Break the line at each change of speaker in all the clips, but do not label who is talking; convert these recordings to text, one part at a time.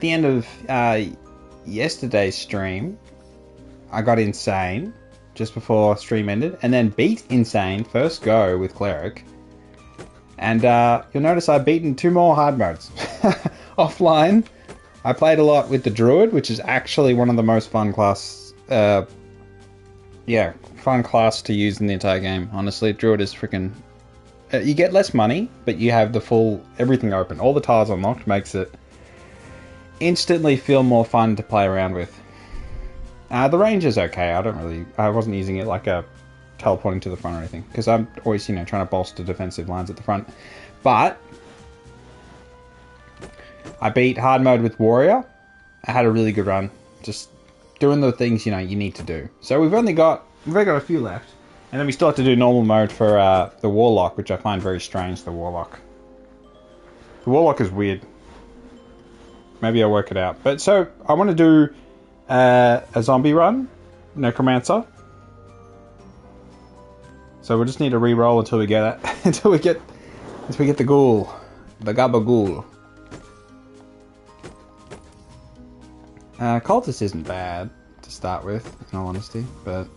the end of yesterday's stream, I got Insane just before stream ended, and then beat Insane first go with Cleric. And you'll notice I've beaten 2 more hard modes. Offline, I played a lot with the Druid, which is actually one of the most fun class... fun class to use in the entire game. Honestly, Druid is freaking... you get less money, but you have the full... everything open. All the tiles unlocked makes it instantly feel more fun to play around with. The range is okay. I wasn't using it like a teleporting to the front or anything, because I'm always, trying to bolster defensive lines at the front. But I beat hard mode with Warrior. I had a really good run, just doing the things you need to do. So we've only got a few left, and then we still have to do normal mode for the Warlock, which I find very strange. The Warlock is weird. Maybe I'll work it out. But so I want to do a zombie run, Necromancer. So we'll just need to re-roll until we get it, until we get the ghoul, the gabagool. Cultist isn't bad to start with, in all honesty, but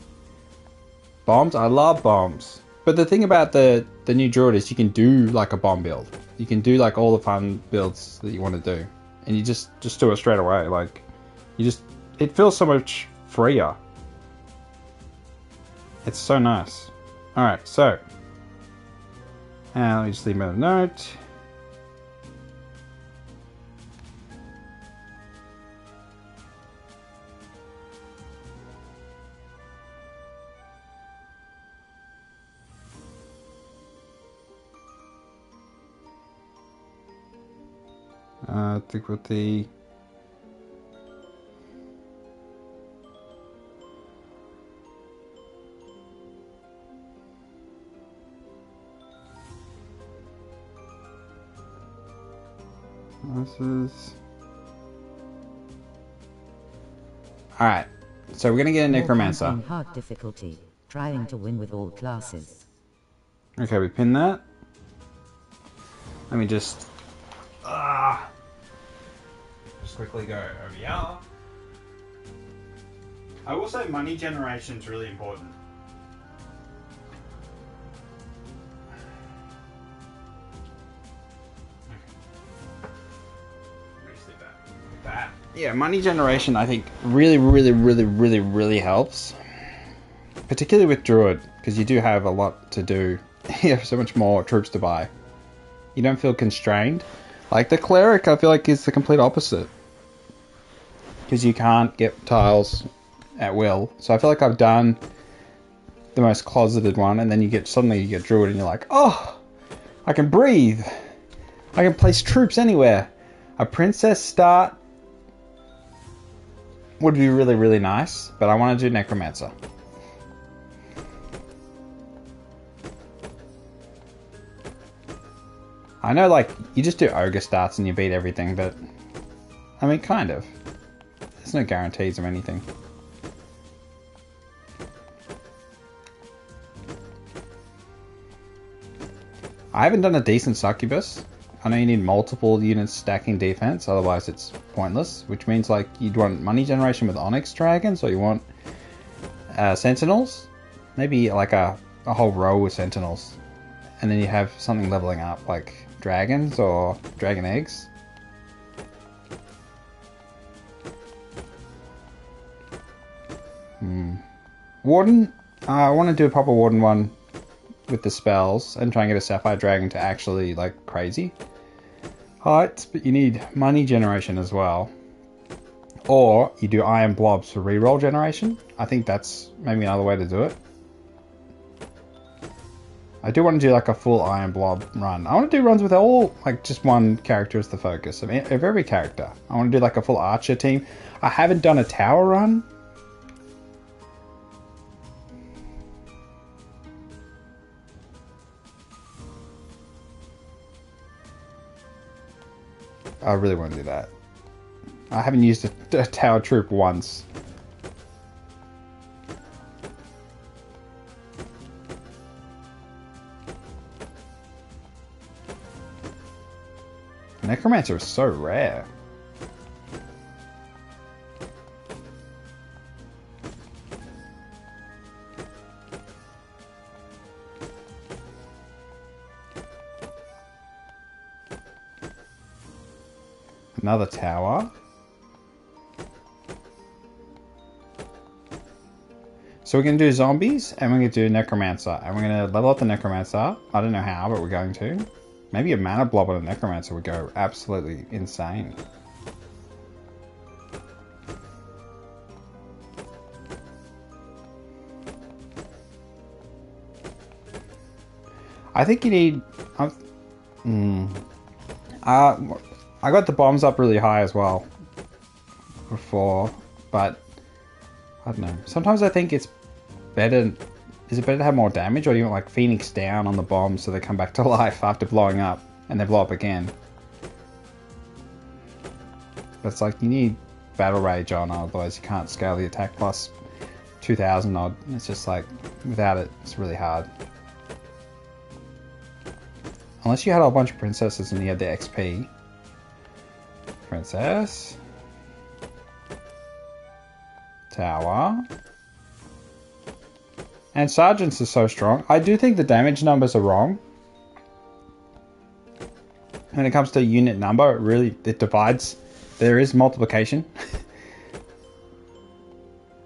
bombs, I love bombs. But the thing about the new Druid is you can do like a bomb build. You can do like all the fun builds that you want to do, and you just do it straight away. Like it feels so much freer. It's so nice. Alright, so let me just leave a note. Difficulty. Alright, so we're gonna get a Necromancer.
Hard difficulty, trying to win with all classes.
Okay, we pin that. Let me just quickly go over here. I will say money generation is really important. Yeah, money generation I think really helps. Particularly with Druid, because you do have a lot to do. You have so much more troops to buy. You don't feel constrained. Like the Cleric, I feel like is the complete opposite. Because you can't get tiles at will. So I feel like I've done the most closeted one, and then suddenly you get Druid and you're like, oh, I can breathe. I can place troops anywhere. A Princess start would be really nice, but I want to do Necromancer. I know, like, you just do Ogre starts and you beat everything, but I mean, kind of. There's no guarantees of anything. I haven't done a decent Succubus. I know you need multiple units stacking defense, otherwise it's pointless. Which means, like, you'd want money generation with Onyx Dragons, or you want Sentinels. Maybe, like, a whole row with Sentinels. And then you have something leveling up, like dragons or dragon eggs. Warden, I want to do a proper Warden one with the spells and try and get a Sapphire Dragon to actually, like, crazy heights, but you need money generation as well. Or you do Iron Blobs for reroll generation. I think that's maybe another way to do it. I do want to do like a full Iron Blob run. I want to do runs with all, like, just one character as the focus. I mean, of every character. I want to do like a full Archer team. I haven't done a Tower run. I really want to do that. I haven't used a Tower Troop once. Necromancer is so rare. Another tower. So we're going to do zombies, and we're going to do necromancer, and we're going to level up the necromancer. I don't know how, but we're going to. Maybe a mana blob on a necromancer would go absolutely insane. I think you need... I got the bombs up really high as well before, but I don't know. Sometimes I think it's better... Is it better to have more damage, or do you want like Phoenix down on the bombs so they come back to life after blowing up and they blow up again? But it's like you need Battle Rage on, otherwise you can't scale the attack plus 2000 odd. It's just like, without it, it's really hard. Unless you had a bunch of princesses and you had the XP. Princess. Tower. And sergeants are so strong. I do think the damage numbers are wrong. When it comes to unit number, it divides. There is multiplication.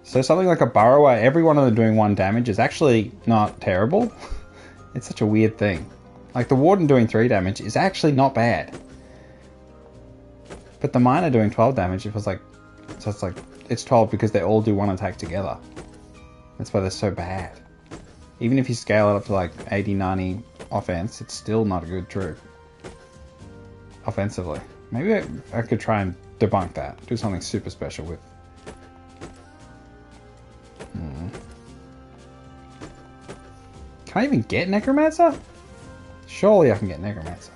So something like a burrower, every one of them doing 1 damage is actually not terrible. It's such a weird thing. Like the warden doing 3 damage is actually not bad. But the miner doing 12 damage, it was like... So it's like, it's 12 because they all do 1 attack together. That's why they're so bad. Even if you scale it up to like 80, 90 offense, it's still not a good troop. Offensively. Maybe I could try and debunk that. Do something super special with... Can I even get Necromancer? Surely I can get Necromancer.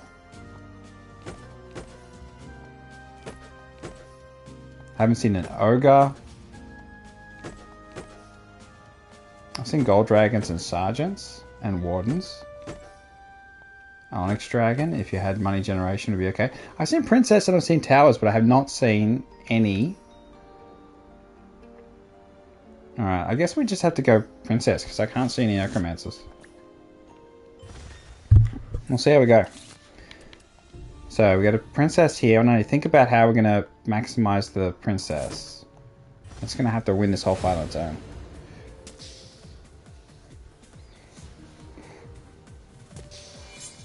Haven't seen an Ogre. I've seen Gold Dragons and Sergeants and Wardens. Onyx Dragon, if you had money generation, would be okay. I've seen Princess and I've seen Towers, but I have not seen any. Alright, I guess we just have to go Princess, because I can't see any Necromancers. We'll see how we go. So, we got a Princess here, and I think about how we're going to maximize the Princess. It's going to have to win this whole fight on its own.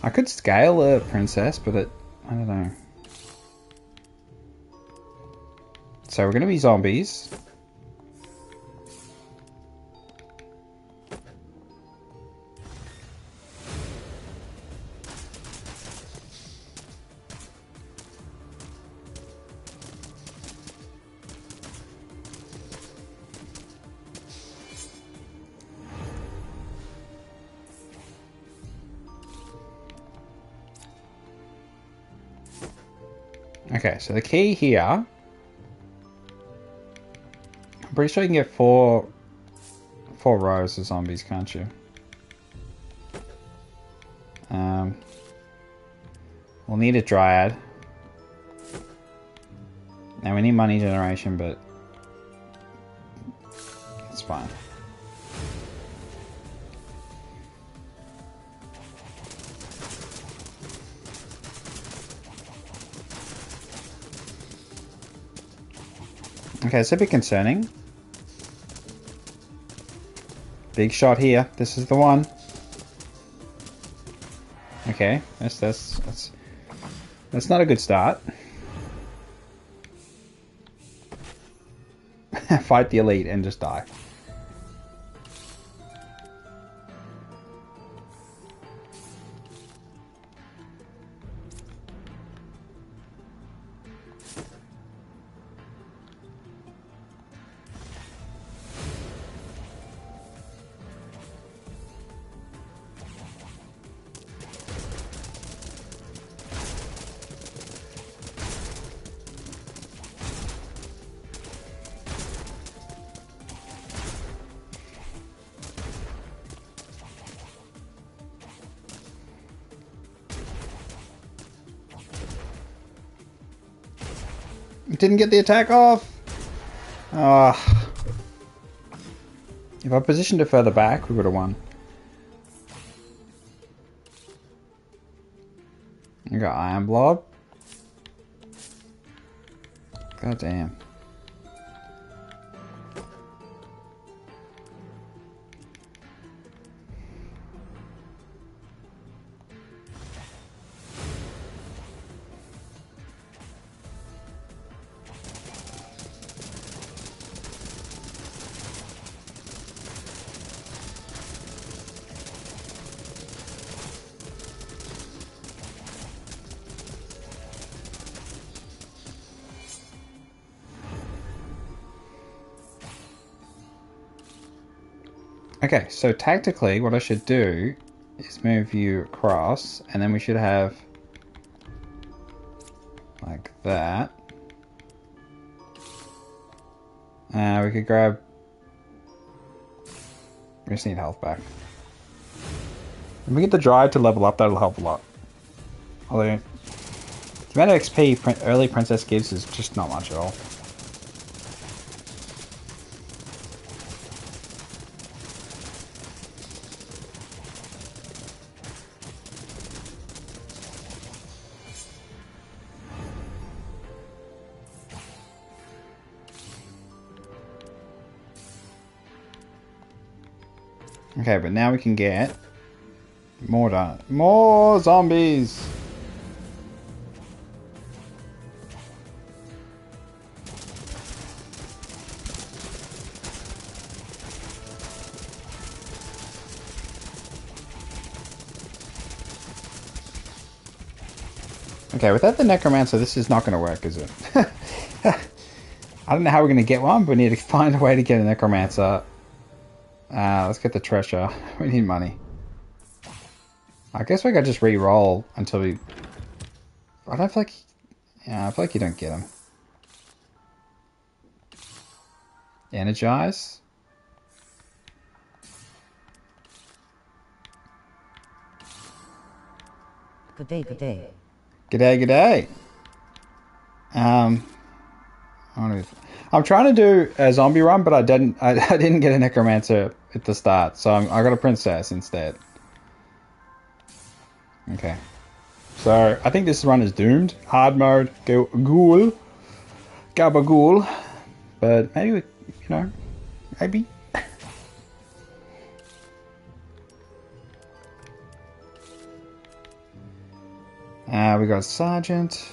I could scale a Princess, but I don't know. So we're going to be zombies. Okay, so the key here, I'm pretty sure you can get four rows of zombies, can't you? We'll need a Dryad. Now we need money generation, but it's fine. Okay, it's a bit concerning. Big shot here. This is the one. Okay, that's not a good start. Fight the elite and just die. Didn't get the attack off. If I positioned it further back, we would have won. We got Iron Blob. God damn. Okay, so tactically what I should do is move you across, and then we should have like that. We could grab... We just need health back. If we get the drive to level up, that'll help a lot. Although, the amount of XP early princess gives is just not much at all. Okay, but now we can get more done. More zombies! Okay, without the necromancer, this is not going to work, is it? I don't know how we're going to get one, but we need to find a way to get a necromancer. Let's get the treasure. We need money. I guess we could just re-roll until we... I don't feel like... Yeah, I feel like you don't get them. Energize.
Good day, good day.
G'day, g'day. I'm trying to do a zombie run, but I didn't get a necromancer at the start, so I got a princess instead. Okay. So I think this run is doomed. Hard mode, ghoul, gabagool, but maybe we, you know, maybe. We got Sergeant.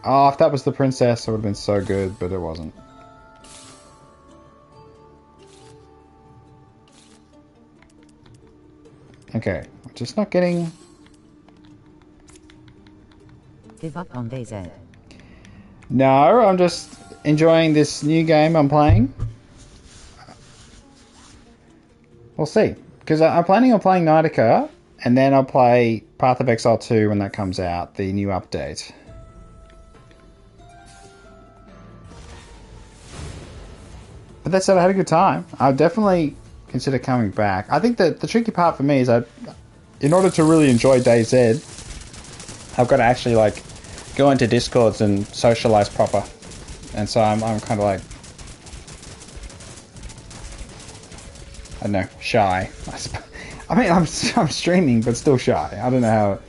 Oh, if that was the princess, it would have been so good, but it wasn't. Okay, we're just not getting...
Give up on DayZ.
No, I'm just enjoying this new game I'm playing. We'll see. Because I'm planning on playing Knightica, and then I'll play Path of Exile 2 when that comes out, the new update. But that said, I had a good time. I'll definitely consider coming back. I think that the tricky part for me is that in order to really enjoy DayZ, I've got to actually like go into Discords and socialize proper. And so I'm kind of like, I don't know, shy. I mean, I'm streaming, but still shy. I don't know how...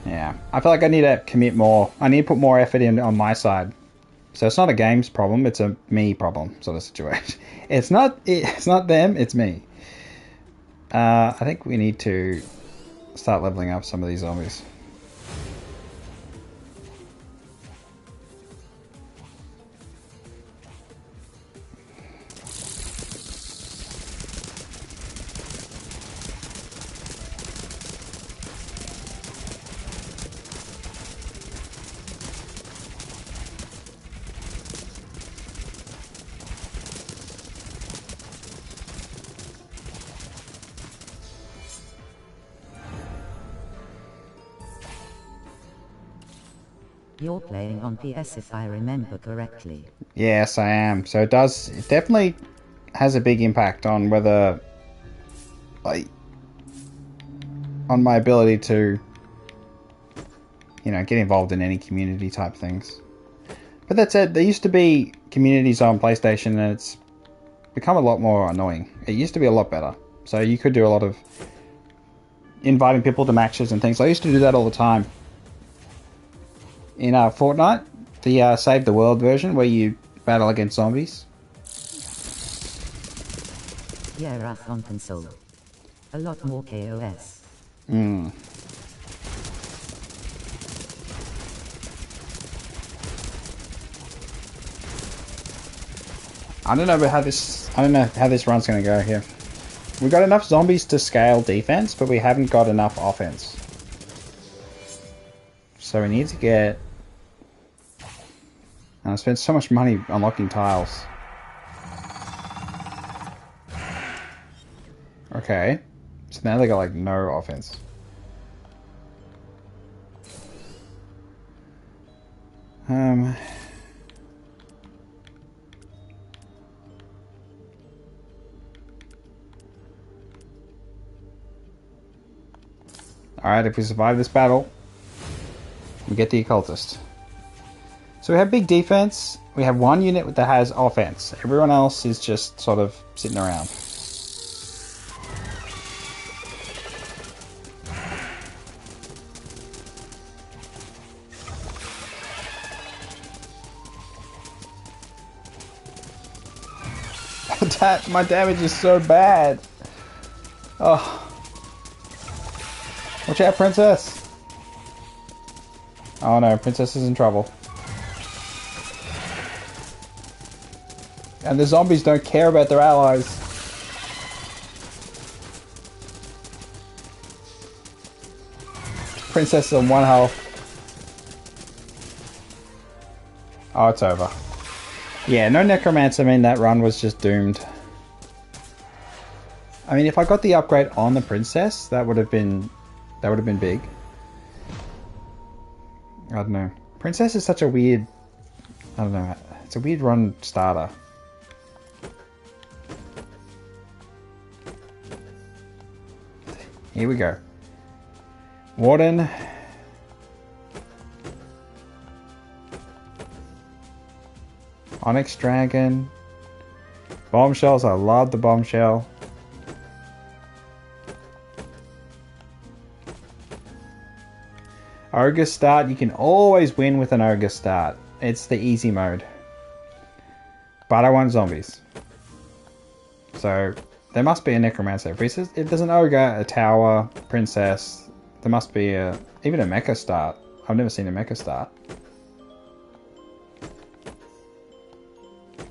Yeah. I feel like I need to commit more. I need to put more effort in on my side. So it's not a game's problem, it's a me problem sort of situation. It's not them, it's me. I think we need to start leveling up some of these zombies.
You're playing on PS if I remember correctly.
Yes, I am. So it definitely has a big impact on whether, like, on my ability to, you know, get involved in any community type things. But that said, there used to be communities on PlayStation and it's become a lot more annoying. It used to be a lot better. So you could do a lot of inviting people to matches and things. I used to do that all the time in Fortnite, the Save the World version where you battle against zombies.
Yeah, Wrath on console. A lot more KOS.
I don't know how this run's gonna go here. We got enough zombies to scale defense, but we haven't got enough offense. So we need to get... I spent so much money unlocking tiles. Okay. So now they got like no offense. Alright, if we survive this battle, we get the occultist. So we have big defense. We have one unit that has offense. Everyone else is just sort of sitting around. My damage is so bad. Oh. Watch out, princess. Oh no, princess is in trouble. And the zombies don't care about their allies. Princess is on 1 health. Oh, it's over. Yeah, no necromancer. I mean, that run was just doomed. I mean, if I got the upgrade on the princess, that would have been big. I don't know. Princess is such a weird... I don't know. It's a weird run starter. Here we go. Warden. Onyx Dragon. Bombshells. I love the bombshell. Ogre start. You can always win with an ogre start. It's the easy mode. But I want zombies. So there must be a necromancer. If there's an ogre, a tower, princess, there must be even a mecha start. I've never seen a mecha start.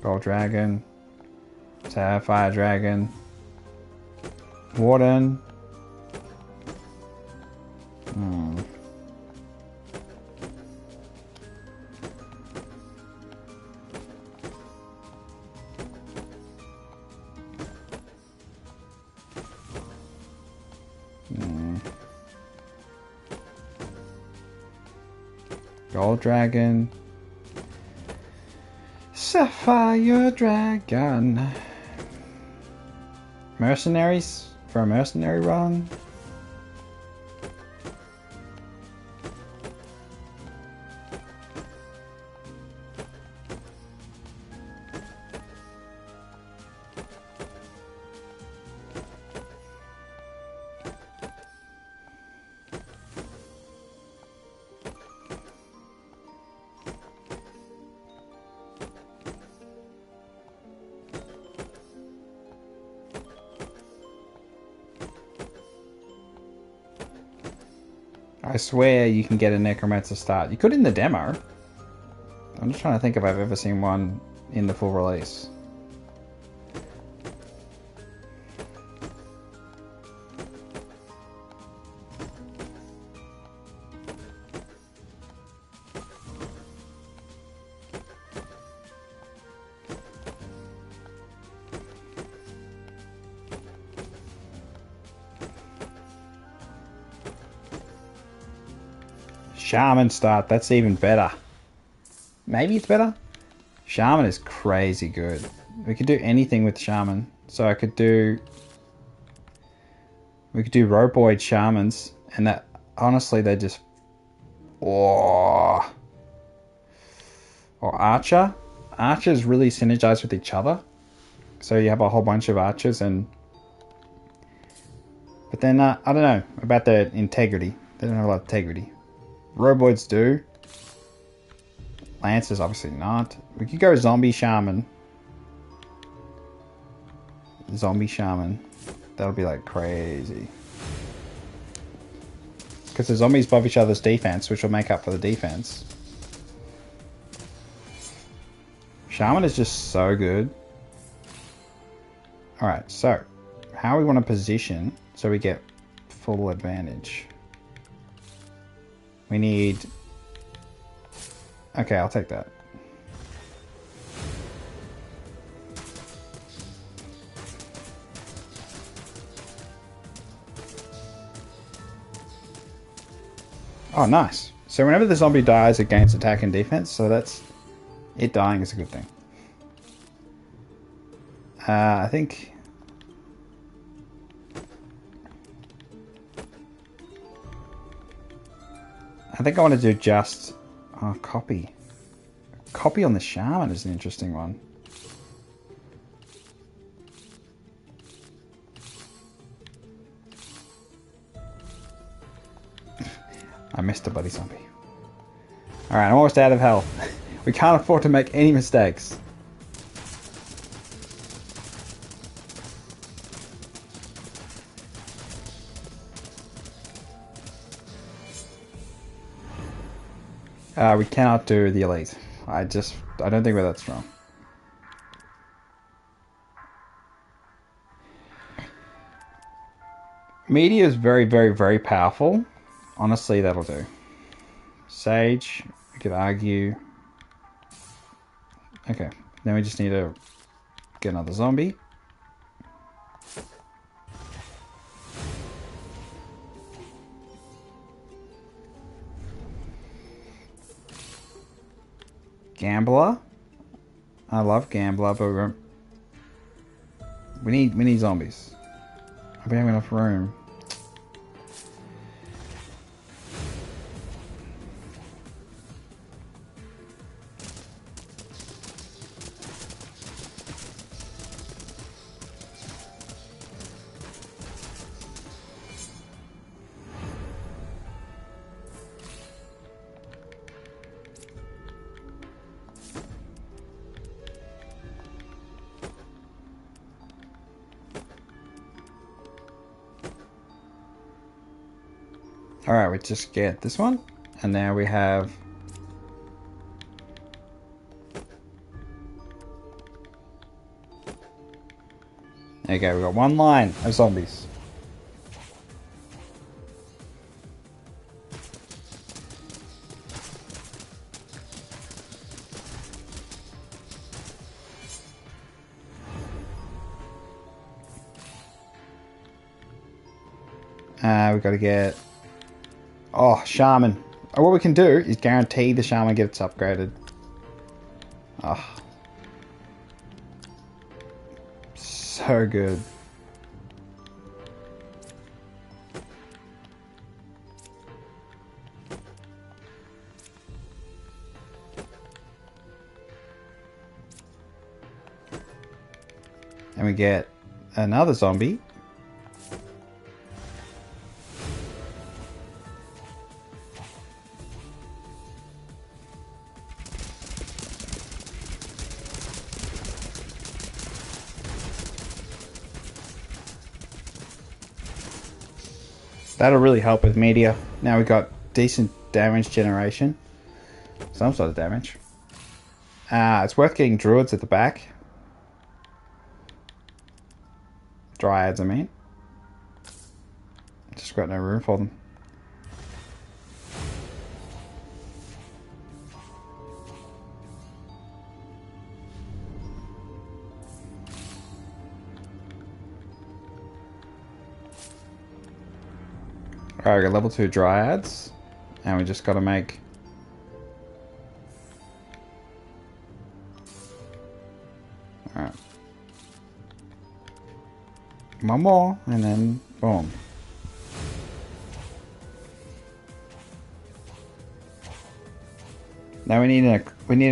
Gold dragon. Fire dragon. Warden. Gold dragon. Sapphire dragon. Mercenaries for a mercenary run. I swear you can get a necromancer start. You could in the demo. I'm just trying to think if I've ever seen one in the full release. Shaman start, that's even better. Maybe it's better? Shaman is crazy good. We could do anything with Shaman. So we could do Roboid Shamans, and that, honestly, they just... Oh. Or Archer. Archers really synergize with each other. So you have a whole bunch of archers and... But then, I don't know about the integrity. They don't have a lot of integrity. Roboids do. Lancers, obviously not. We could go zombie shaman. Zombie shaman. That'll be like crazy. Because the zombies buff each other's defense, which will make up for the defense. Shaman is just so good. Alright, so how we want to position so we get full advantage. We need... Okay, I'll take that. Oh, nice. So whenever the zombie dies, it gains attack and defense, so that's... It dying is a good thing. I think... I want to do just... Oh, copy. Copy on the shaman is an interesting one. I missed a bloody zombie. Alright, I'm almost out of health. We can't afford to make any mistakes. We cannot do the elite. I don't think we're that strong. Media is very, very, very powerful. Honestly, that'll do. Sage, we could argue. Okay, then we just need to get another zombie. Gambler. I love Gambler, but we need zombies. We have enough room. Alright, we just get this one, and now we have... There you go, we got one line of zombies. We've got to get... Oh, Shaman. What we can do is guarantee the Shaman gets upgraded. Oh. So good. And we get another zombie. That'll really help with media. Now we've got decent damage generation. Some sort of damage. It's worth getting druids at the back. Dryads, I mean. Just got no room for them. Alright, we got level 2 dryads. And we just got to make... Alright. One more, and then boom. Now we need a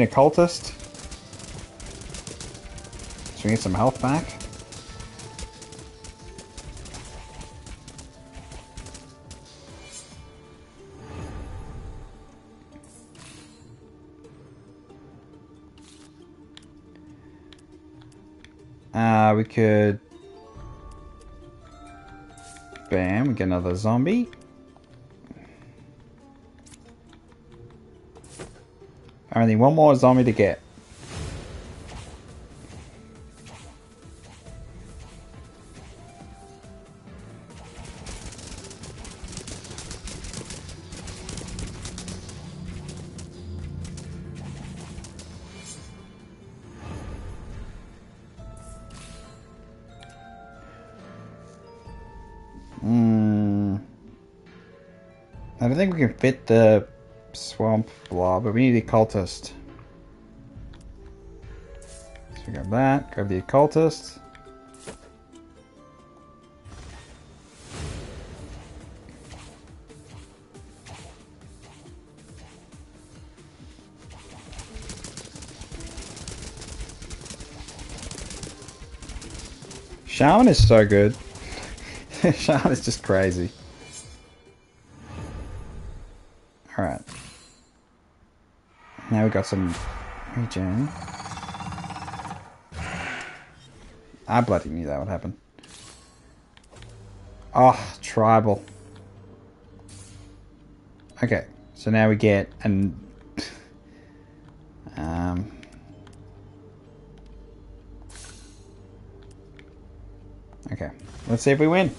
cultist. So we get some health back. We could... Bam, we get another zombie. I only need one more zombie to get. I don't think we can fit the swamp blob, but we need the occultist. So we grab that, grab the occultist. Shaman is so good. Shaman is just crazy. Alright. Now we got some regen. I bloody knew that would happen. Oh, tribal. Okay, so now we get an... Okay, let's see if we win.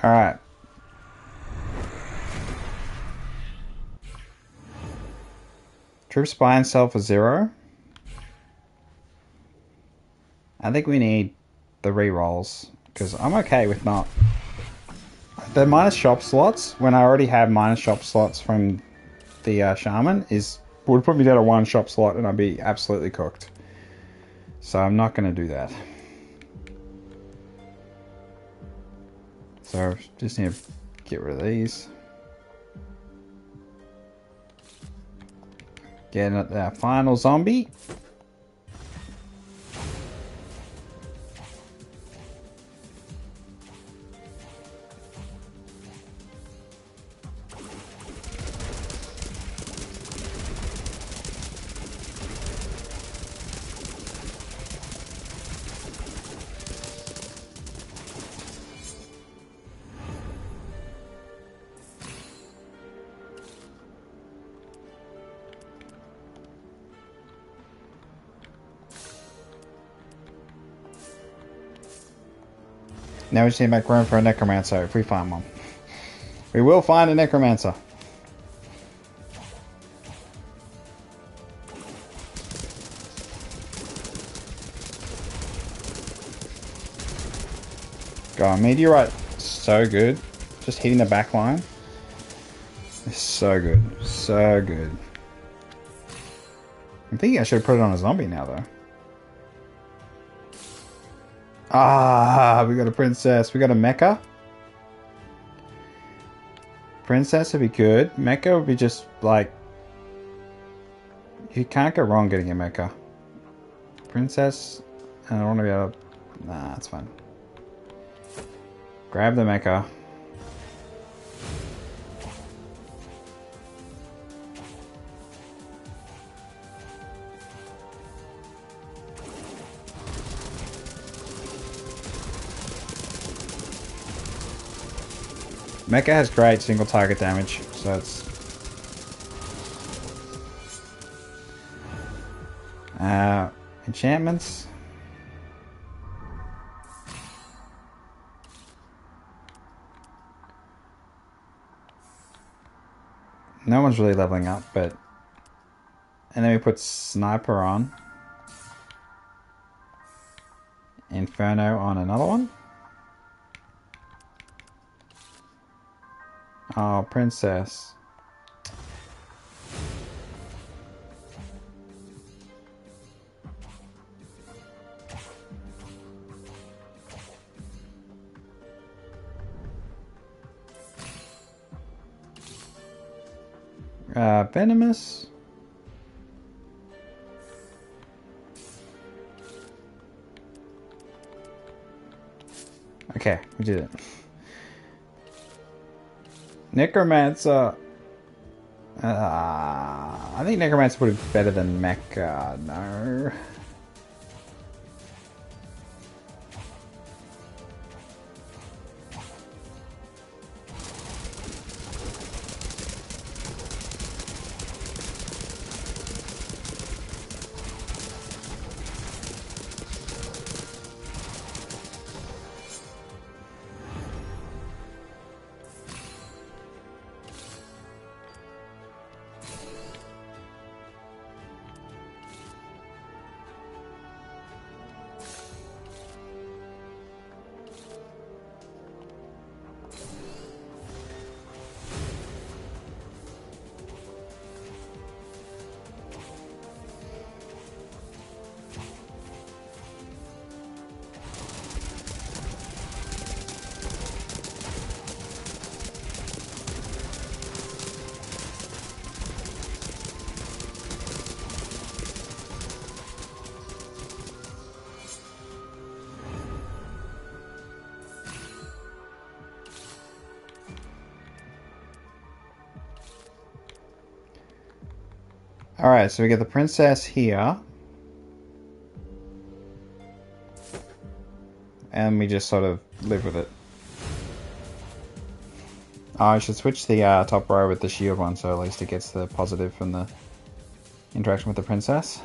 Alright. Troops by himself for 0. I think we need the rerolls, because I'm okay with not. The minus shop slots, when I already have minus shop slots from the shaman, would put me down to 1 shop slot and I'd be absolutely cooked. So I'm not going to do that. So just need to get rid of these. Get our final zombie. Now we just need to make room for a necromancer if we find one. We will find a necromancer. Go on, meteorite. So good. Just hitting the back line. It's so good. So good. I'm thinking I should have put it on a zombie now though. Ah, we got a princess. We got a mecha. Princess would be good. Mecha would be just like... You can't go wrong getting a mecha. Princess... I don't want to be able to... Nah, that's fine. Grab the mecha. Mecha has great single target damage, so it's... enchantments. No one's really leveling up, but... And then we put Sniper on. Inferno on another one. Oh, Princess. Venomous. Okay, we did it. Necromancer. I think Necromancer would be better than Mecha. No. Alright, so we get the princess here. And we just sort of live with it. Oh, I should switch the top row with the shield one, so at least it gets the positive from the interaction with the princess.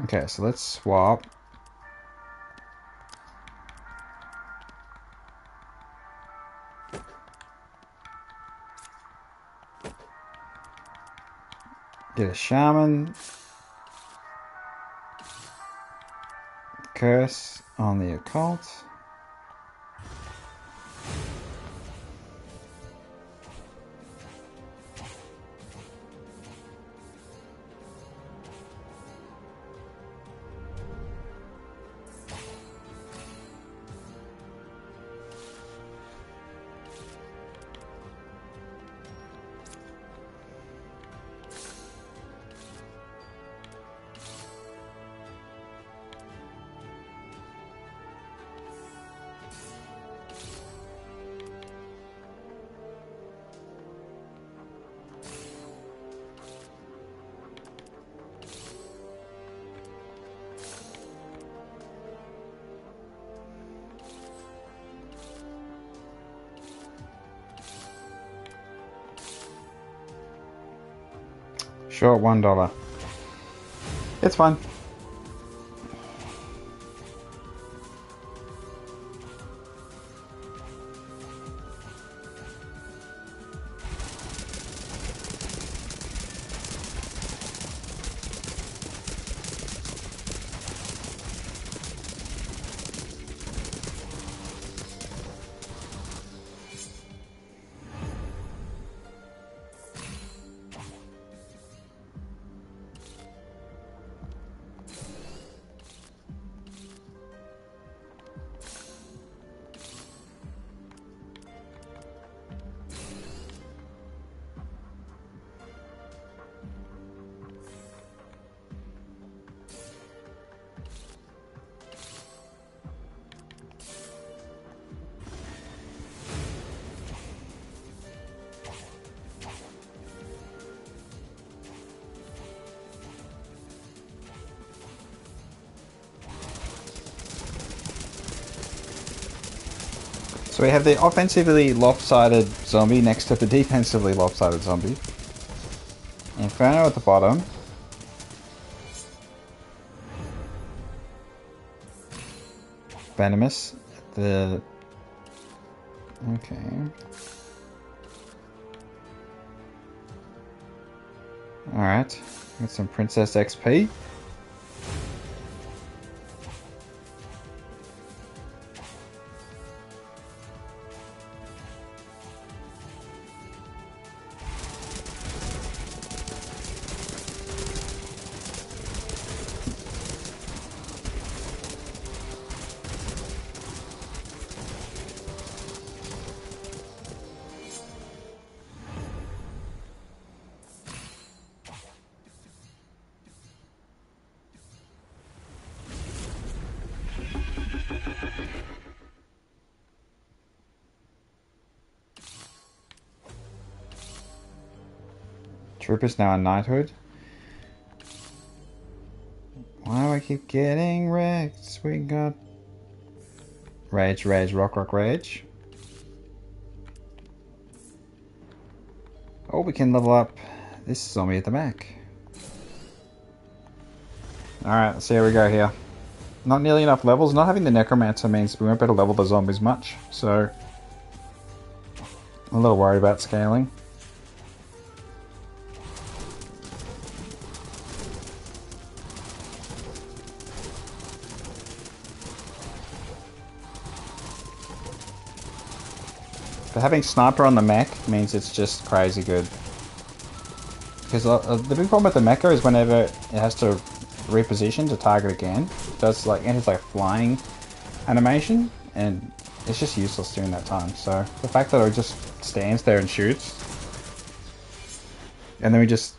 Okay, so let's swap. Get a shaman. Curse on the occult. Short $1. It's fine. So we have the offensively lopsided zombie next to the defensively lopsided zombie. Inferno at the bottom. Venomous at the... Okay. Alright. Got some Princess XP. Troopers now on knighthood. Why do I keep getting wrecked? We got rage, rage, rock, rock, rage. Oh, we can level up this zombie at the back. Alright, let's see how we go here. Not nearly enough levels. Not having the necromancer means we won't be able to level the zombies much, so I'm a little worried about scaling. But having sniper on the mech means it's just crazy good. Because the big problem with the mecha is whenever it has to reposition to target again, it does like flying animation, and it's just useless during that time. So the fact that it just stands there and shoots, and then we just,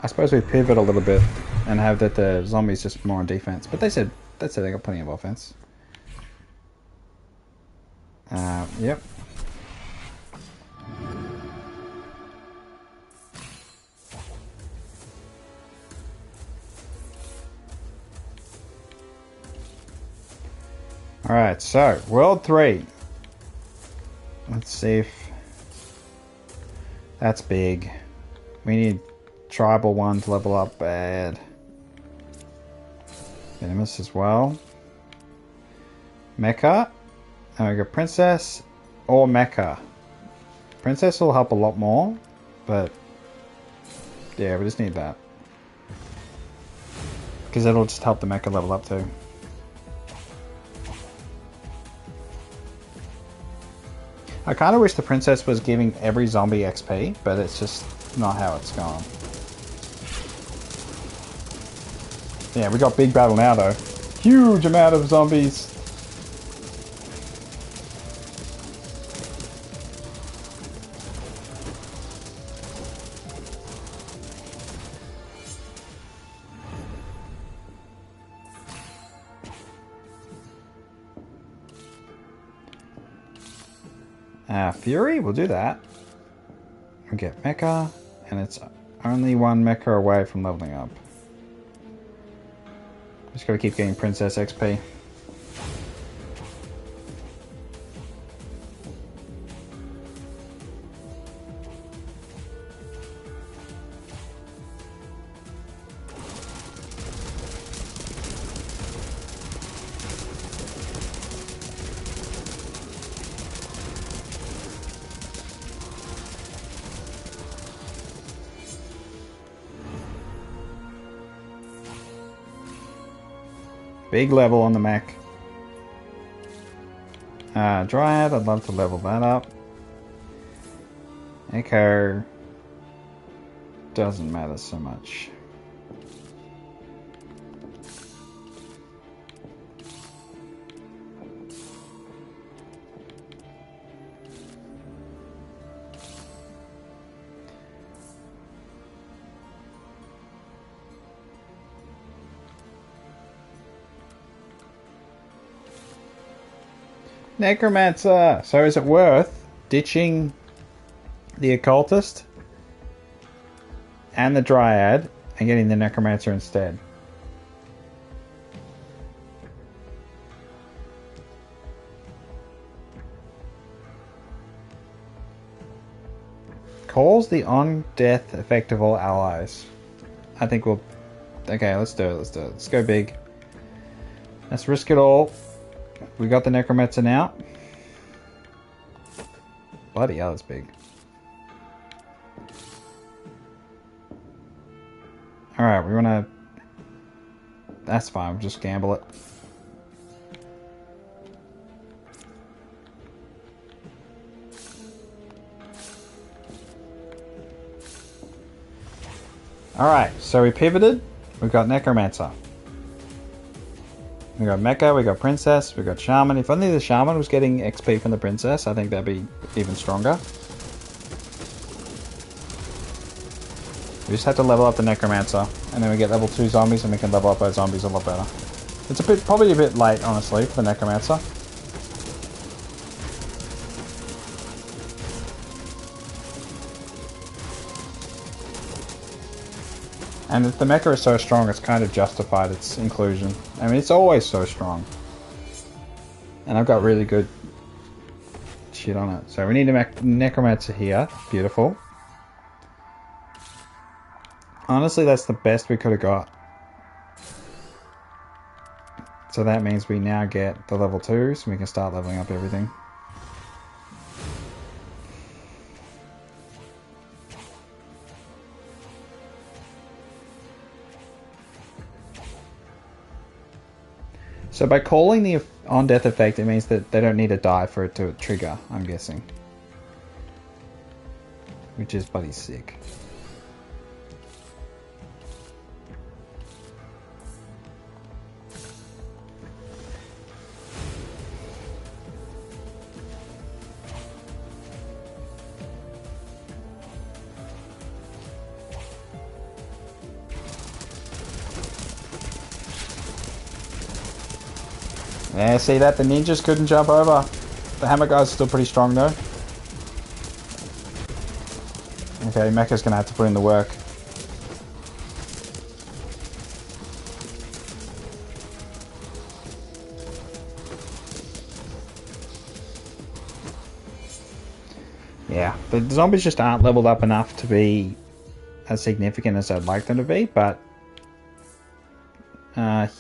I suppose we pivot a little bit and have that the zombies just more on defense. But they said they got plenty of offense. Yep. Alright, so, World 3. Let's see if... That's big. We need Tribal 1 to level up bad. Venomous as well. Mecha. And we got Princess or Mecha. Princess will help a lot more, but... Yeah, we just need that. Because it'll just help the Mecha level up too. I kind of wish the princess was giving every zombie XP, but it's just not how it's gone. Yeah, we got big battle now though. Huge amount of zombies. Fury, we'll do that. We get Mecha, and it's only one Mecha away from leveling up. Just gotta keep getting Princess XP. Big level on the mech. Dryad, I'd love to level that up. Echo doesn't matter so much. Necromancer! So is it worth ditching the occultist and the dryad and getting the necromancer instead? Calls the on-death effect of all allies. I think we'll... Okay, let's do it, let's do it. Let's go big. Let's risk it all. We got the necromancer now. Bloody hell, it's big. Alright, we wanna... That's fine, we'll just gamble it. Alright, so we pivoted. We've got necromancer. We got Mecha, we got Princess, we got Shaman. If only the Shaman was getting XP from the Princess, I think that'd be even stronger. We just have to level up the Necromancer, and then we get level 2 zombies, and we can level up our zombies a lot better. It's probably a bit late, honestly, for the Necromancer. And if the mecha is so strong, it's kind of justified its inclusion. I mean, it's always so strong. And I've got really good shit on it. So we need a necromancer here. Beautiful. Honestly, that's the best we could have got. So that means we now get the level 2, so we can start leveling up everything. So by calling the on-death effect, it means that they don't need to die for it to trigger, I'm guessing. Which is bloody sick. Yeah, see that? The ninjas couldn't jump over. The hammer guy's still pretty strong though. Okay, Mecha's gonna have to put in the work. Yeah, the zombies just aren't leveled up enough to be as significant as I'd like them to be, but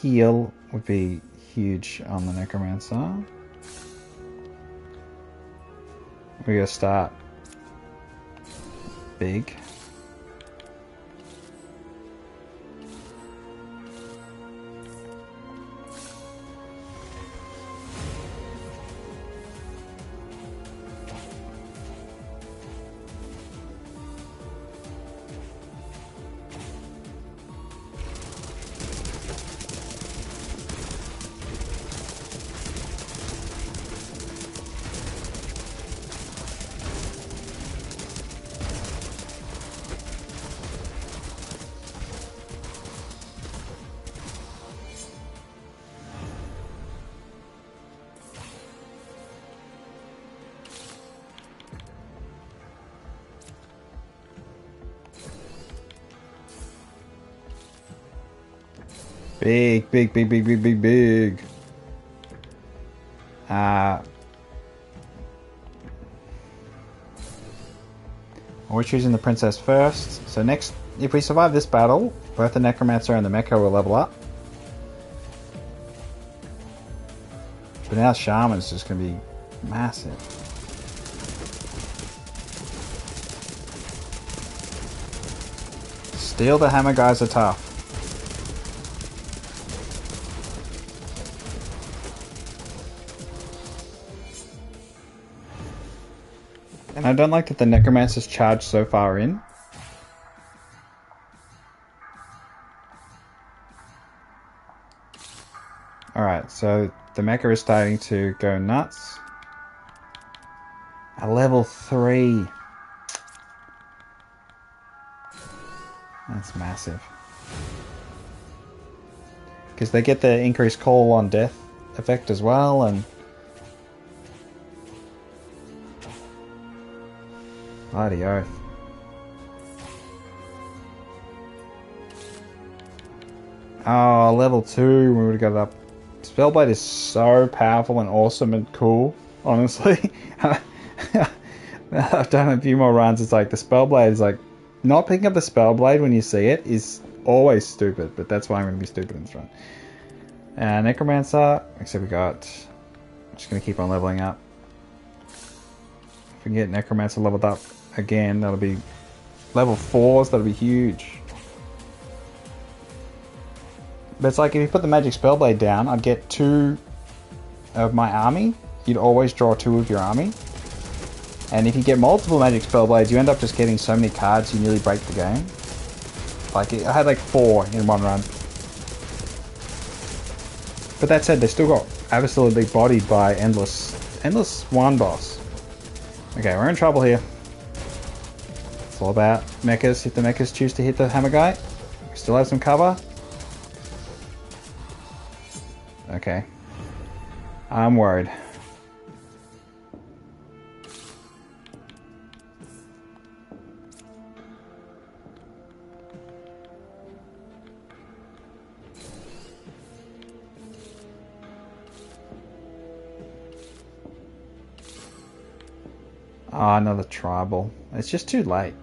heal would be huge on the necromancer. We're gonna start big. Big, big, big, big, big, big, big. We're choosing the princess first. So next, if we survive this battle, both the necromancer and the mecha will level up. But now shaman's just going to be massive. Still, the hammer guys are tough. And I don't like that the necromancer's charged so far in. Alright, so the mecha is starting to go nuts. A level 3. That's massive. Because they get the increased call on death effect as well, and bloody oath. Oh, level 2, we would have got it up. Spellblade is so powerful and awesome and cool, honestly. I've done a few more runs, it's like the Spellblade is like, not picking up the Spellblade when you see it is always stupid, but that's why I'm going to be stupid in this run. Necromancer, except we got, I'm just going to keep on leveling up. If we can get Necromancer leveled up again, that'll be level 4s, that'll be huge. But it's like if you put the magic spellblade down, I'd get 2 of my army. You'd always draw 2 of your army. And if you get multiple magic spellblades, you end up just getting so many cards you nearly break the game. Like, I had like 4 in one run. But that said, they still got absolutely bodied by Endless 1 boss. Okay, we're in trouble here. It's all about mechas. If the mechas choose to hit the hammer guy, we still have some cover. Okay. I'm worried. Ah, another tribal. It's just too late.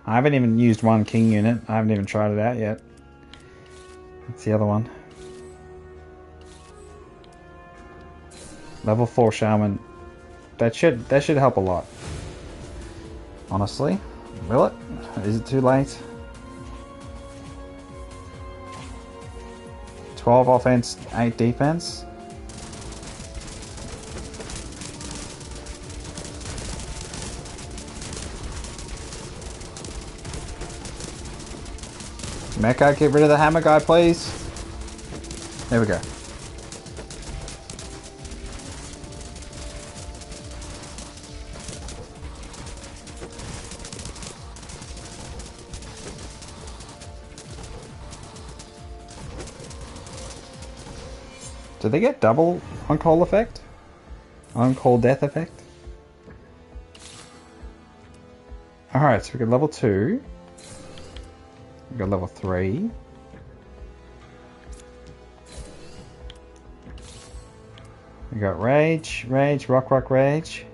I haven't even used one king unit. I haven't even tried it out yet. That's the other one. Level 4 shaman. That should help a lot. Honestly. Will it? Is it too late? 12 offense, 8 defense. Mecha, get rid of the hammer guy, please. There we go. Do they get double on-call effect? On-call death effect? Alright, so we got level 2. We got level 3. We got rage, rock, rage.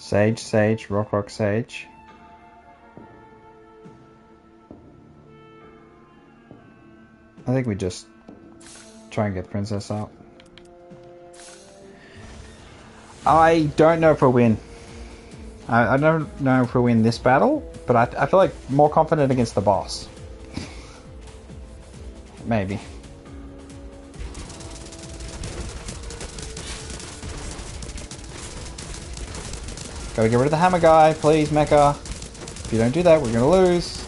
Sage, rock, sage. I think we just try and get Princess up. I don't know if we'll win. I don't know if we'll win this battle, but I feel like more confident against the boss. Maybe. Gotta get rid of the hammer guy, please, Mecha. If you don't do that, we're gonna lose.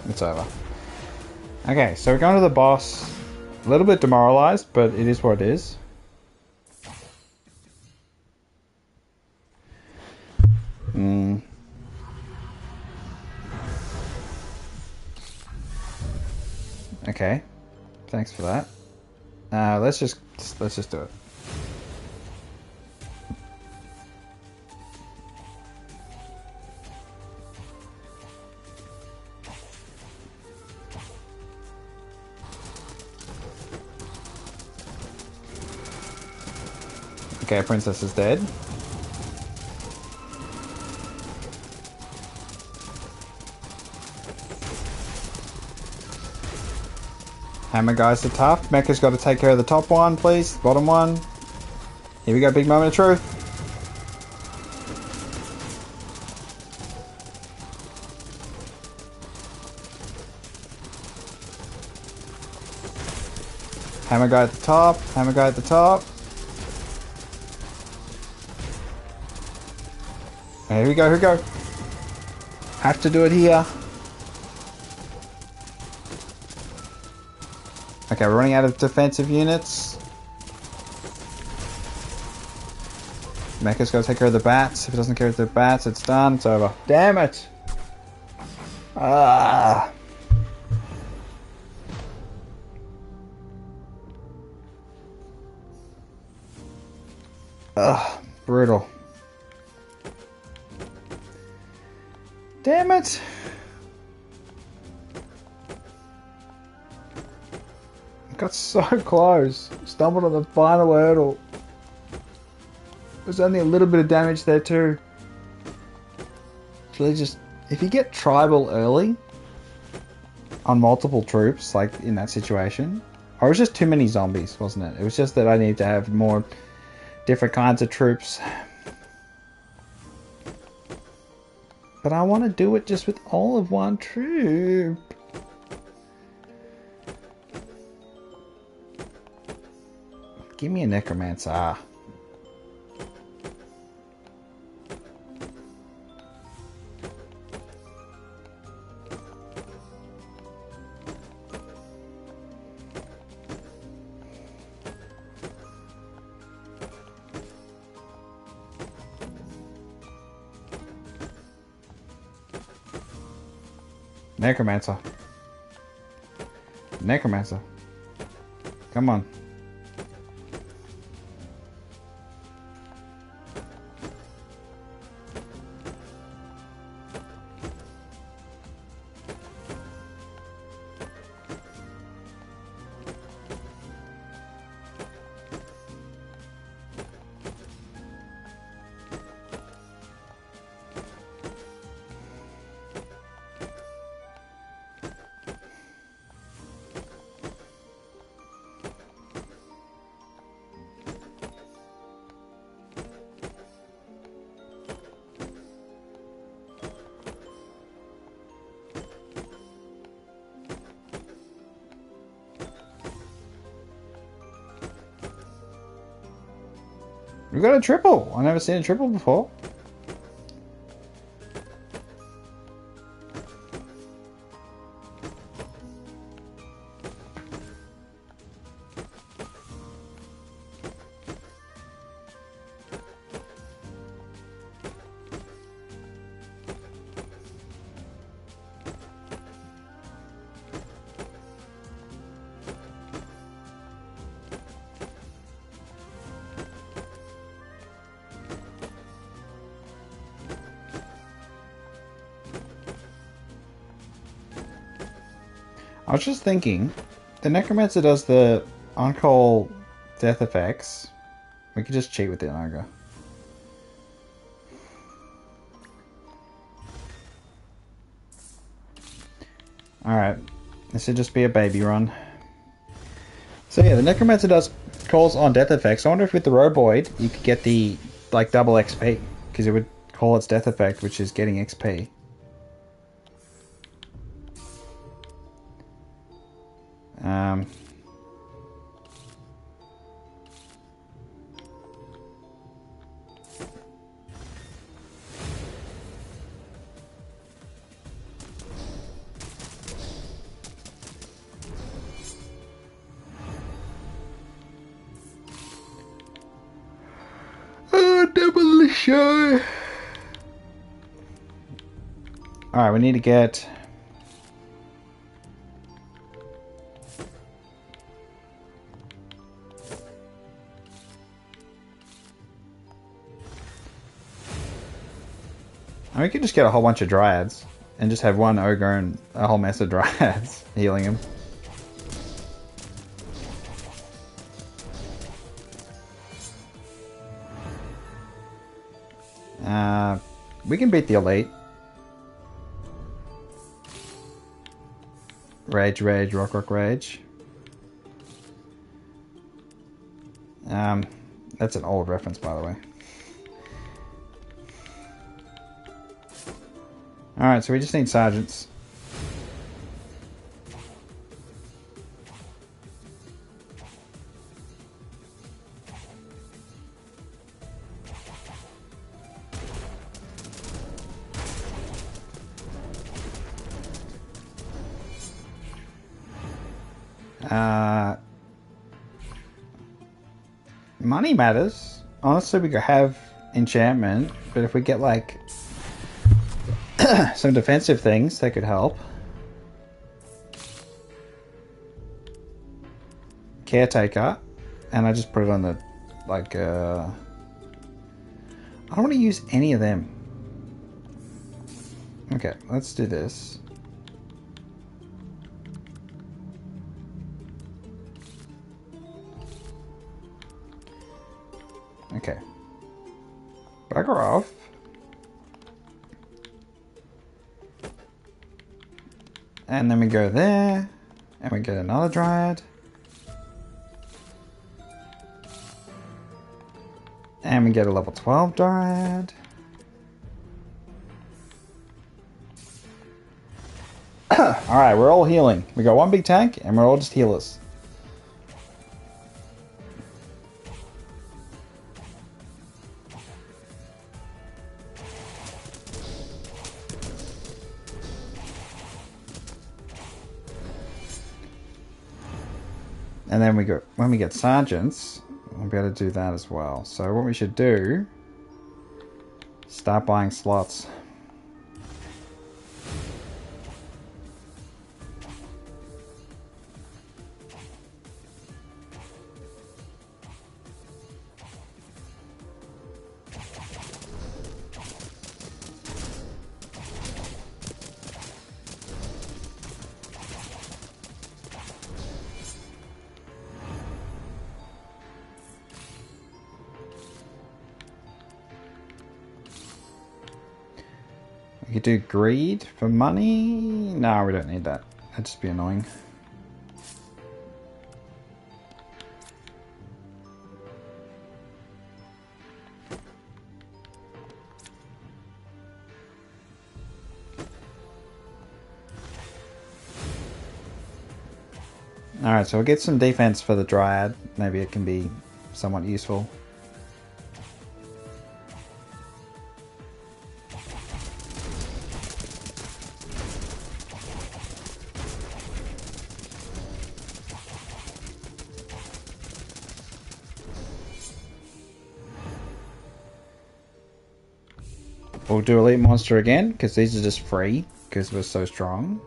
It's over. Okay, so we're going to the boss. A little bit demoralized, but it is what it is. Okay, thanks for that. Let's just do it. Okay, Princess is dead. Hammer guys are tough. Mecha's got to take care of the top one, please. Bottom one. Here we go, big moment of truth. Hammer guy at the top. Hammer guy at the top. Here we go, here we go. Have to do it here. Okay, we're running out of defensive units. Mecha's got to take care of the bats. If it doesn't care of the bats, it's done. It's over. Damn it! Ah. Ugh, brutal. Damn it! Got so close. Stumbled on the final hurdle. There's only a little bit of damage there too. It's really just, if you get tribal early on multiple troops, like in that situation, or it was just too many zombies, wasn't it? It was just that I need to have more different kinds of troops. But I want to do it just with all of one troop. Give me a necromancer. Necromancer. Necromancer. Come on. We got a triple. I've never seen a triple before. I was just thinking, the Necromancer does the on-call death effects. We could just cheat with the Ogre. Alright, this should just be a baby run. So yeah, the Necromancer does calls on death effects. I wonder if with the Roboid you could get the like double XP, because it would call its death effect, which is getting XP. Demolition! Alright, we need to get... we could just get a whole bunch of Dryads and just have one Ogre and a whole mess of Dryads healing him. We can beat the Elite. Rage, rage, rock, rock, rage. That's an old reference, by the way. Alright, so we just need sergeants. Money matters. Honestly, we could have enchantment, but if we get like some defensive things, that could help. Caretaker, and I just put it on the like. I don't want to use any of them. Okay, let's do this. Okay. Bugger off. And then we go there. And we get another Dryad. And we get a level 12 Dryad. Alright, we're all healing. We got one big tank and we're all just healers. And then when we get sergeants, we'll be able to do that as well. So what we should do, start buying slots. We could do greed for money. No, we don't need that. That'd just be annoying. Alright, so we'll get some defense for the Dryad. Maybe it can be somewhat useful. We'll do Elite Monster again, because these are just free, because we're so strong.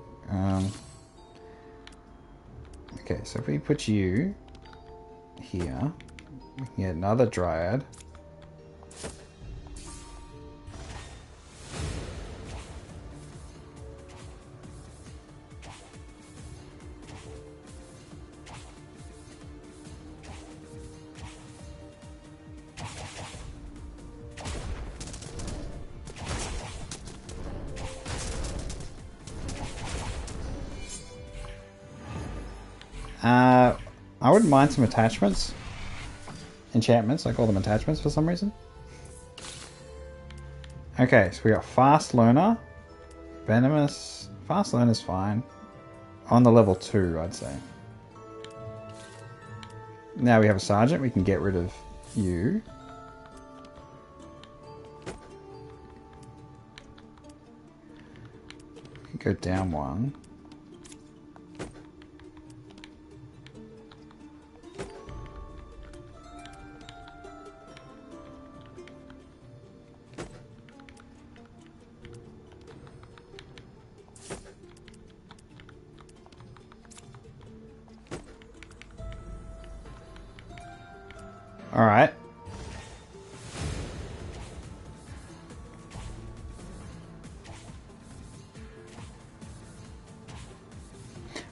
Okay, so if we put you here, we can get another Dryad. I wouldn't mind some attachments. Enchantments, I call them attachments for some reason. Okay, so we got Fast Learner. Venomous. Fast Learner's fine. On the level 2, I'd say. Now we have a Sergeant, we can get rid of you. We can go down one. Alright.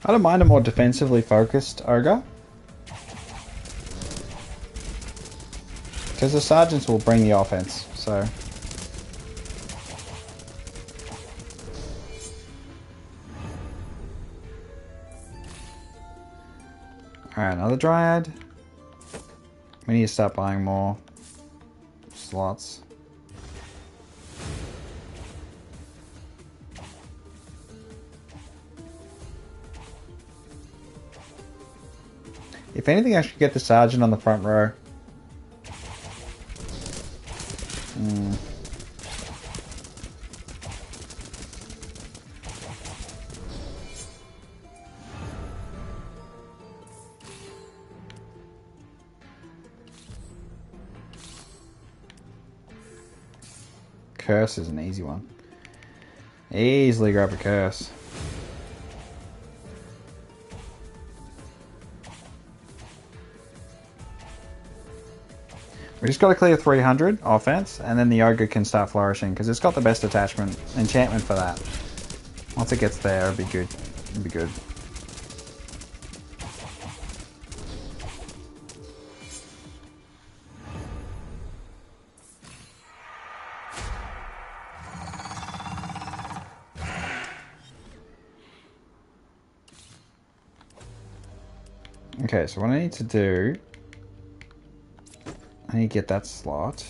I don't mind a more defensively focused ogre. Because the sergeants will bring the offense, so... Alright, another Dryad. We need to start buying more slots. If anything, I should get the sergeant on the front row. Curse is an easy one. Easily grab a curse. We just got to clear 300 offense, and then the ogre can start flourishing because it's got the best enchantment for that. Once it gets there, it'll be good. It'll be good. Okay, so what I need to do, I need to get that slot.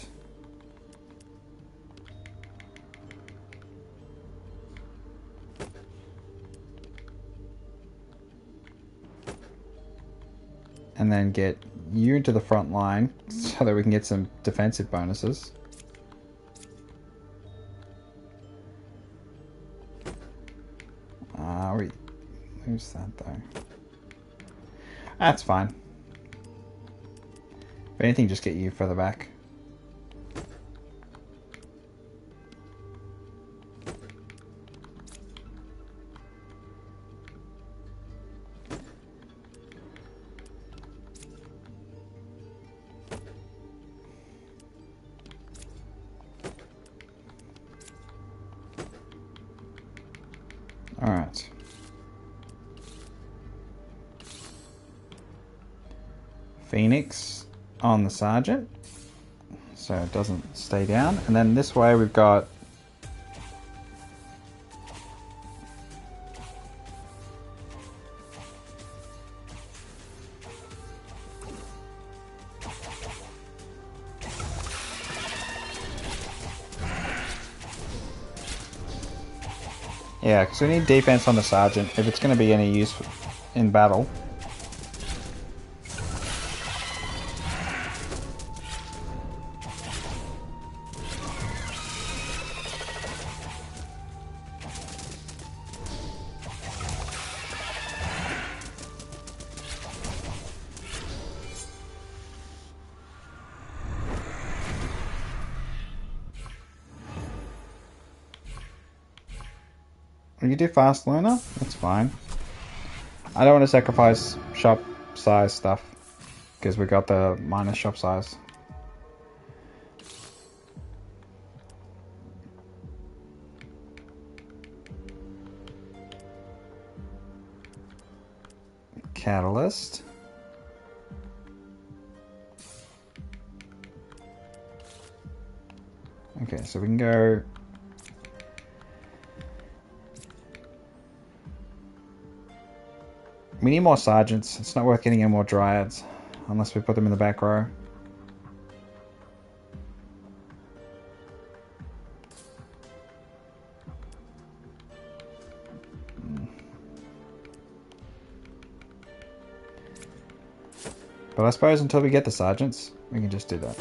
And then get you into the front line so that we can get some defensive bonuses. Who's that though? That's fine. If anything, just get you further back. Alright. Phoenix on the sergeant, so it doesn't stay down. And then this way we've got Yeah, because we need defense on the sergeant if it's going to be any use in battle. You do fast learner? That's fine. I don't want to sacrifice shop size stuff because we got the minus shop size. Catalyst. Okay, so we can go. We need more sergeants. It's not worth getting any more dryads unless we put them in the back row. But I suppose until we get the sergeants, we can just do that.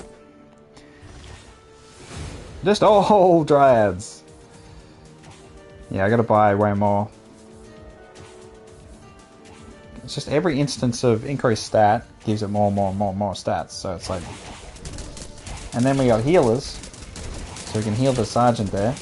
Just all dryads. Yeah, I gotta buy way more. It's just every instance of increased stat gives it more stats. So it's like... And then we got healers. So we can heal the sergeant there.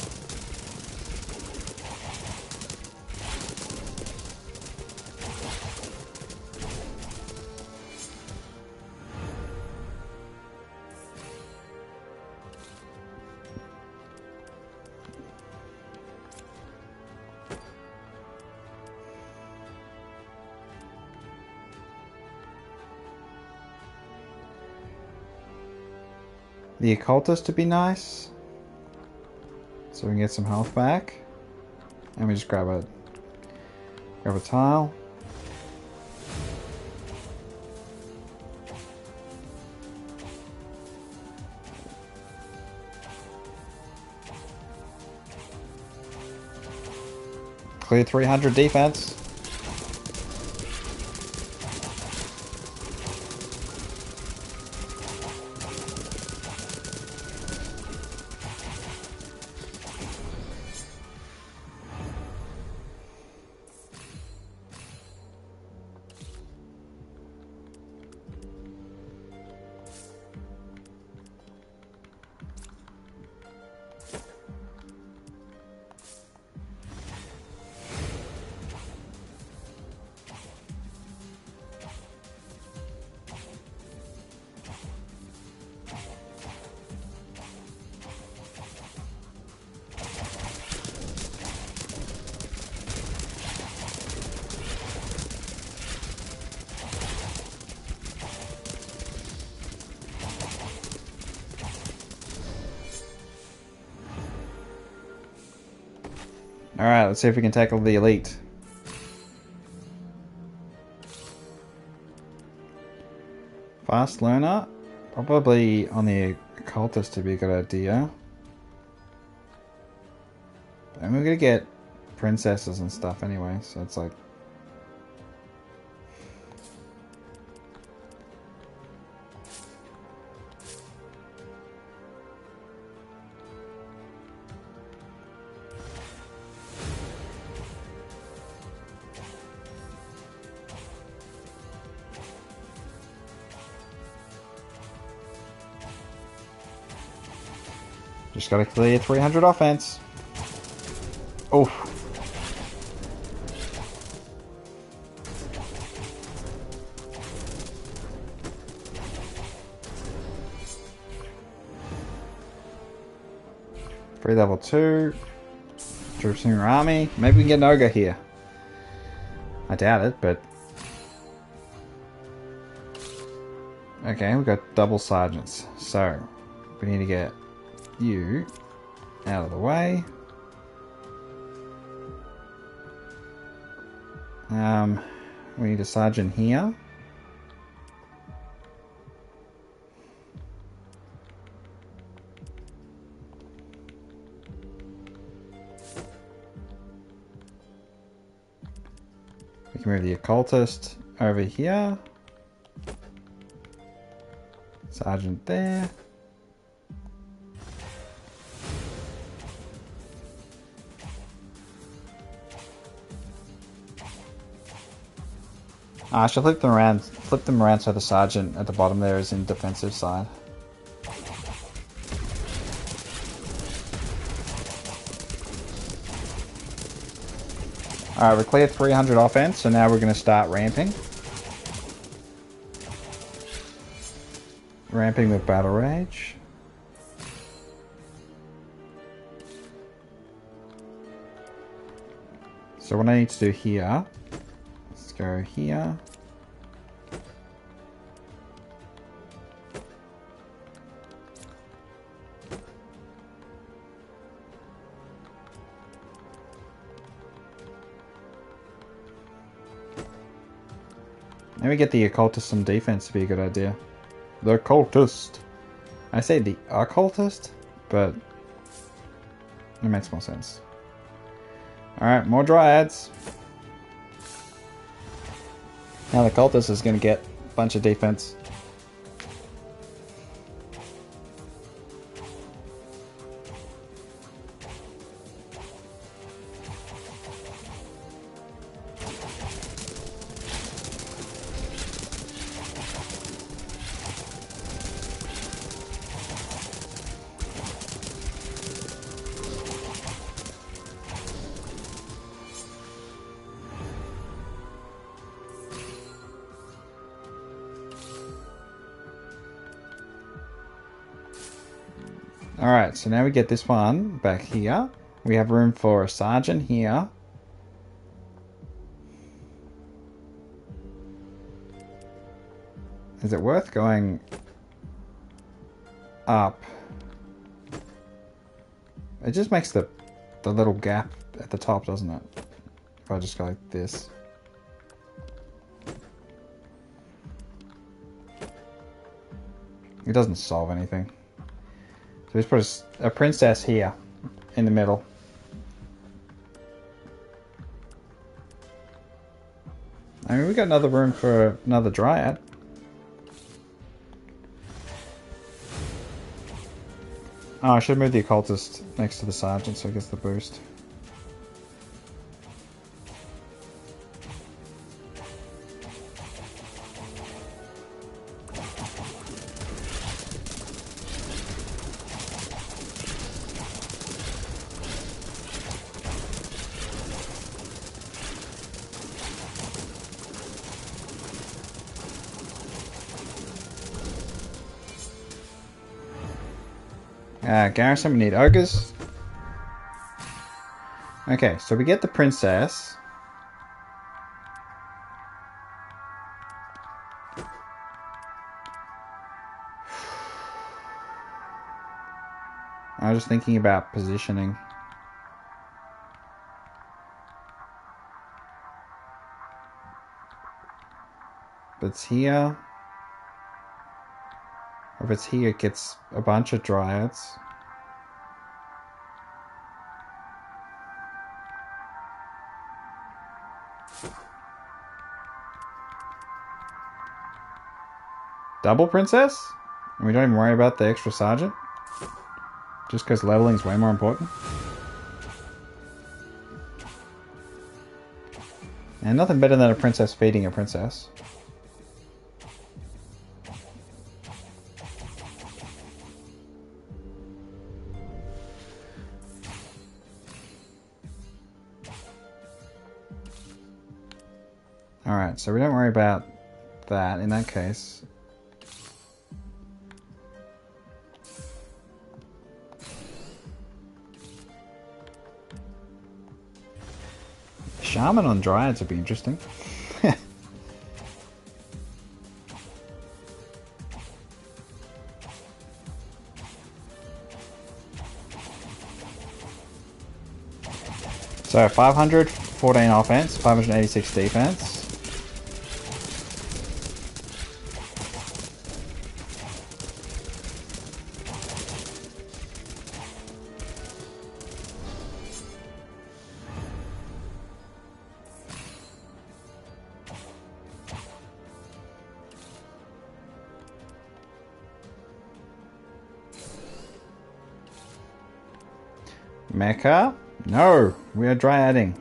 The occultist to be nice, so we can get some health back, and we just grab a tile. Clear 300 defense. Alright, let's see if we can tackle the elite. Fast learner? Probably on the occultist to be a good idea. And we're gonna get princesses and stuff anyway, so it's like... Just gotta clear 300 offense. Oof. Free level 2. Troops in your army. Maybe we can get an ogre here. I doubt it, but... Okay, we've got double sergeants. So, we need to get you out of the way. We need a sergeant here. We can move the occultist over here. Sergeant there. I should flip them around so the sergeant at the bottom there is in defensive side. Alright, we cleared 300 offense, so now we're going to start ramping. Ramping with Battle Rage. So what I need to do here, let's go here. Maybe get the occultist some defense to be a good idea. The occultist. I say the occultist, but it makes more sense. Alright, more dryads. Now the cultist is going to get a bunch of defense. Alright, so now we get this one back here. We have room for a sergeant here. Is it worth going up? It just makes the little gap at the top, doesn't it? If I just go like this. It doesn't solve anything. So let's put a princess here in the middle. I mean, we got another room for another dryad. Oh, I should move the occultist next to the sergeant so it gets the boost. Garrison, we need ogres. Okay, so we get the princess. I was just thinking about positioning. If it's here, or if it's here, it gets a bunch of dryads. Double princess? And we don't even worry about the extra sergeant? Just because leveling is way more important? And nothing better than a princess feeding a princess. Alright, so we don't worry about that in that case. Shaman on dryads would be interesting. So 514 offense, 586 defense. Mecha? No, we are dryading.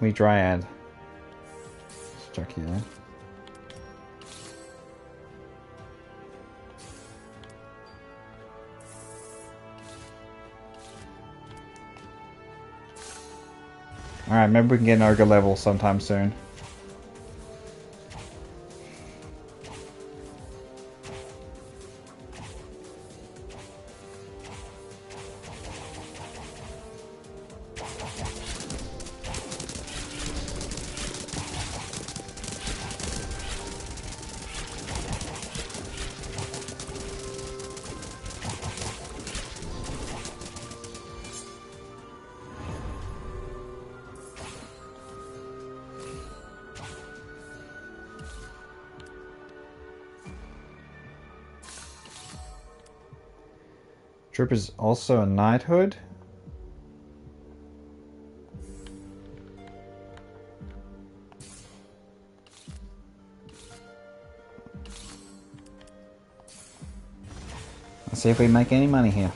We dryad. Stuck here. Alright, maybe we can get an ogre level sometime soon. Troop is also a knighthood. Let's see if we make any money here.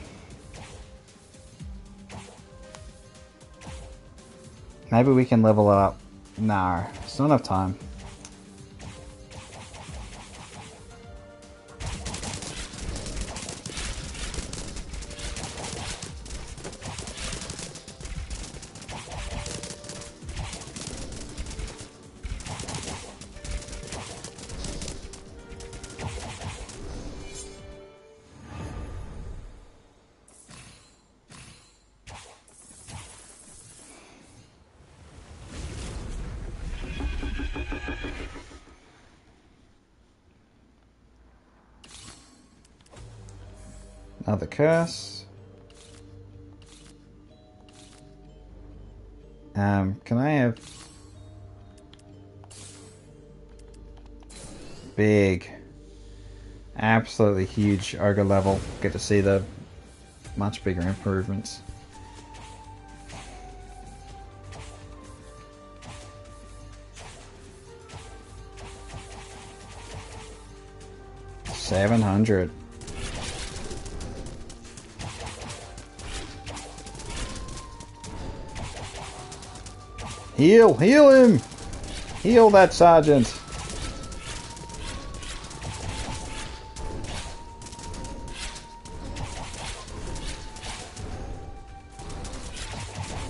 Maybe we can level it up. No, it's not enough time. Another curse. Can I have big, absolutely huge ogre level? Get to see the much bigger improvements. $700. Heal! Heal him! Heal that sergeant!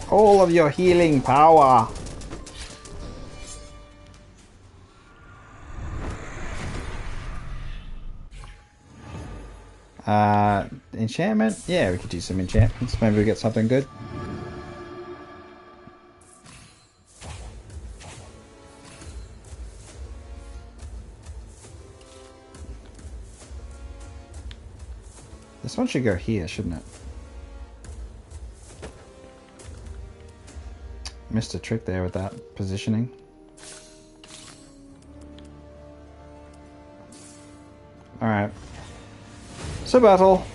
All of your healing power! Enchantment? Yeah, we could do some enchantments. Maybe we get something good. This one should go here, shouldn't it? Missed a trick there with that positioning. Alright. So battle.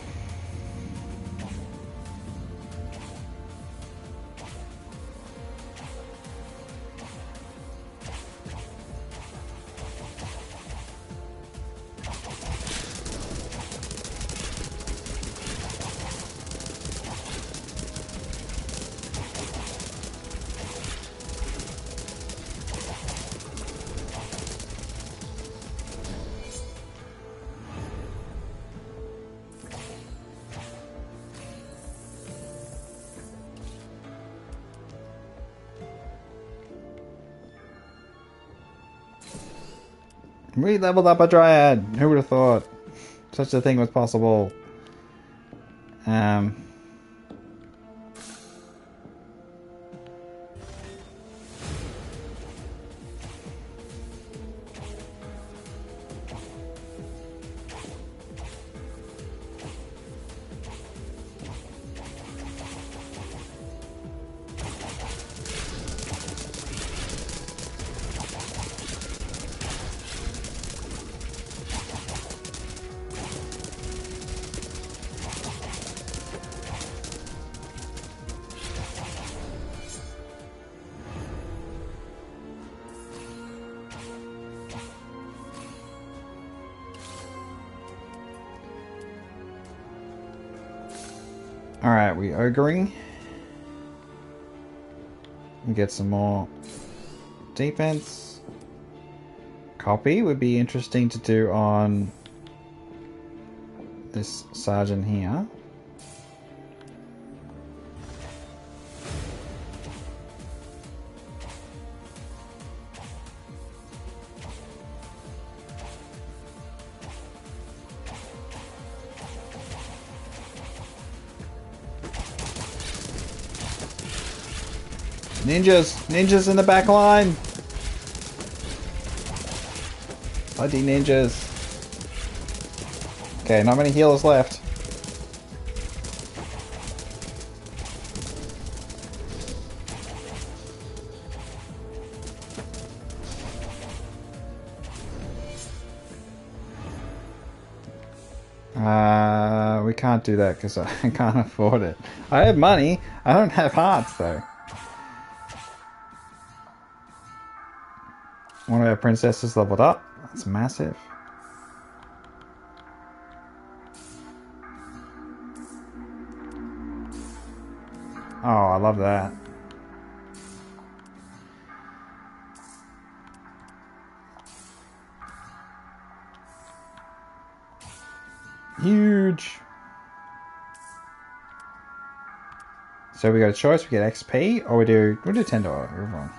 We leveled up a dryad. Who would have thought such a thing was possible? Alright, we ogring. And get some more defense. Copy would be interesting to do on this sergeant here. Ninjas! Ninjas in the back line! Bloody ninjas. Okay, not many healers left. We can't do that because I can't afford it. I have money. I don't have hearts though. One of our princesses leveled up. That's massive. Oh, I love that. Huge. So we got a choice. We get XP, or we do $10 everyone.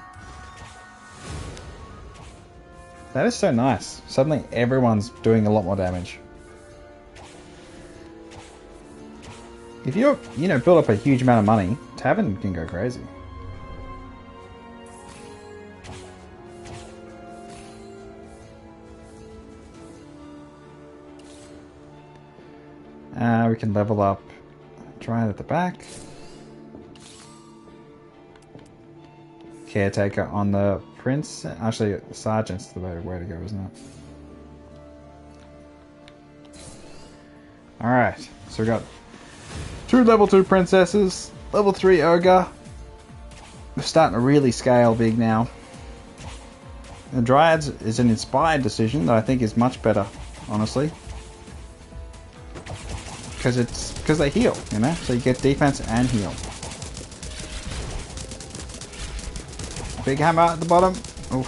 That is so nice. Suddenly everyone's doing a lot more damage. If you build up a huge amount of money, Tavern can go crazy. We can level up Dryad at the back. Caretaker on the Prince. Actually, Sergeant's the better way to go, isn't it? Alright, so we got 2 level 2 princesses, level 3 ogre. We're starting to really scale big now. The Dryads is an inspired decision that I think is much better, honestly. Because they heal, you know? So you get defense and heal. Big hammer at the bottom. Oof.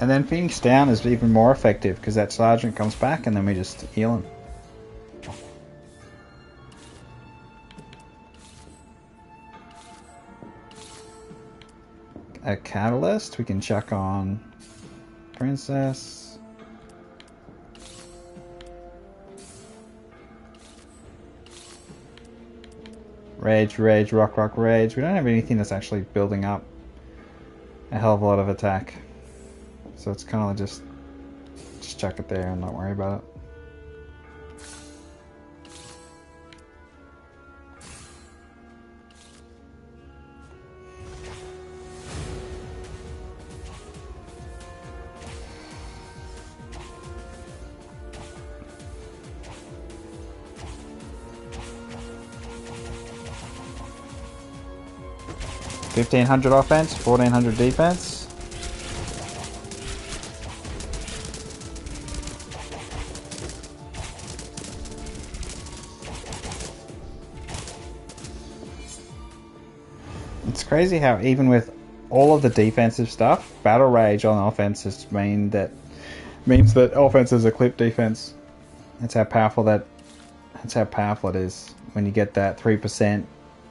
And then Phoenix down is even more effective because that sergeant comes back and then we just heal him. A catalyst we can chuck on Princess. Rage, rage, rock, rock, rage. We don't have anything that's actually building up a hell of a lot of attack. So it's kind of just chuck it there and not worry about it. $1,500 offense, 1,400 defense. It's crazy how even with all of the defensive stuff, battle rage on offense means that offense is a clip defense. That's how powerful it is when you get that 3%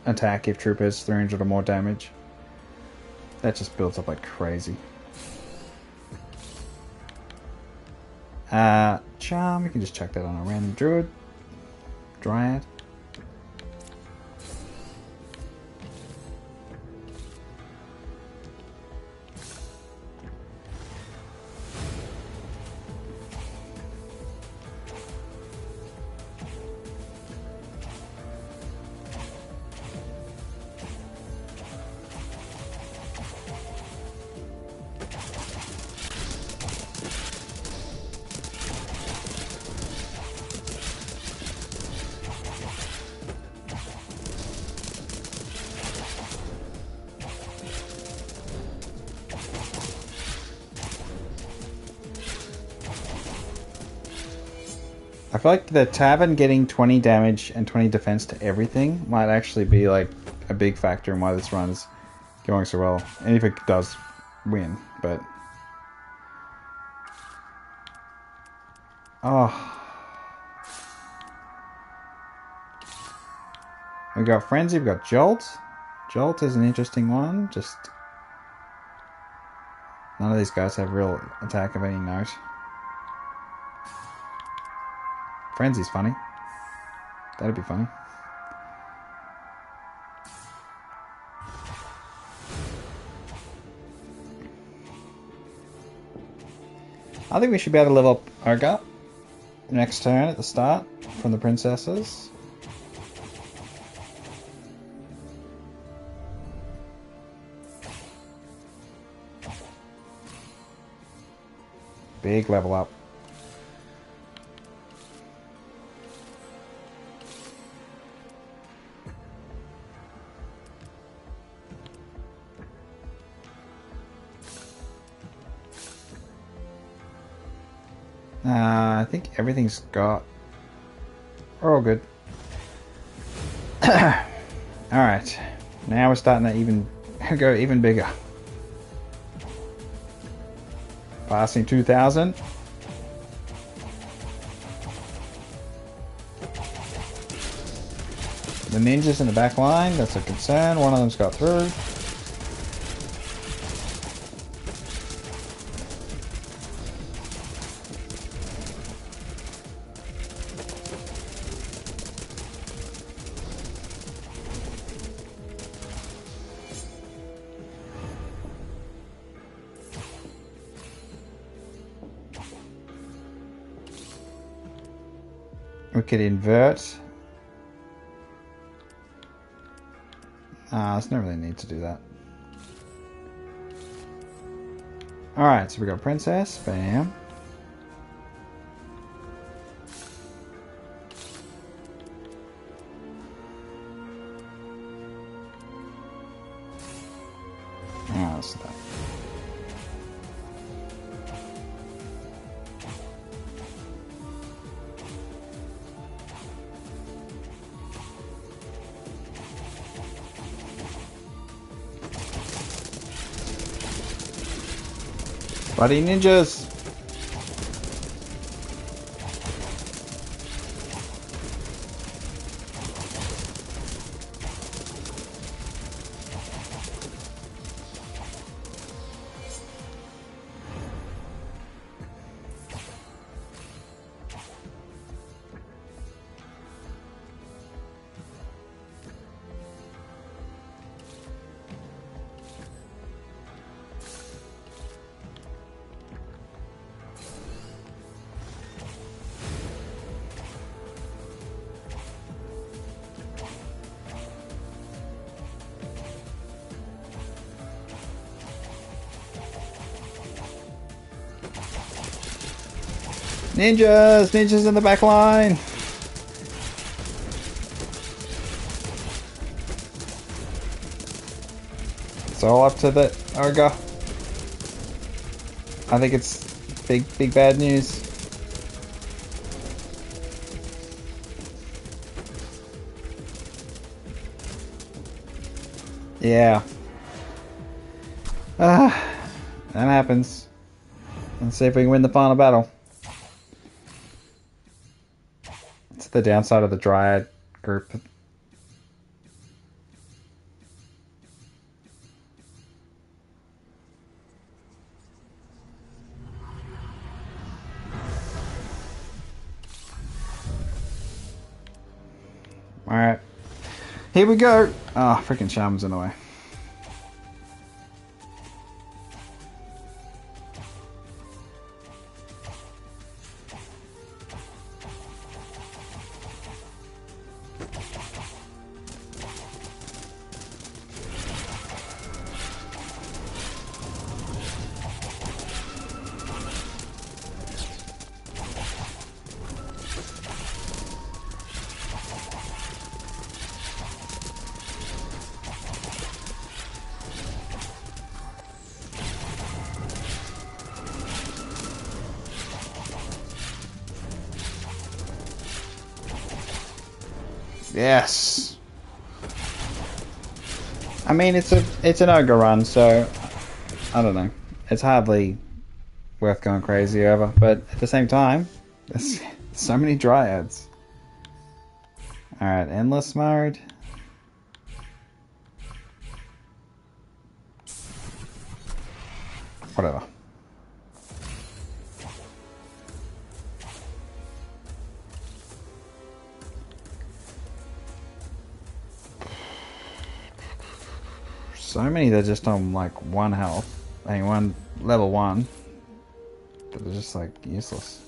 attack if troopers 300 or more damage. That just builds up like crazy. Charm, we can just chuck that on a random druid. Dryad. I feel like the tavern getting 20 damage and 20 defense to everything might actually be like a big factor in why this run's going so well. And if it does win, but... Oh. We got Frenzy, we got Jolt. Jolt is an interesting one, just... None of these guys have real attack of any note. Frenzy's funny. That'd be funny. I think we should be able to level up Ogre next turn at the start from the princesses. Big level up. I think everything's got... We're all good. Alright. Now we're starting to go even bigger. Passing 2,000. The ninjas in the back line, that's a concern. One of them's got through. We could invert. There's no really need to do that. Alright, so we got Princess. Bam. Oh, that's that. Bloody ninjas! Ninjas! Ninjas in the back line! It's all up to the Ogre. I think it's big bad news. Yeah. That happens. Let's see if we can win the final battle. It's the downside of the Dryad group. Alright. Here we go. Oh, freaking Shaman's in the way. Yes. I mean, it's an ogre run, so I don't know. It's hardly worth going crazy over, but at the same time, there's so many dryads. Alright, endless mode. Whatever. So many that are just on like 1 health. I mean, one level 1. But they're just like useless.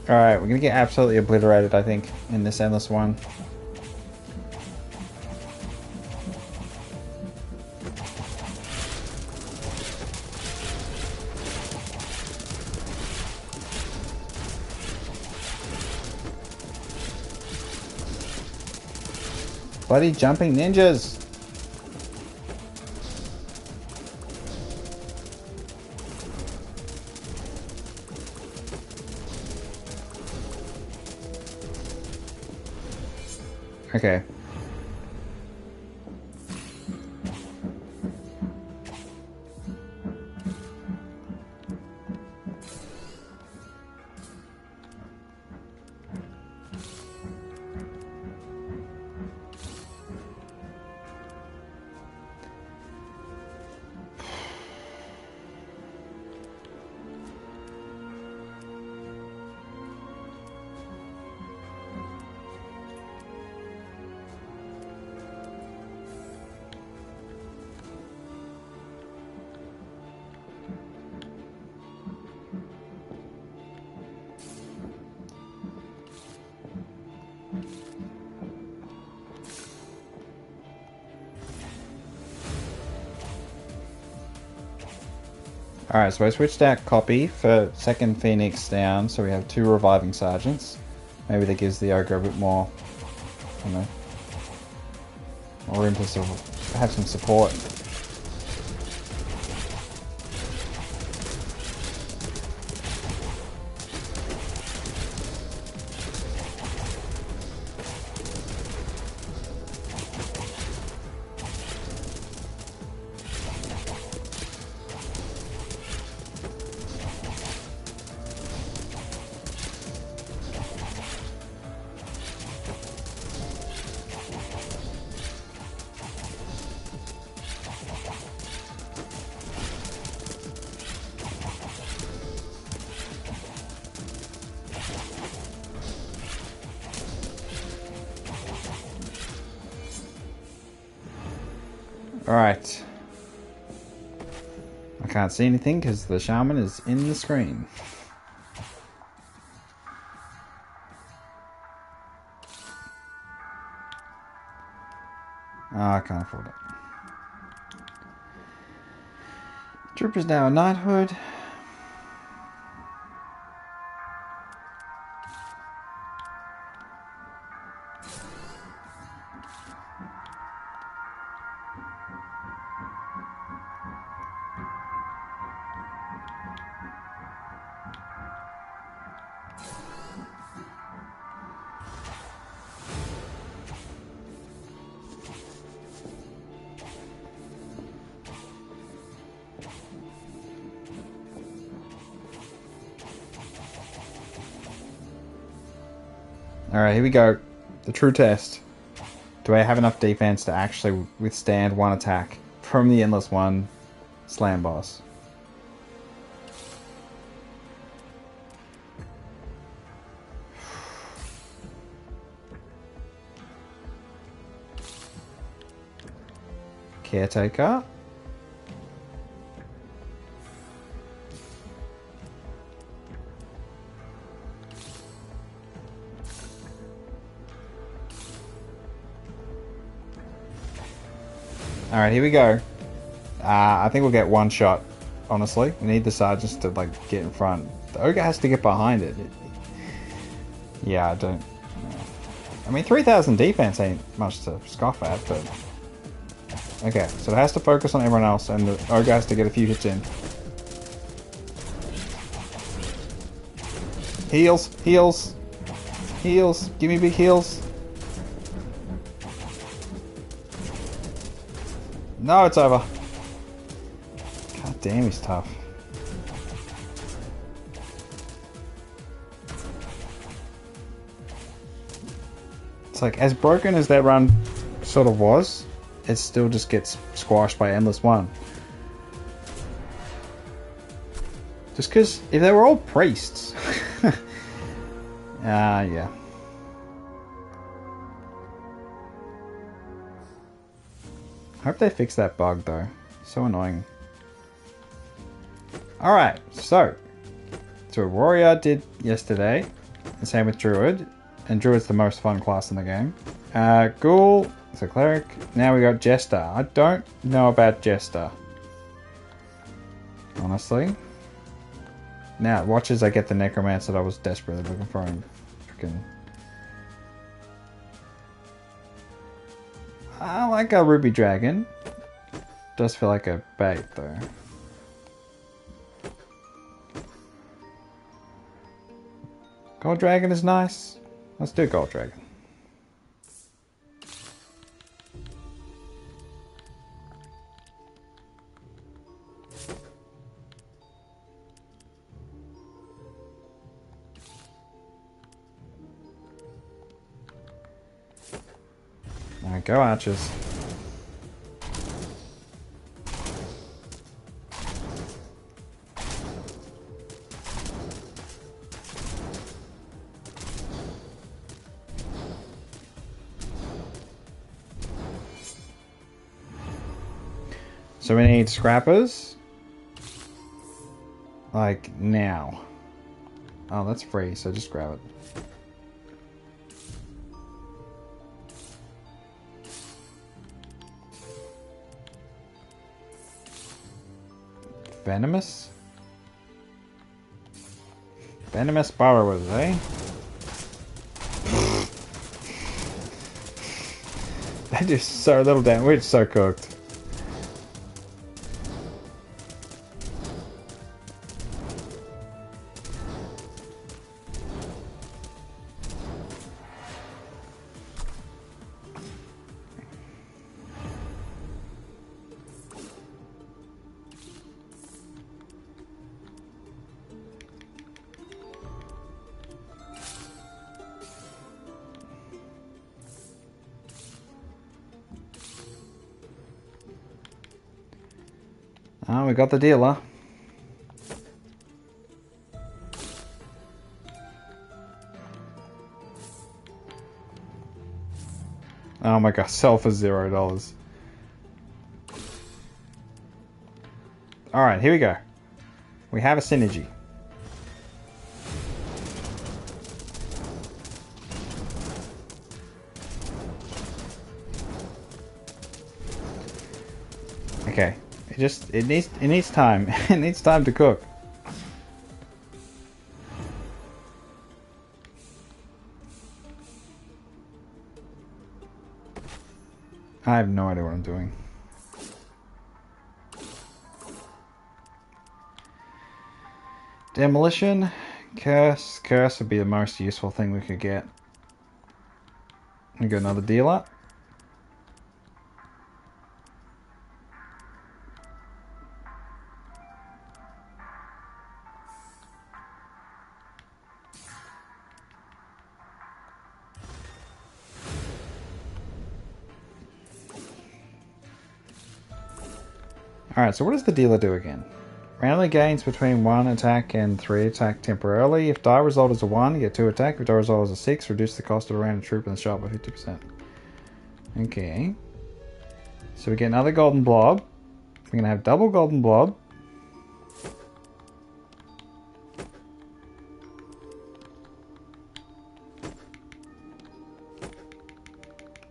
Alright, we're gonna get absolutely obliterated, I think, in this endless one. Bloody jumping ninjas! Okay. Alright, so I switched out copy for second Phoenix down, so we have 2 reviving sergeants. Maybe that gives the ogre a bit more, I don't know, more room to have some support. Alright. I can't see anything because the shaman is in the screen. Oh, I can't afford it. Trooper's now a knighthood. Alright, here we go. The true test. Do I have enough defense to actually withstand one attack from the Endless One Slam Boss? Caretaker. Alright, here we go. I think we'll get one shot, honestly. We need the sergeants to, like, get in front. The ogre has to get behind it. Yeah, I don't... I mean, 3,000 defense ain't much to scoff at, but... Okay, so it has to focus on everyone else, and the ogre has to get a few hits in. Heals! Heals! Heals! Give me big heals! No, it's over. God damn, he's tough. It's like, as broken as that run sort of was, it still just gets squashed by Endless One. Just because if they were all priests... yeah. I hope they fix that bug though. So annoying. Alright, so Warrior did yesterday. The same with Druid. And Druid's the most fun class in the game. Ghoul, so Cleric. Now we got Jester. I don't know about Jester. Honestly. Now, watch as I get the Necromancer that I was desperately looking for and freaking... I like a Ruby Dragon. Does feel like a bait though. Gold Dragon is nice. Let's do Gold Dragon. Alright, go archers. So we need scrappers. Like now. Oh, that's free, so just grab it. Venomous? Venomous borrowers, eh? They do so little damage. We're so cooked. Oh, we got the dealer. Oh my god, sell for $0. Alright, here we go. We have a synergy. Okay. It needs time. It needs time to cook. I have no idea what I'm doing. Demolition, curse would be the most useful thing we could get. We got another dealer. Alright, so what does the dealer do again? Randomly gains between 1 attack and 3 attack temporarily. If die result is a 1, you get 2 attack. If die result is a 6, reduce the cost of a random troop in the shop by 50%. Okay. So we get another golden blob. We're going to have double golden blob.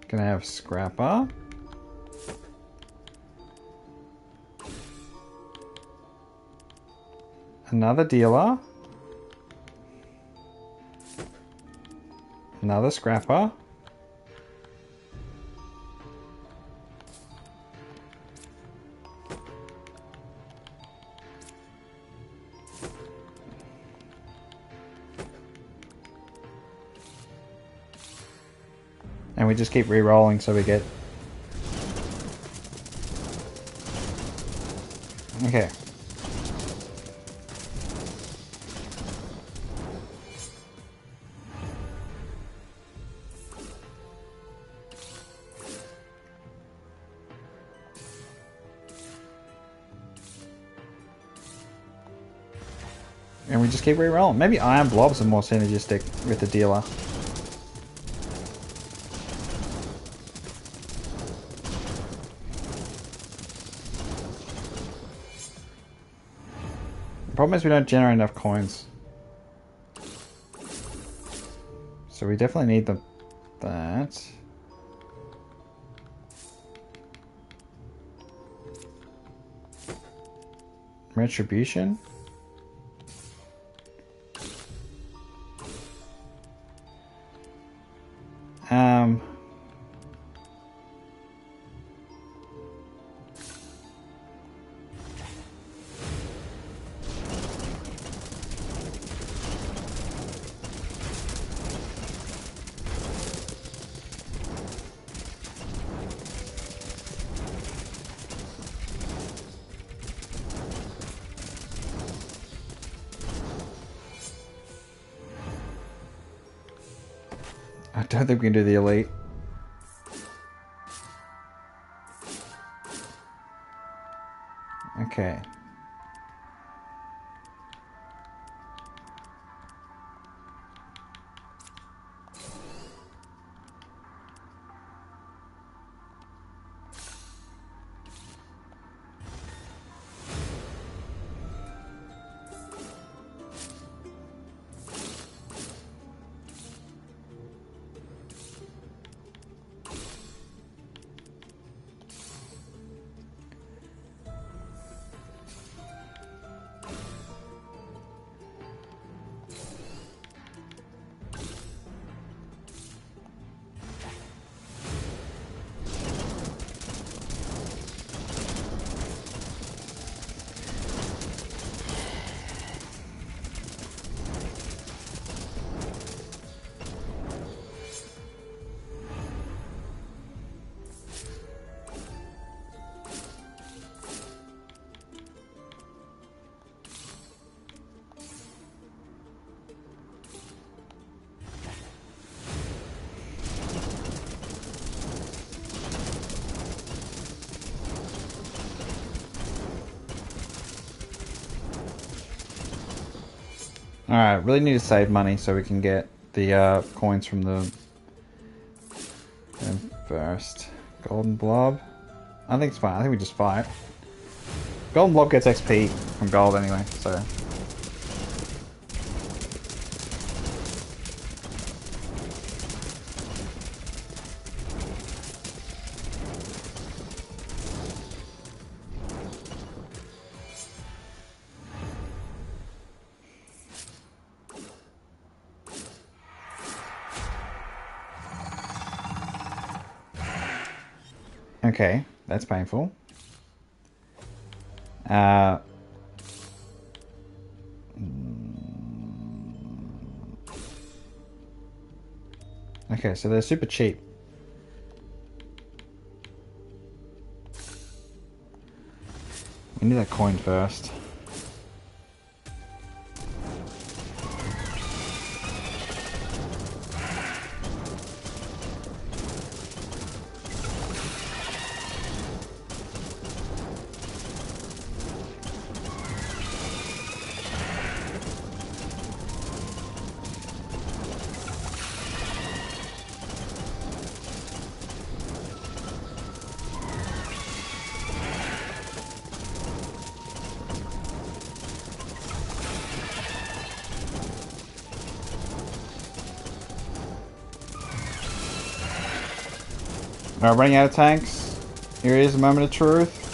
Going to have scrapper. Another dealer. Another scrapper. And we just keep re-rolling so we get... Okay. And we just keep re-rolling. Maybe iron blobs are more synergistic with the dealer. The problem is we don't generate enough coins. So we definitely need that. Retribution. I don't think we can do the elite. Okay. Alright, really need to save money so we can get the coins from the first. Golden blob. I think it's fine. I think we just fight. Golden blob gets XP from gold anyway, so... Okay, that's painful. Okay, so they're super cheap. We need that coin first. Alright, running out of tanks. Here is a moment of truth.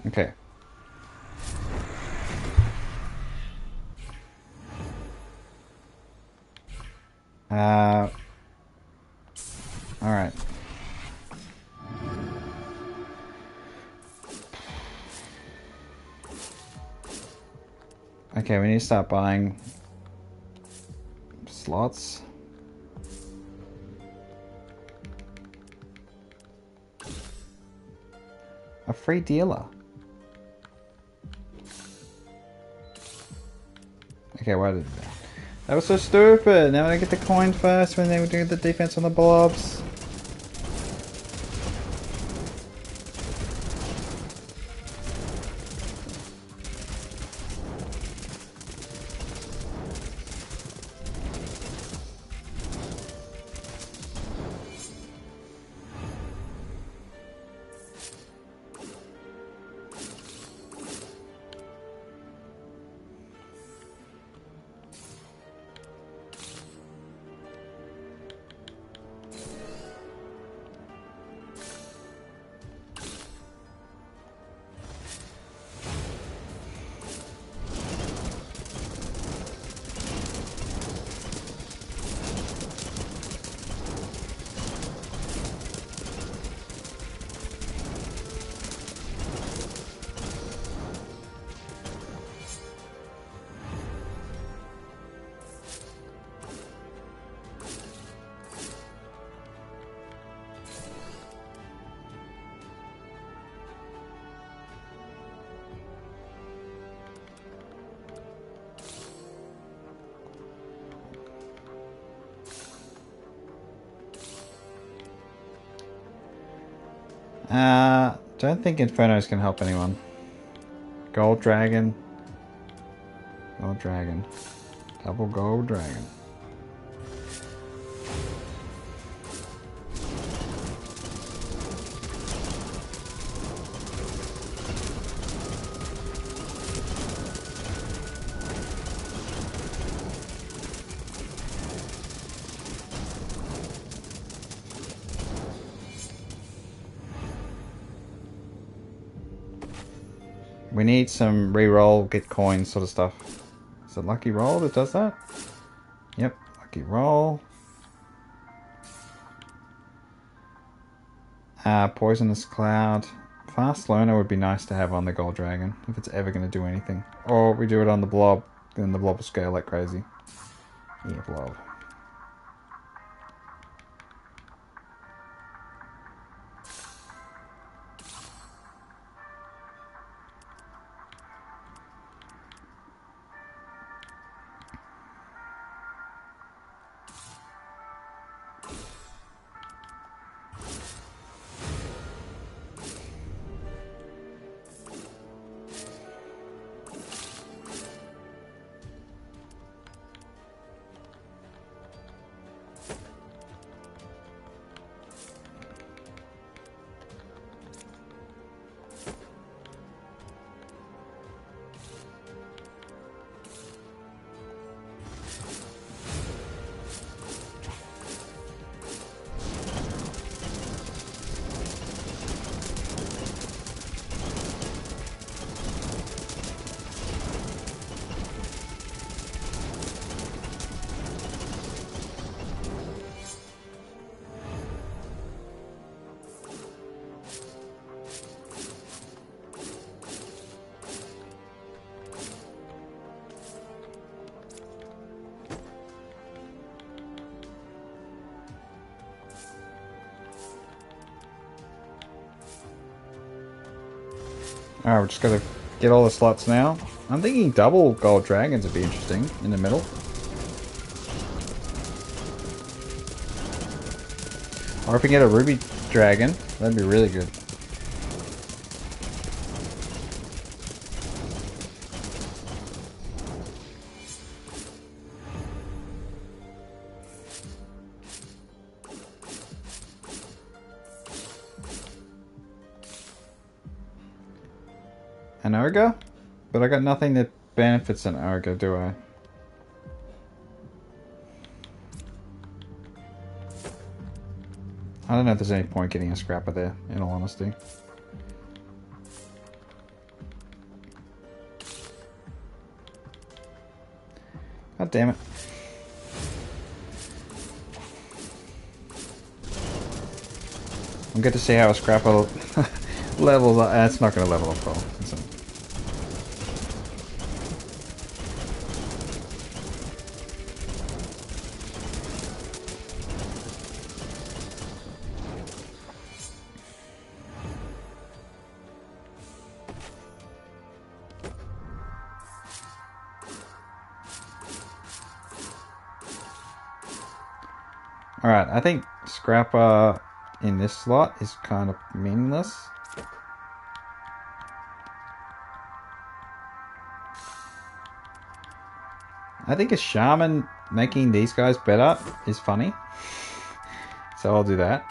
Okay. Alright. Okay, we need to start buying slots. A free dealer. Okay, why did that? That was so stupid. Now I get the coin first when they were doing the defense on the blobs. Don't think Infernos can help anyone. Gold Dragon. Gold Dragon. Double Gold Dragon. We need some re-roll, get coins sort of stuff. Is it Lucky Roll that does that? Yep, Lucky Roll. Poisonous Cloud. Fast Learner would be nice to have on the Gold Dragon, if it's ever going to do anything. Or we do it on the Blob, then the Blob will scale like crazy. Yeah, Blob. Alright, we're just gotta get all the slots now. I'm thinking double Gold Dragons would be interesting in the middle. Or if we get a Ruby Dragon, that'd be really good. An Ogre? But I got nothing that benefits an Ogre, do I? I don't know if there's any point getting a Scrapper there, in all honesty. God damn it. I'm good to see how a scrapper levels up. It's not going to level up well. Alright, I think scrapper in this slot is kind of meaningless. I think a shaman making these guys better is funny. So I'll do that.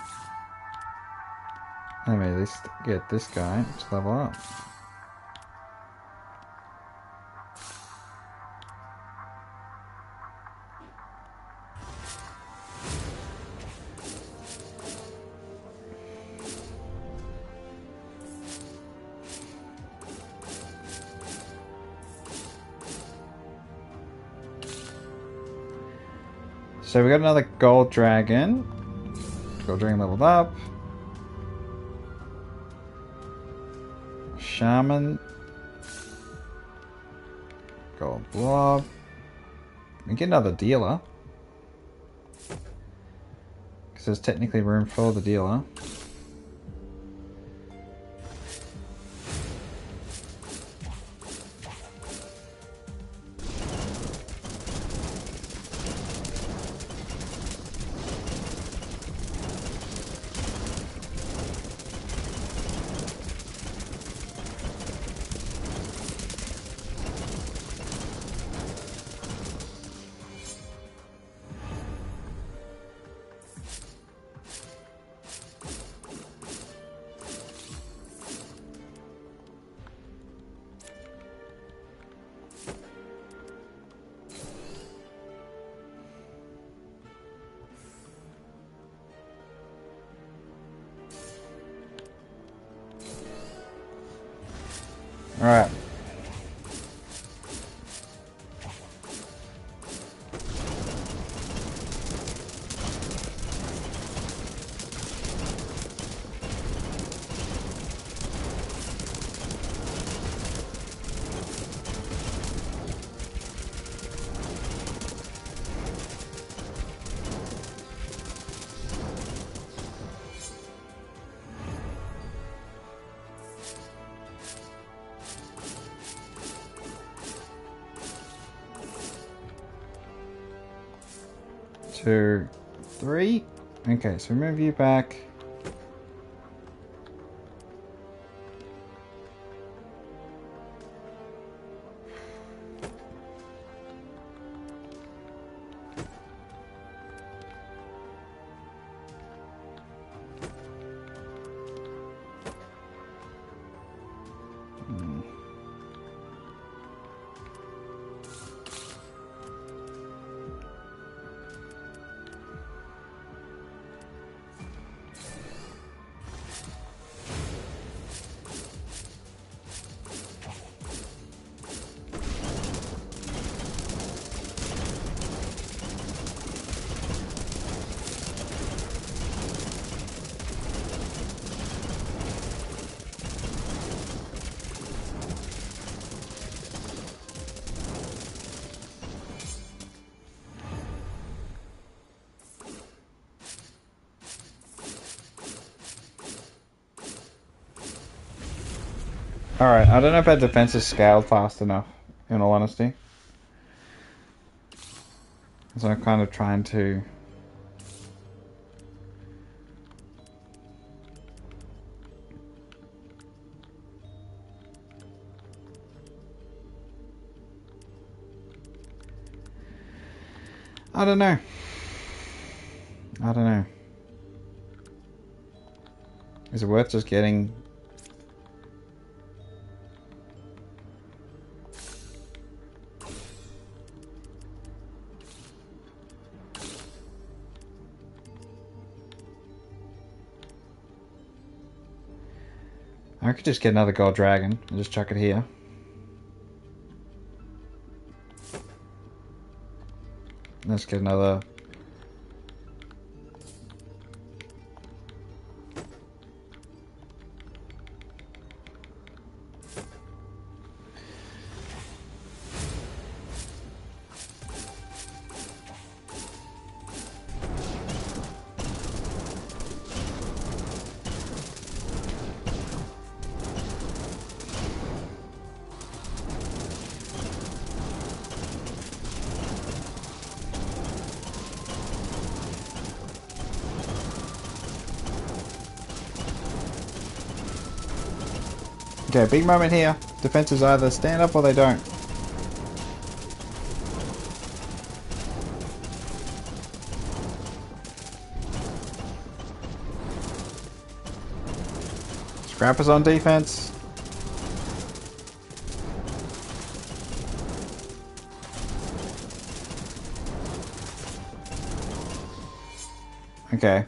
Let me at least get this guy to level up. So we got another gold dragon. Gold dragon leveled up. Shaman. Gold blob. We get another dealer. Because there's technically room for the dealer. Alright. Two, three. Okay, so move you back. Alright, I don't know if our defense is scaled fast enough, in all honesty. So I'm kind of trying to... I don't know. I don't know. Is it worth just getting... I could just get another gold dragon and just chuck it here. Let's get another. Okay, big moment here. Defenses either stand up or they don't. Scrappers on defense. Okay.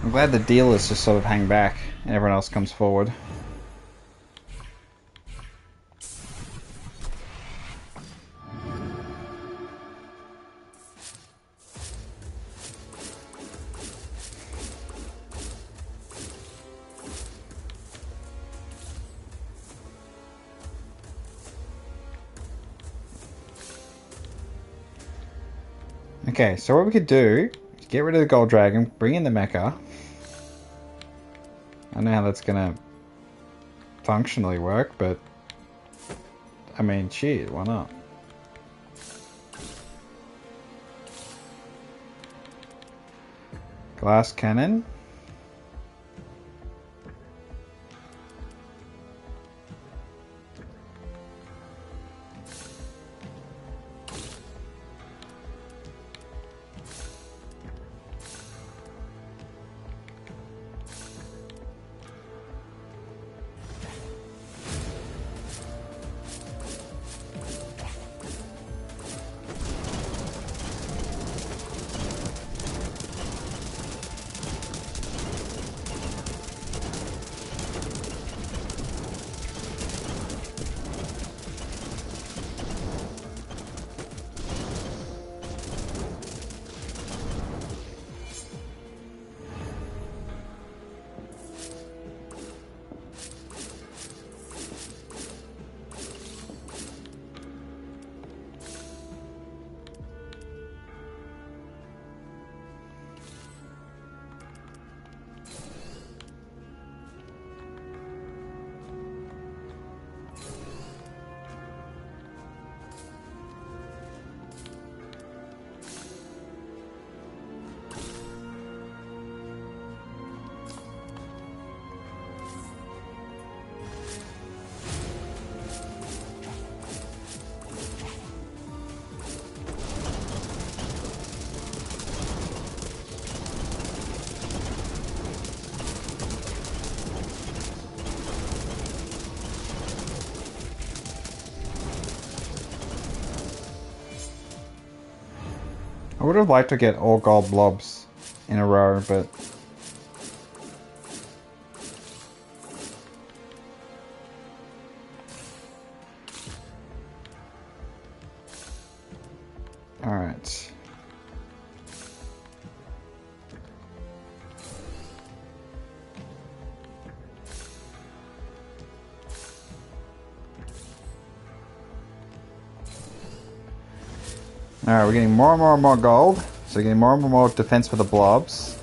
I'm glad the dealers just sort of hang back and everyone else comes forward. Okay, so what we could do is get rid of the gold dragon, bring in the mecha. I don't know how that's gonna functionally work, but I mean, shit, why not? Glass cannon. I would have liked to get all gold blobs in a row, but alright. Alright, we're getting more and more and more gold. So we're getting more and more defense for the blobs.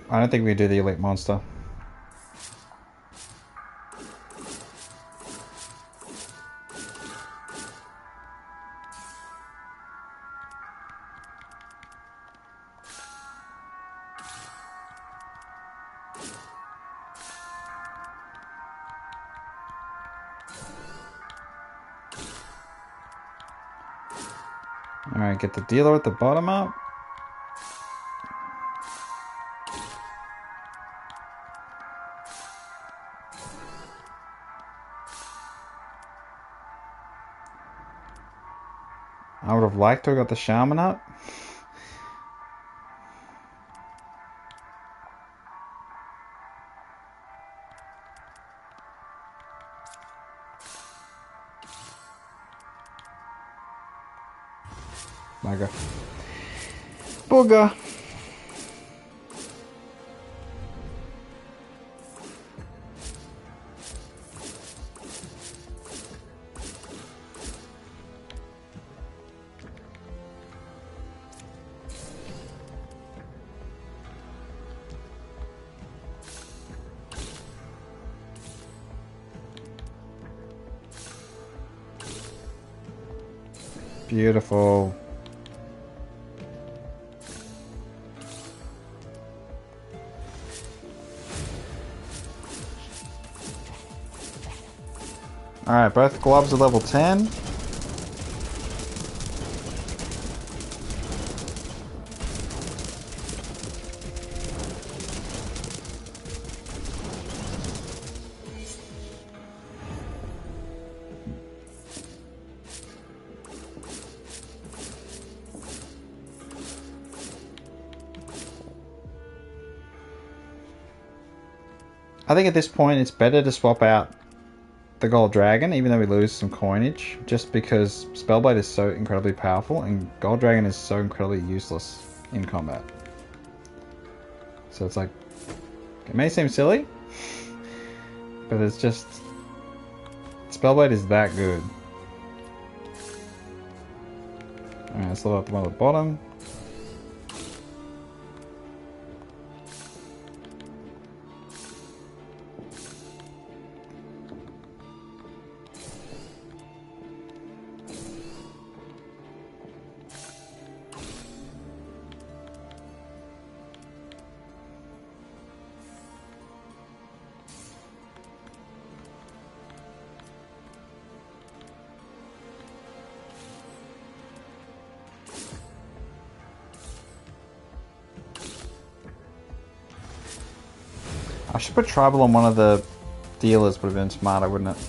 I don't think we do the elite monster. Alright, get the dealer at the bottom up. I would have liked to have got the shaman up. Bugger. Booger. Beautiful. Alright, both gloves are level 10. I think at this point it's better to swap out the Gold Dragon, even though we lose some coinage, just because Spellblade is so incredibly powerful and Gold Dragon is so incredibly useless in combat. So it's like, it may seem silly, but it's just, Spellblade is that good. Alright, let's level up the one at the bottom. I should put tribal on one of the dealers, would have been smarter, wouldn't it?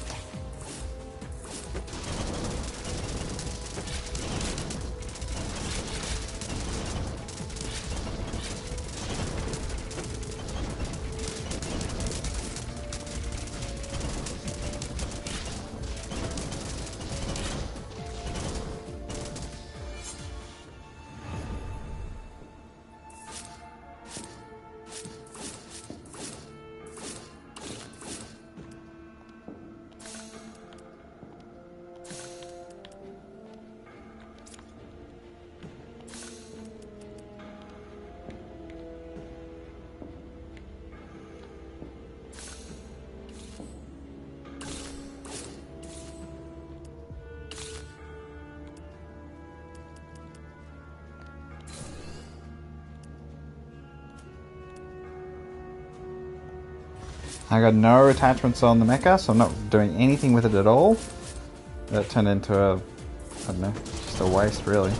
I got no attachments on the mecha, so I'm not doing anything with it at all. That turned into a, I don't know, just a waste really.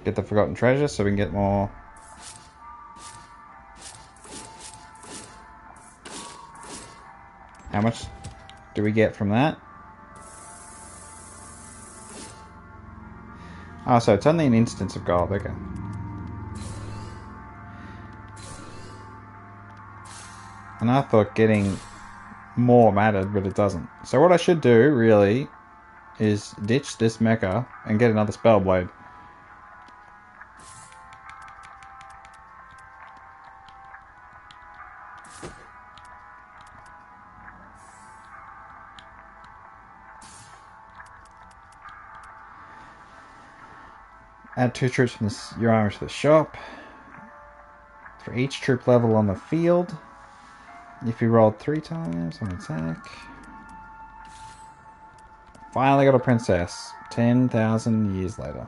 Get the Forgotten Treasure so we can get more. How much do we get from that? Oh, so it's only an instance of gold, okay. And I thought getting more mattered, but it doesn't. So what I should do, really, is ditch this mecha and get another Spellblade. Add 2 troops from your army to the shop. For each troop level on the field. If you rolled 3 times on attack. Finally got a princess. 10,000 years later.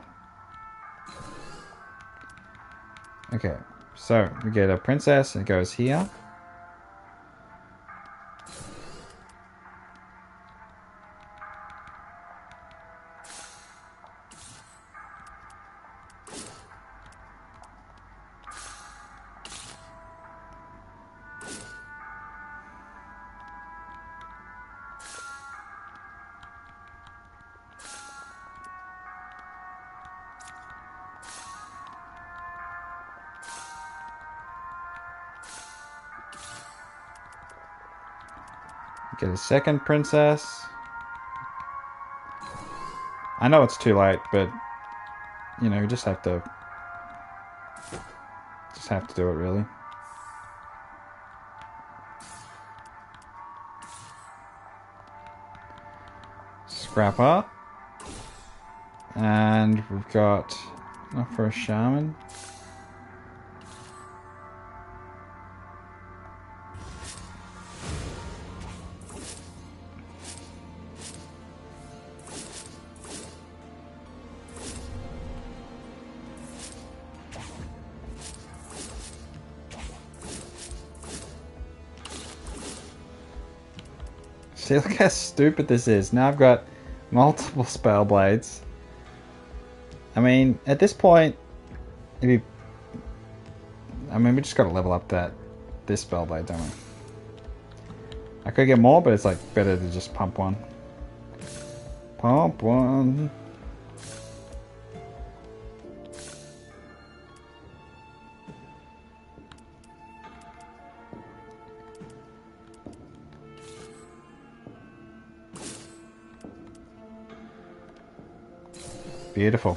Okay, so we get a princess. It goes here. Get a second princess. I know it's too late, but you know, you just have to do it really. Scrapper. And we've got enough for a shaman. See, look how stupid this is. Now I've got multiple spell blades. I mean, at this point, we just gotta level up this spell blade, don't we? I could get more, but it's like better to just pump one. Pump one. Beautiful.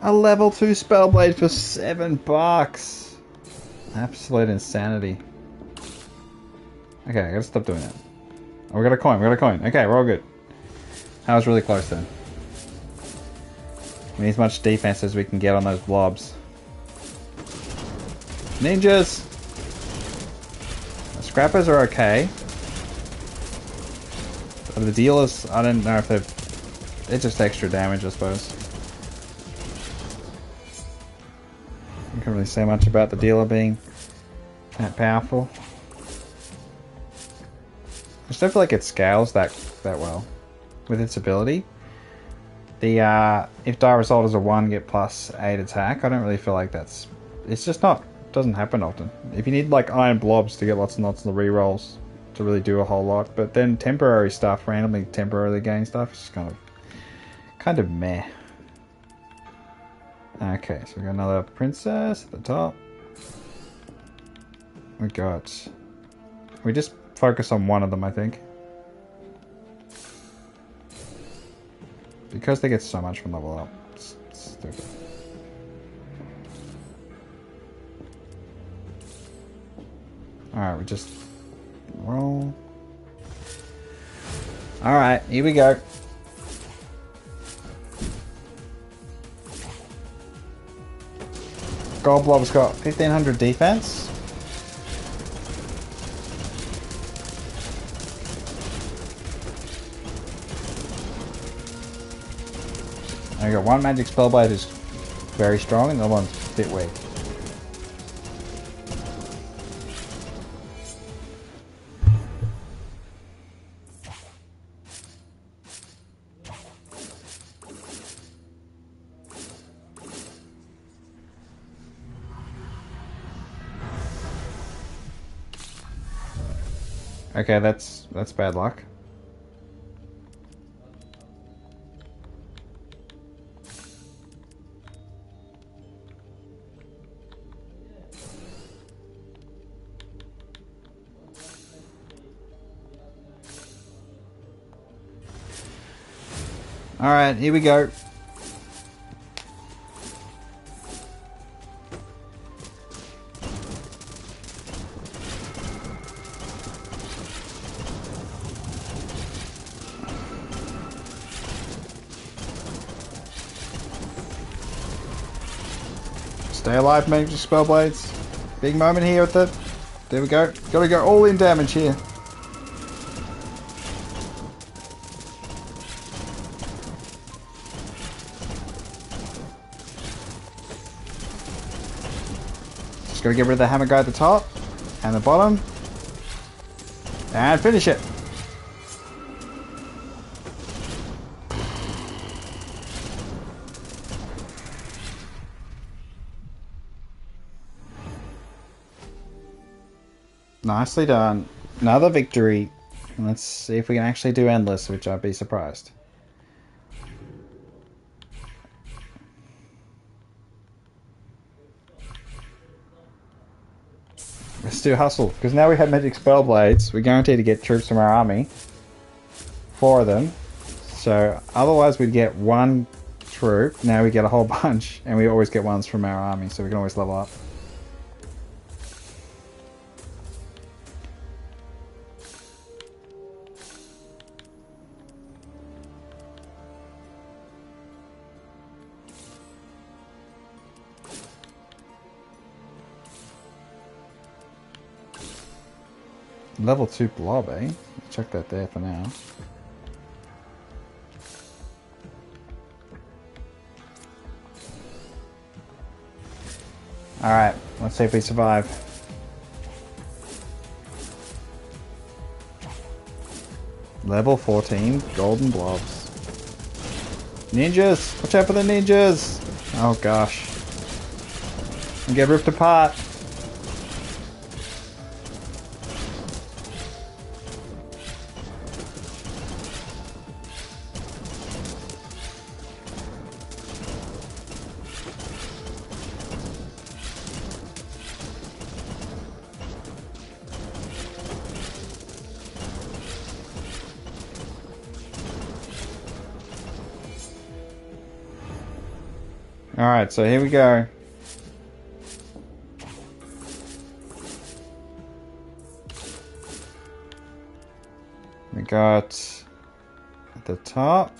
A level 2 spellblade for $7. Absolute insanity. Okay, I gotta stop doing that. Oh, we got a coin, Okay, we're all good. That was really close then. We need as much defense as we can get on those blobs. Ninjas! The scrappers are okay. But the dealers, I don't know if they're just extra damage, I suppose. I can't really say much about the dealer being that powerful. I just don't feel like it scales that well with its ability. The if die result is a 1, get plus 8 attack. I don't really feel like that's. It's just not. Doesn't happen often. If you need like iron blobs to get lots and lots of the rerolls to really do a whole lot, but then temporary stuff, randomly temporarily gain stuff, is just kind of meh. Okay, so we got another princess at the top. We just focus on one of them, I think. Because they get so much from level up. It's stupid. Alright, we just roll. Alright, here we go. Gold Blob's got 1500 defense. And we got one magic spellblade who's very strong and the other one's a bit weak. Okay, that's bad luck. Alright, here we go. Stay alive, magic spellblades. Big moment here with it. There we go. Gotta go all in damage here. Just gotta get rid of the hammer guy at the top and the bottom. And finish it. Nicely done. Another victory. Let's see if we can actually do endless, which I'd be surprised. Let's do hustle, because now we have magic spell blades. We're guaranteed to get troops from our army. 4 of them. So otherwise we'd get 1 troop. Now we get a whole bunch, and we always get ones from our army, so we can always level up. Level 2 blob, eh? Check that there for now. Alright, let's see if we survive. Level 14, golden blobs. Ninjas! Watch out for the ninjas! Oh gosh. And get ripped apart. Alright, so here we go. We got at the top.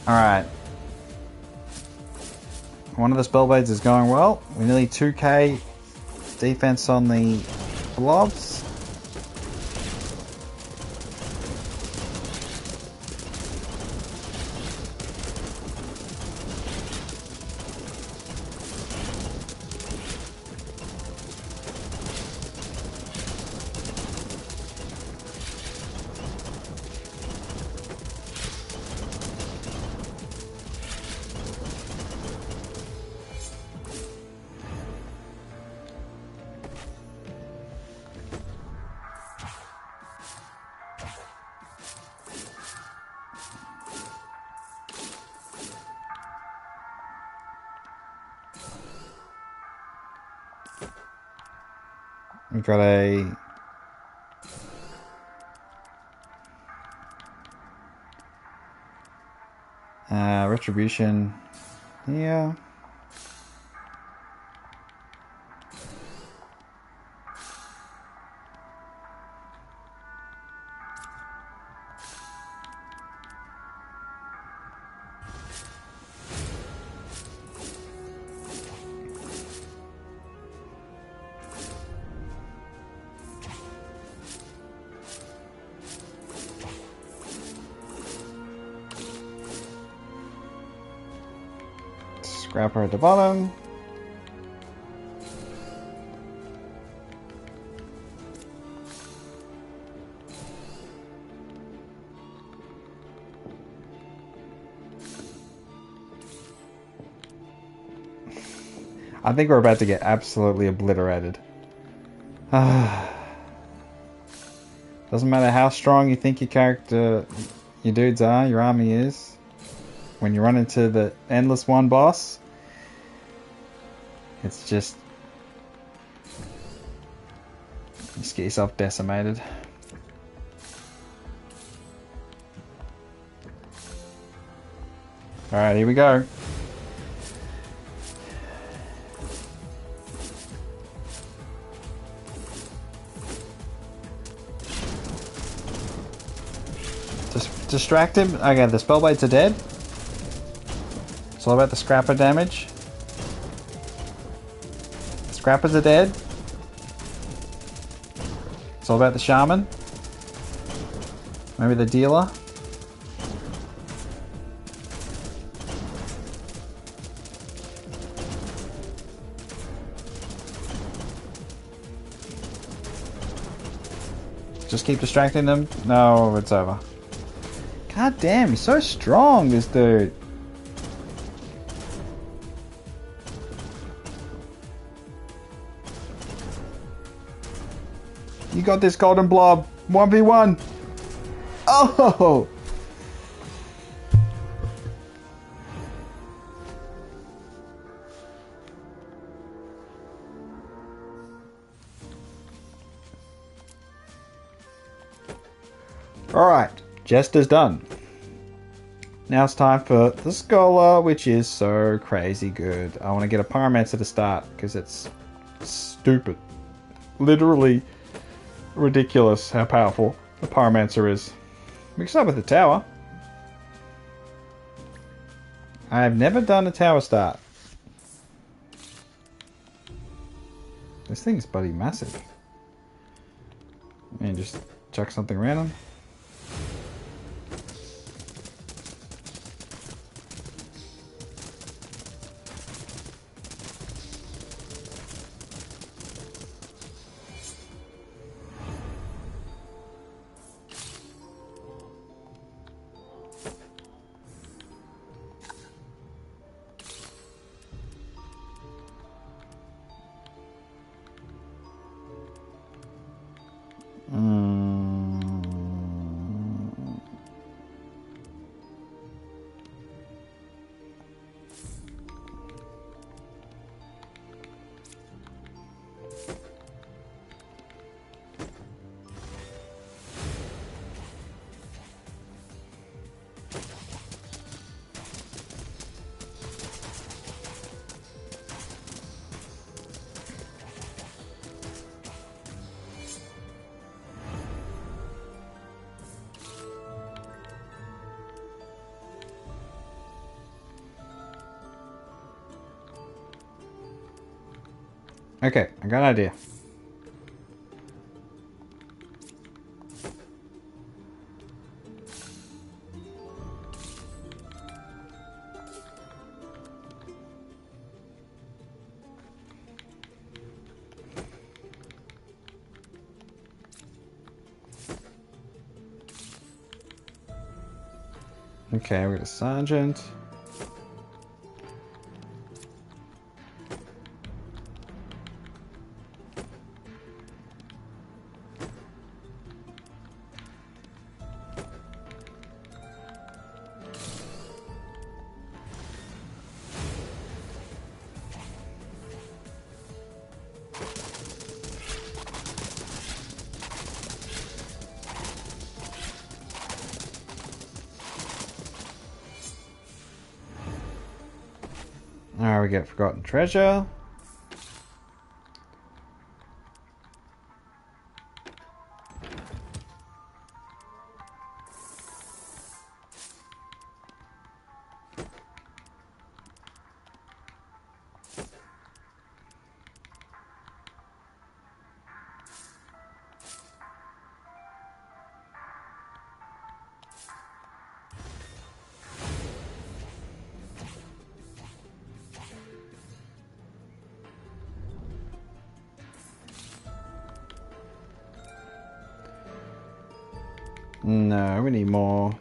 Alright. One of the spellblades is going well. We're nearly 2k defense on the blobs. We've got a retribution here. Grab her at the bottom. I think we're about to get absolutely obliterated. Doesn't matter how strong you think your character, your dudes are, your army is. When you run into the Endless One boss, it's just... you just get yourself decimated. Alright, here we go. Just distract him. Okay, the spellblades are dead. It's all about the scrapper damage. Scrappers are dead. It's all about the shaman. Maybe the dealer. Just keep distracting them. No, it's over. God damn, he's so strong, this dude. You got this, Golden Blob. 1v1. Oh! Alright, Jester's done. Now it's time for the Scholar, which is so crazy good. I want to get a Pyromancer to start, because it's stupid. Literally ridiculous how powerful the Pyromancer is. We can start with the tower. I have never done a tower start. This thing's bloody massive. And just chuck something random. Okay, I got an idea. Okay, we got a sergeant. Alright, we get Forgotten Treasure. No, we need more.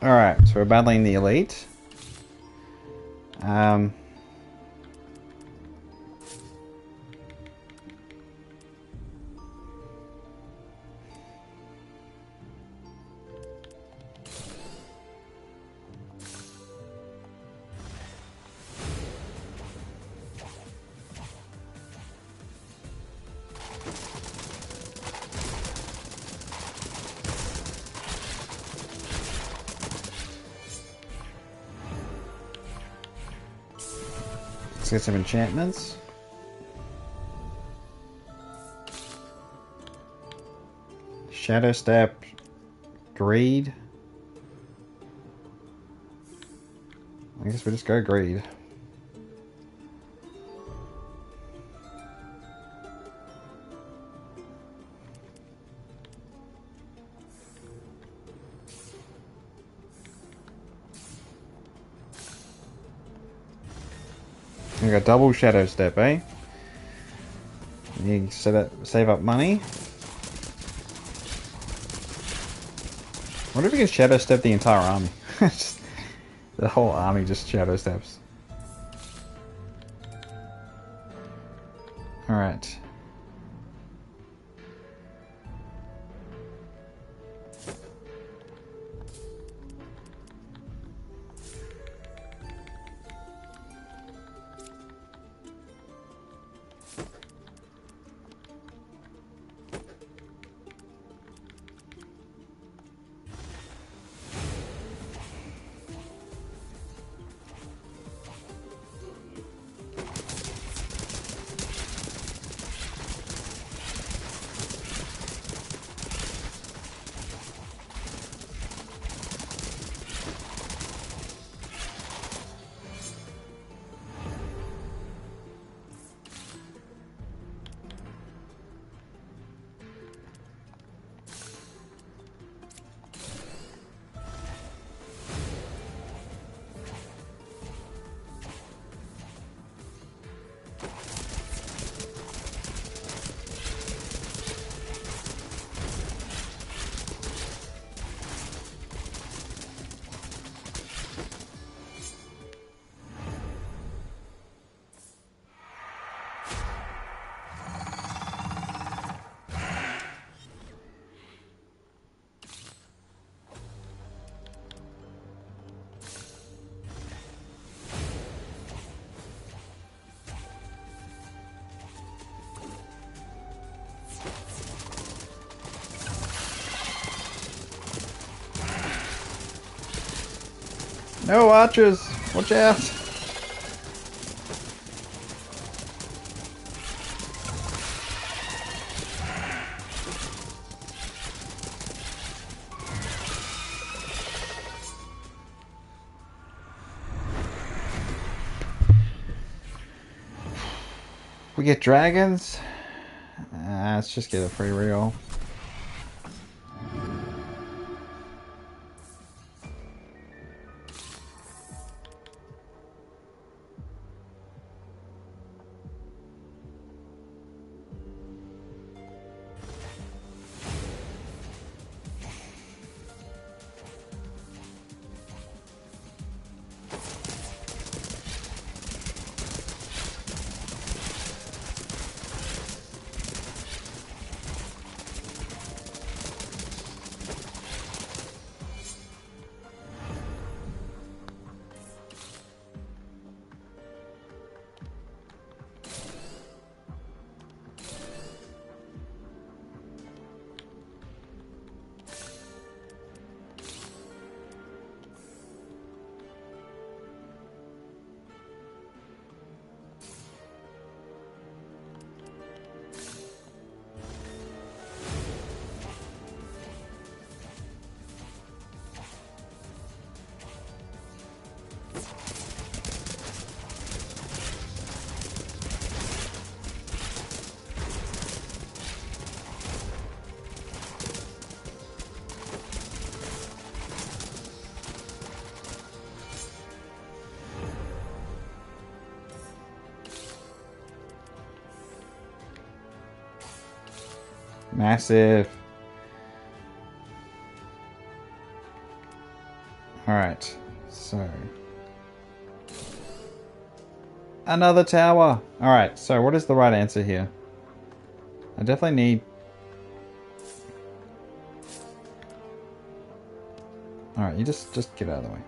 Alright, so we're battling the elite. Let's get some enchantments. Shadow Step, Greed. I guess we just go Greed. We got double Shadow Step, eh? You can save up money. What if we can Shadow Step the entire army? Just, the whole army just Shadow Steps. Alright. No archers! Watch out! We get dragons. Let's just get a free reroll. Massive. Alright, so... Another tower! Alright, so what is the right answer here? I definitely need... Alright, you just get out of the way.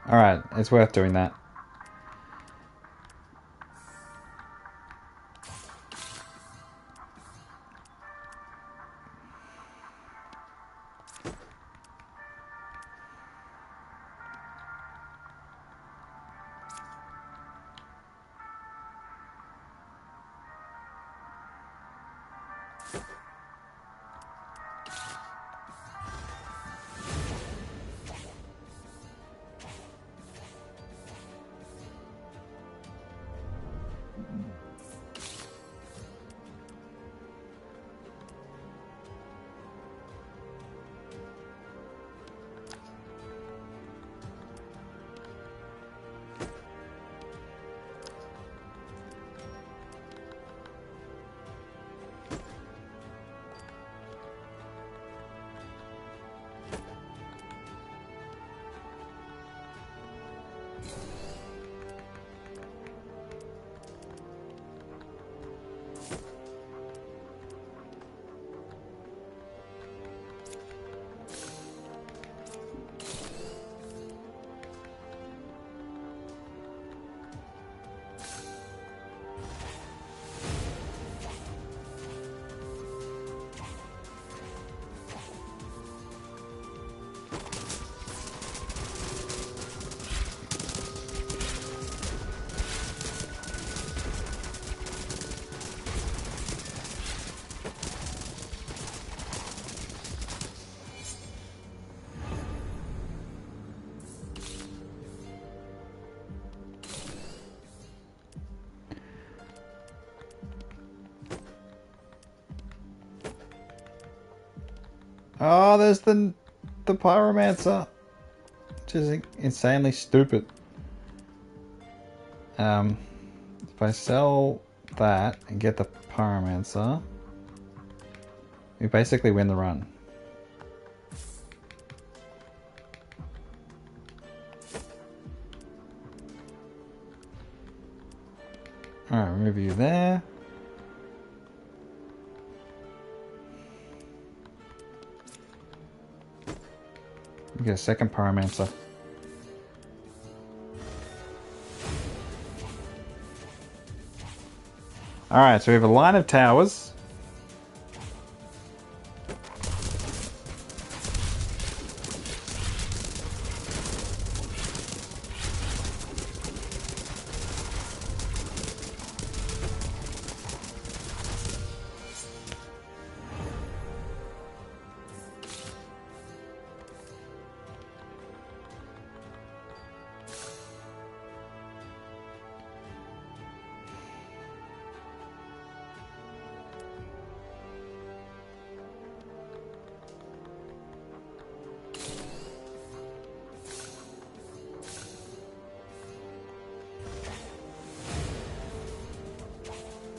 Alright, it's worth doing that. Oh, there's the pyromancer, which is insanely stupid. If I sell that and get the pyromancer, we basically win the run. Alright, remove you there. We get a second pyromancer. Alright, so we have a line of towers.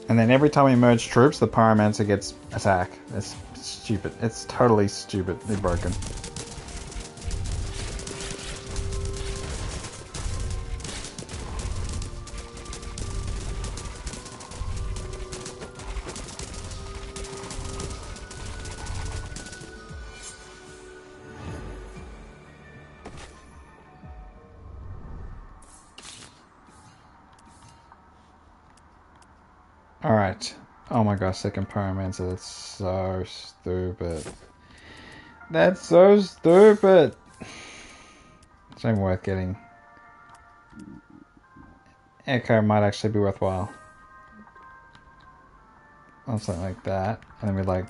And then every time we merge troops, the pyromancer gets attack. That's stupid. It's totally stupidly broken. Alright. Oh my gosh, second Pyromancer, that's so stupid. That's so stupid! It's not even worth getting. Echo might actually be worthwhile. Or something like that. And then we like...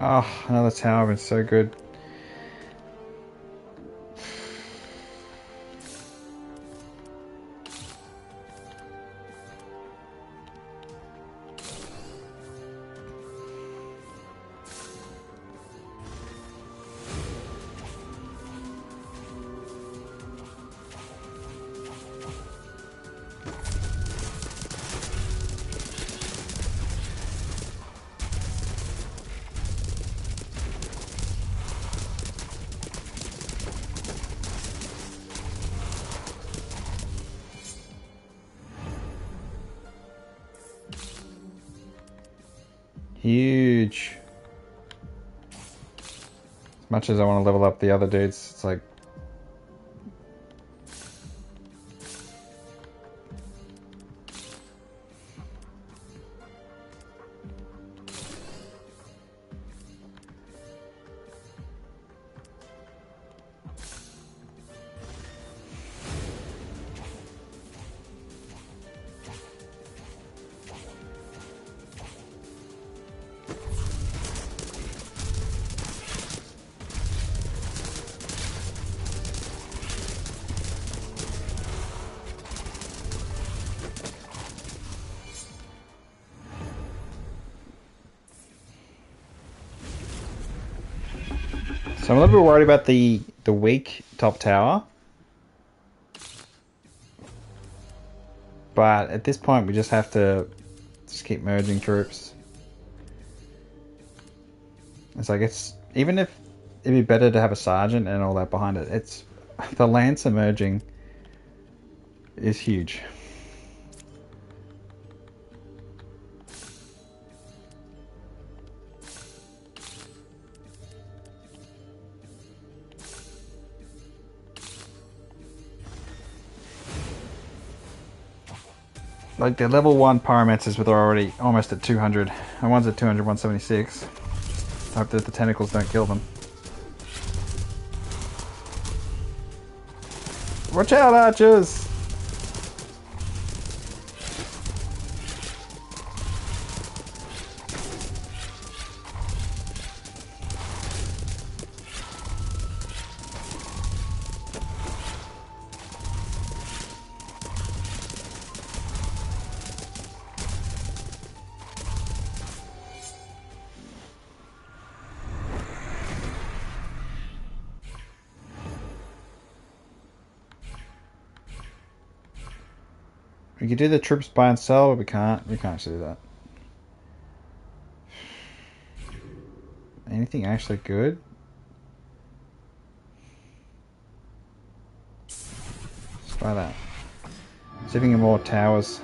Oh, another tower, been so good. Huge. As much as I want to level up the other dudes, it's like... So I'm a little bit worried about the weak top tower. But at this point we just have to just keep merging troops. It's like even if it'd be better to have a sergeant and all that behind it, it's the Lancer merging is huge. Like the level 1 Pyromancers with already almost at 200, and one's at 200, 176. Hope that the tentacles don't kill them. Watch out, archers! We could do the troops buy and sell, but we can't. We can't actually do that. Anything actually good? Let's buy that. See if we can get more towers.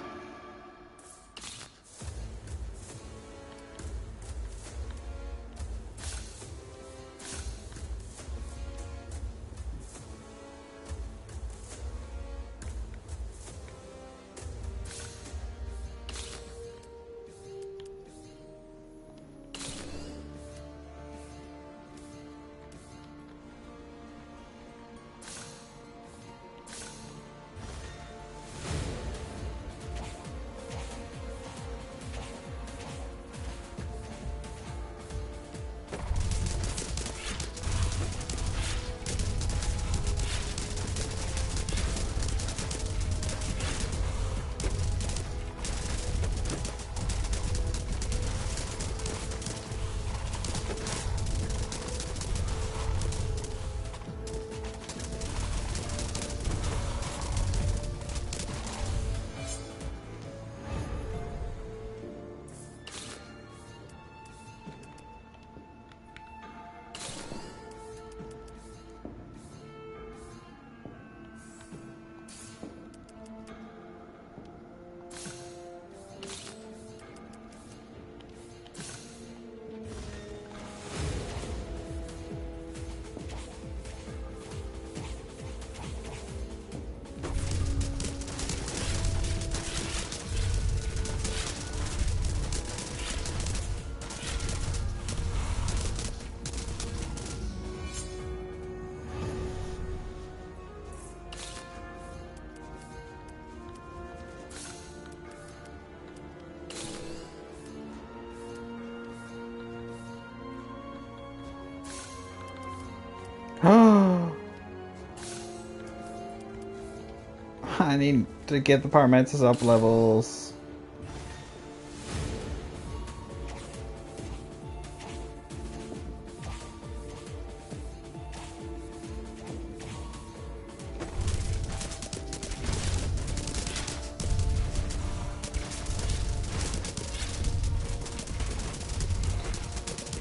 I need to get the Pyromantis up levels.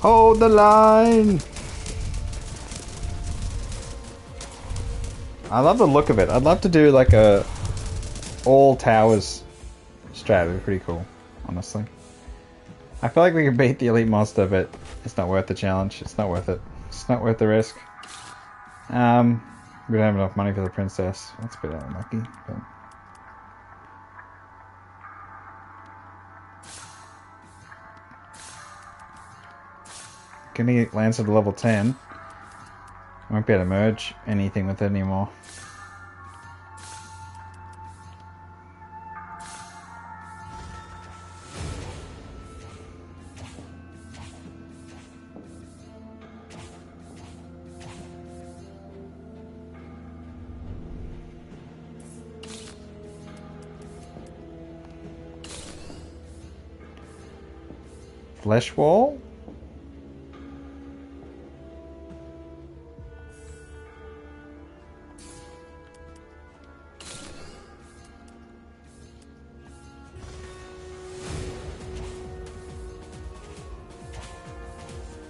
Hold the line! I love the look of it. I'd love to do like a all towers strat. It'd be pretty cool, honestly. I feel like we could beat the elite monster, but it's not worth the challenge. It's not worth it. It's not worth the risk. We don't have enough money for the princess. That's a bit unlucky, but... Can he lands at level 10? I won't be able to merge anything with it anymore. Flesh wall?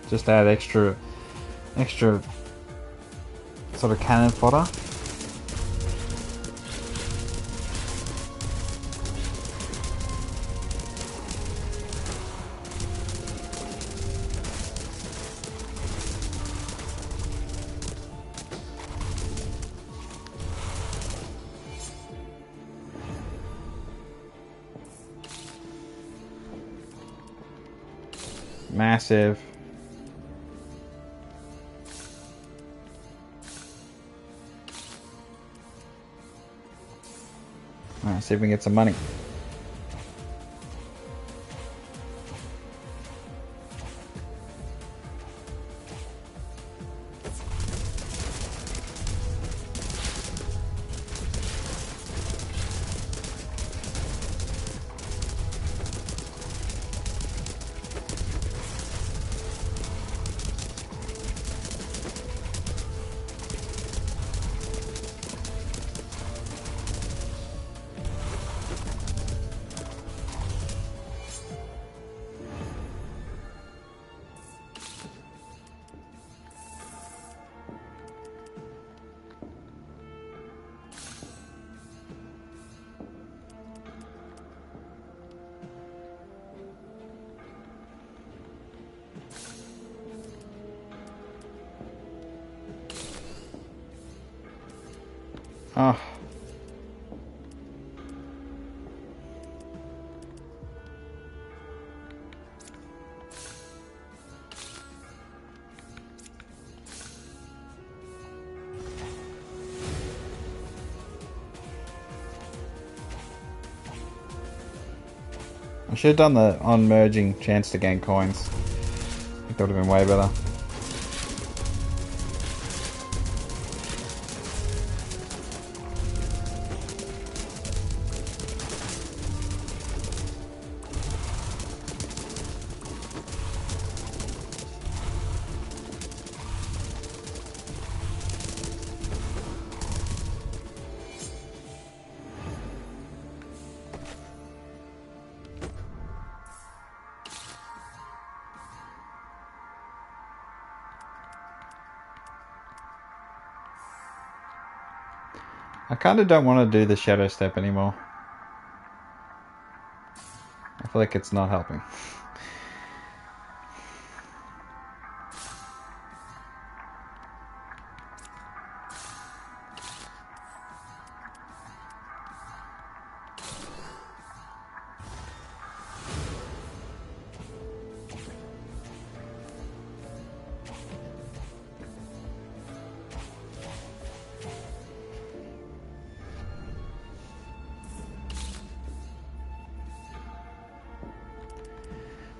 Just add extra sort of cannon fodder. Massive. Alright, see if we can get some money. Oh. I should have done the on merging chance to gain coins. I think that would have been way better. I kind of don't want to do the shadow step anymore. I feel like it's not helping.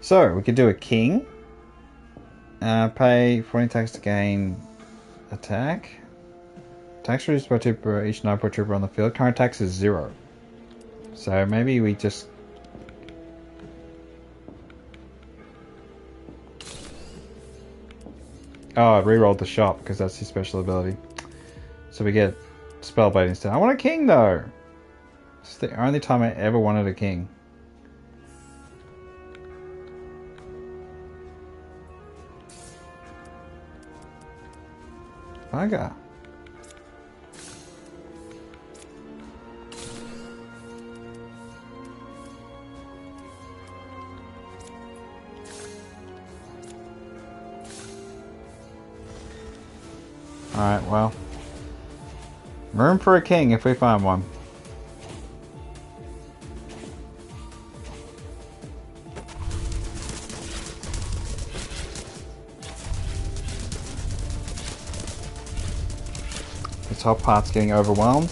So, we could do a king. Pay 40 tax to gain attack. Attacks reduced by 2 per each Nightbot trooper on the field. Current attacks is 0. So maybe we just... Oh, it rerolled the shop because that's his special ability. So we get Spellblade instead. I want a king though! It's the only time I ever wanted a king. Bugger. Alright, well. Room for a king if we find one. The top part's getting overwhelmed.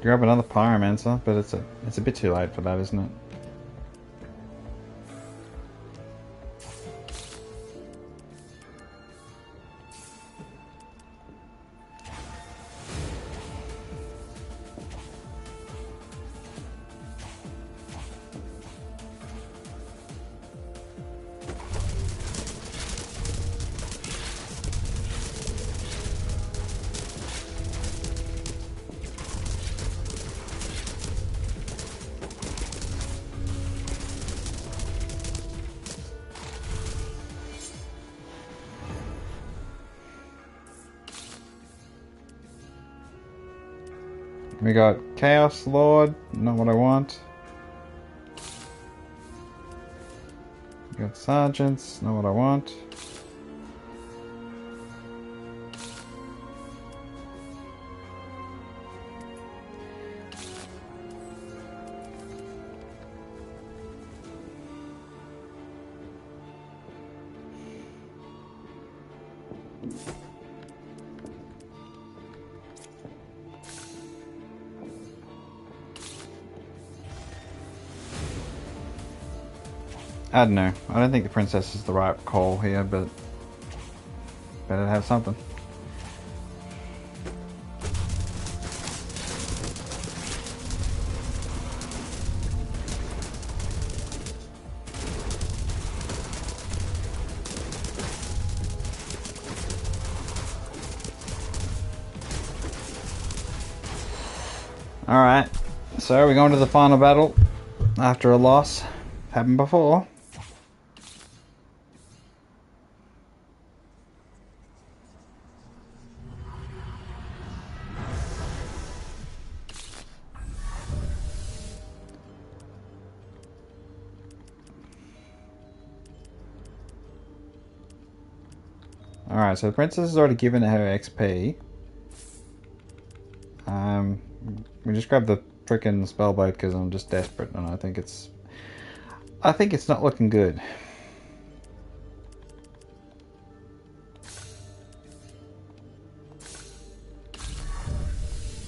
Grab another Pyromancer, but it's a bit too late for that, isn't it? We got Chaos Lord, not what I want. We got Sergeants, not what I want. I don't know. I don't think the princess is the right call here, but better have something. Alright, so we're going to the final battle after a loss. Happened before. Alright, so the princess has already given her XP. We just grabbed the frickin' Spellblade because I'm just desperate and I think it's not looking good.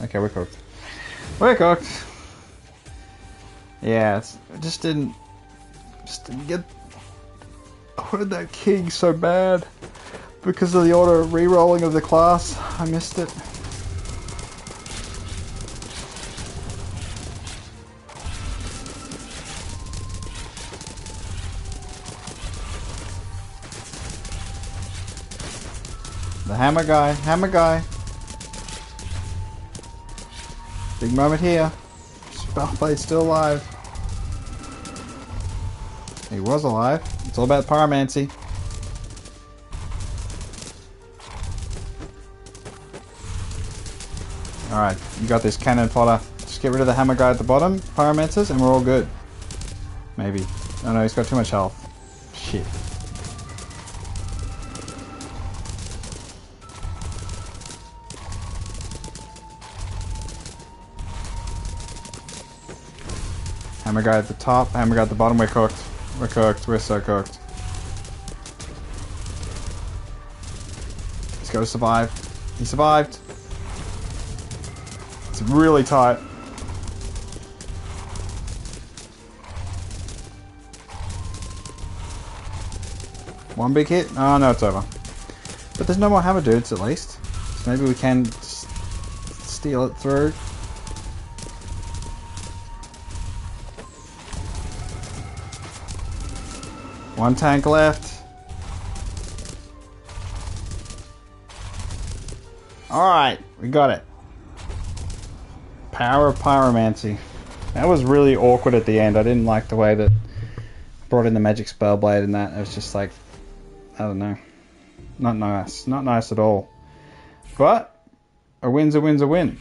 Okay, we're cooked. We're cooked! Yeah, it just didn't get... I wanted that king so bad. Because of the auto re-rolling of the class, I missed it. The hammer guy. Big moment here. Spellblade's still alive. He was alive. It's all about pyromancy. Alright, you got this cannon fodder. Just get rid of the hammer guy at the bottom, pyromancers, and we're all good. Maybe. Oh no, he's got too much health. Shit. Hammer guy at the top, hammer guy at the bottom. We're cooked. We're cooked. We're so cooked. He's got to survive. He survived. It's really tight. One big hit. Oh no, it's over. But there's no more hammer dudes at least. So maybe we can steal it through. One tank left. Alright, we got it. Power of pyromancy. That was really awkward at the end. I didn't like the way that brought in the magic spellblade and that. It was just like, I don't know. Not nice. Not nice at all. But a win's a win's a win.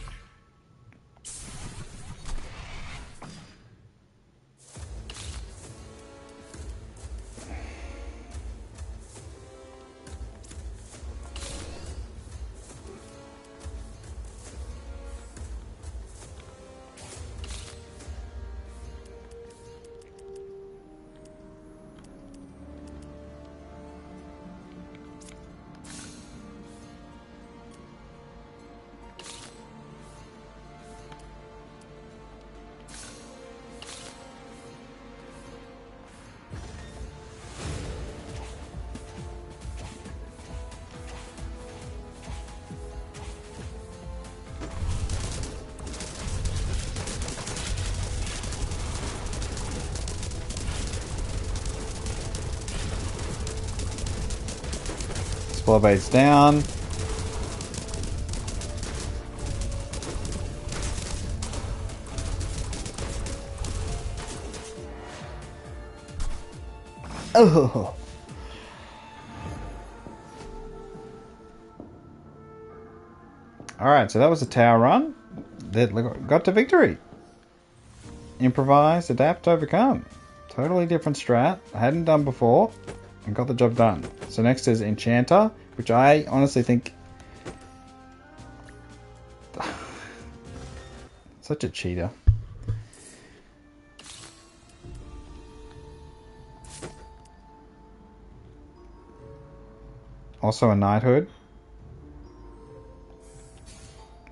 Spellblade's down. Oh. Alright, so that was a tower run that got to victory. Improvise, adapt, overcome. Totally different strat. I hadn't done before and got the job done. So next is Enchanter, which I honestly think... Such a cheater. Also a Knighthood.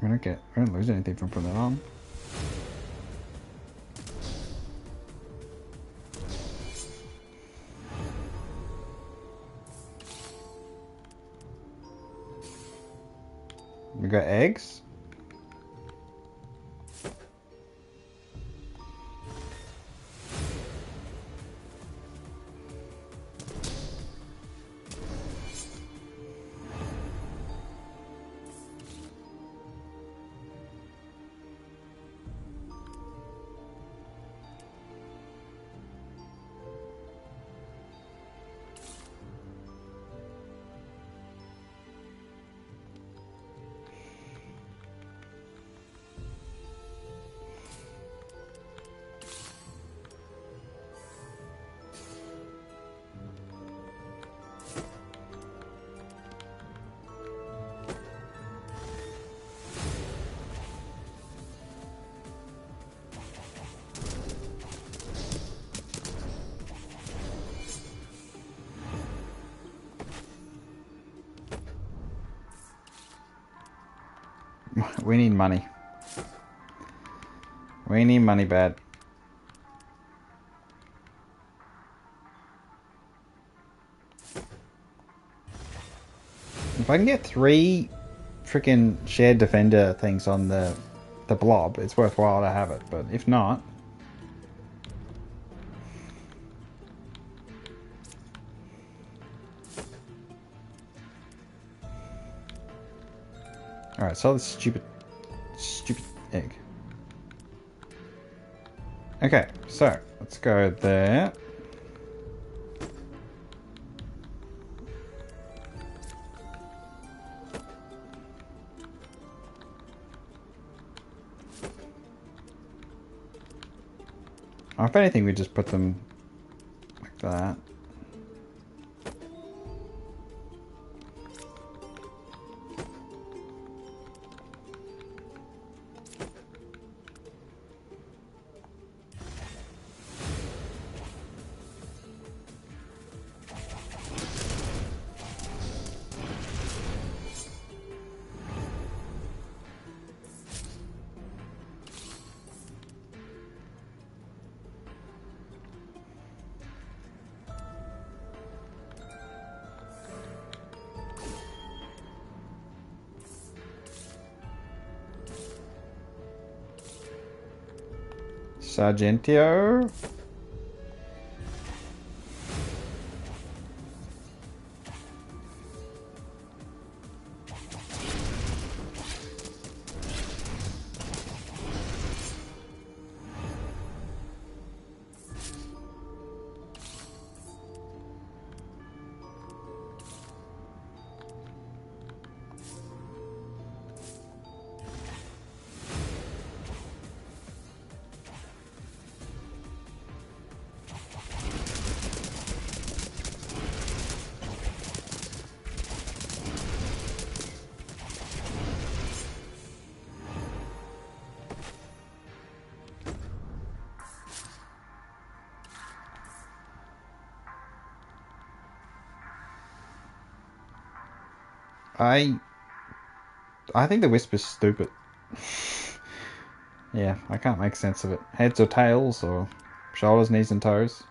We don't lose anything from putting that on. We got eggs. We need money. We need money bad. If I can get 3 freaking shared defender things on the blob, it's worthwhile to have it. But if not... Alright, sell this stupid egg. Okay, so let's go there. If anything, we just put them like that. Sargentio. I think the Whisper's stupid. Yeah, I can't make sense of it. Heads or tails or shoulders, knees and toes.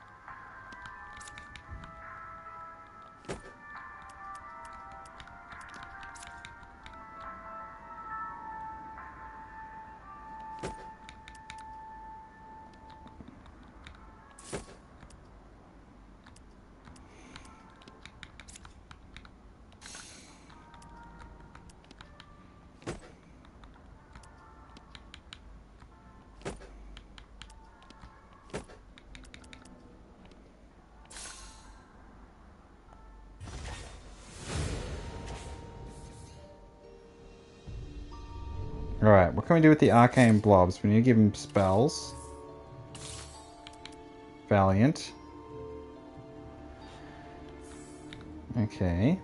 Alright, what can we do with the arcane blobs? We need to give them spells. Valiant. Okay.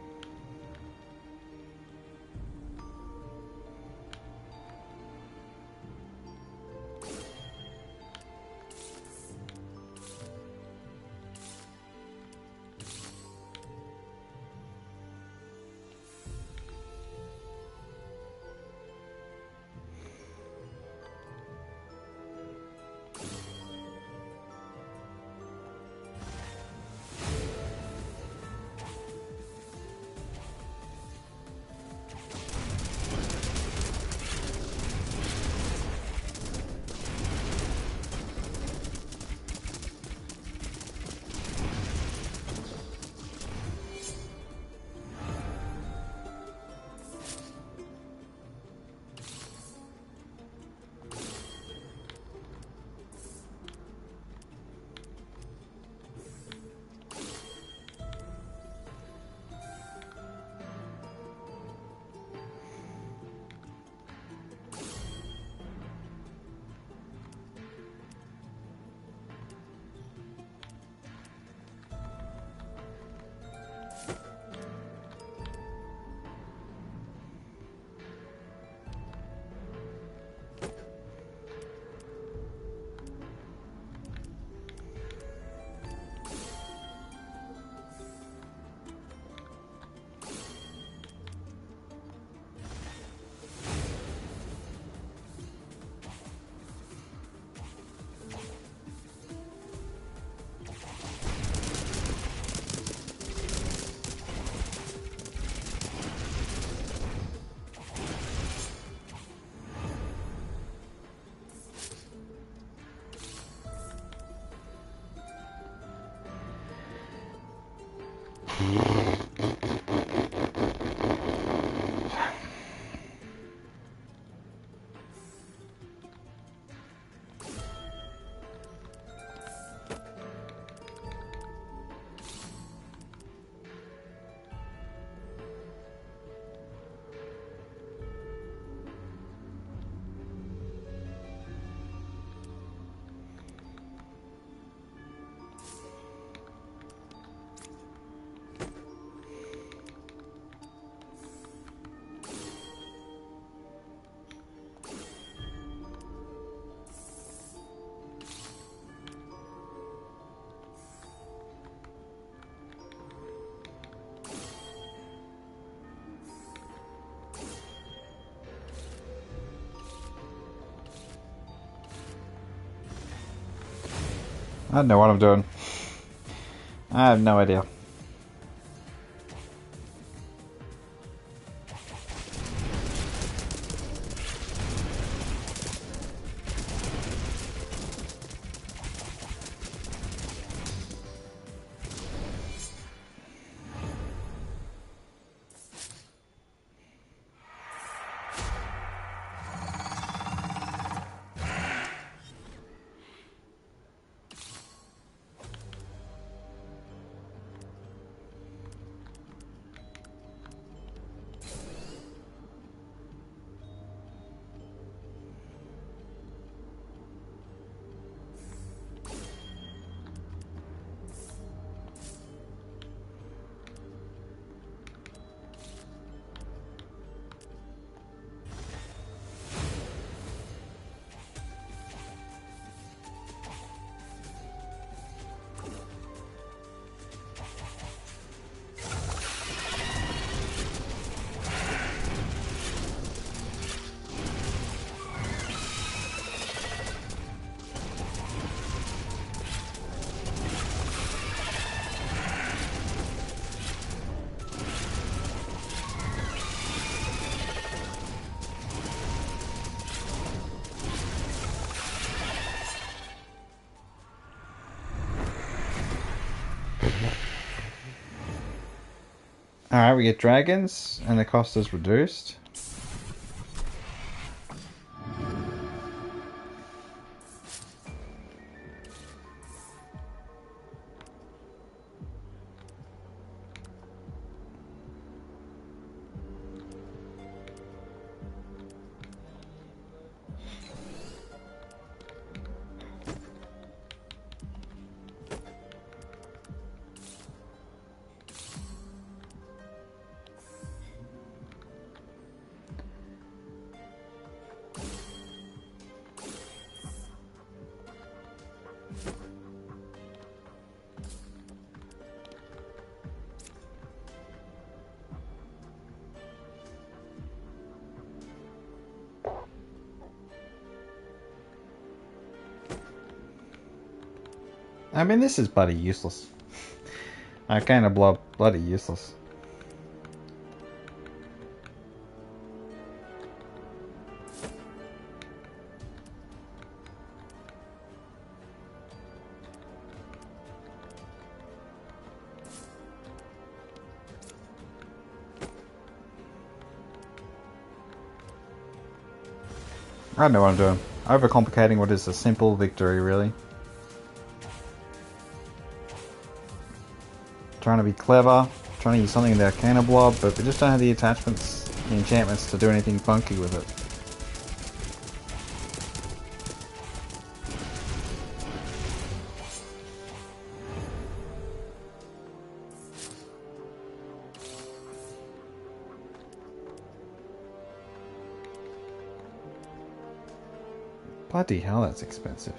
I don't know what I'm doing. I have no idea. Alright, we get dragons, and the cost is reduced. I mean, this is bloody useless. I kind of bloody useless. I don't know what I'm doing. Overcomplicating what is a simple victory, really. Trying to be clever, trying to use something in the Arcana Blob, but we just don't have the attachments, the enchantments to do anything funky with it. Bloody hell, that's expensive.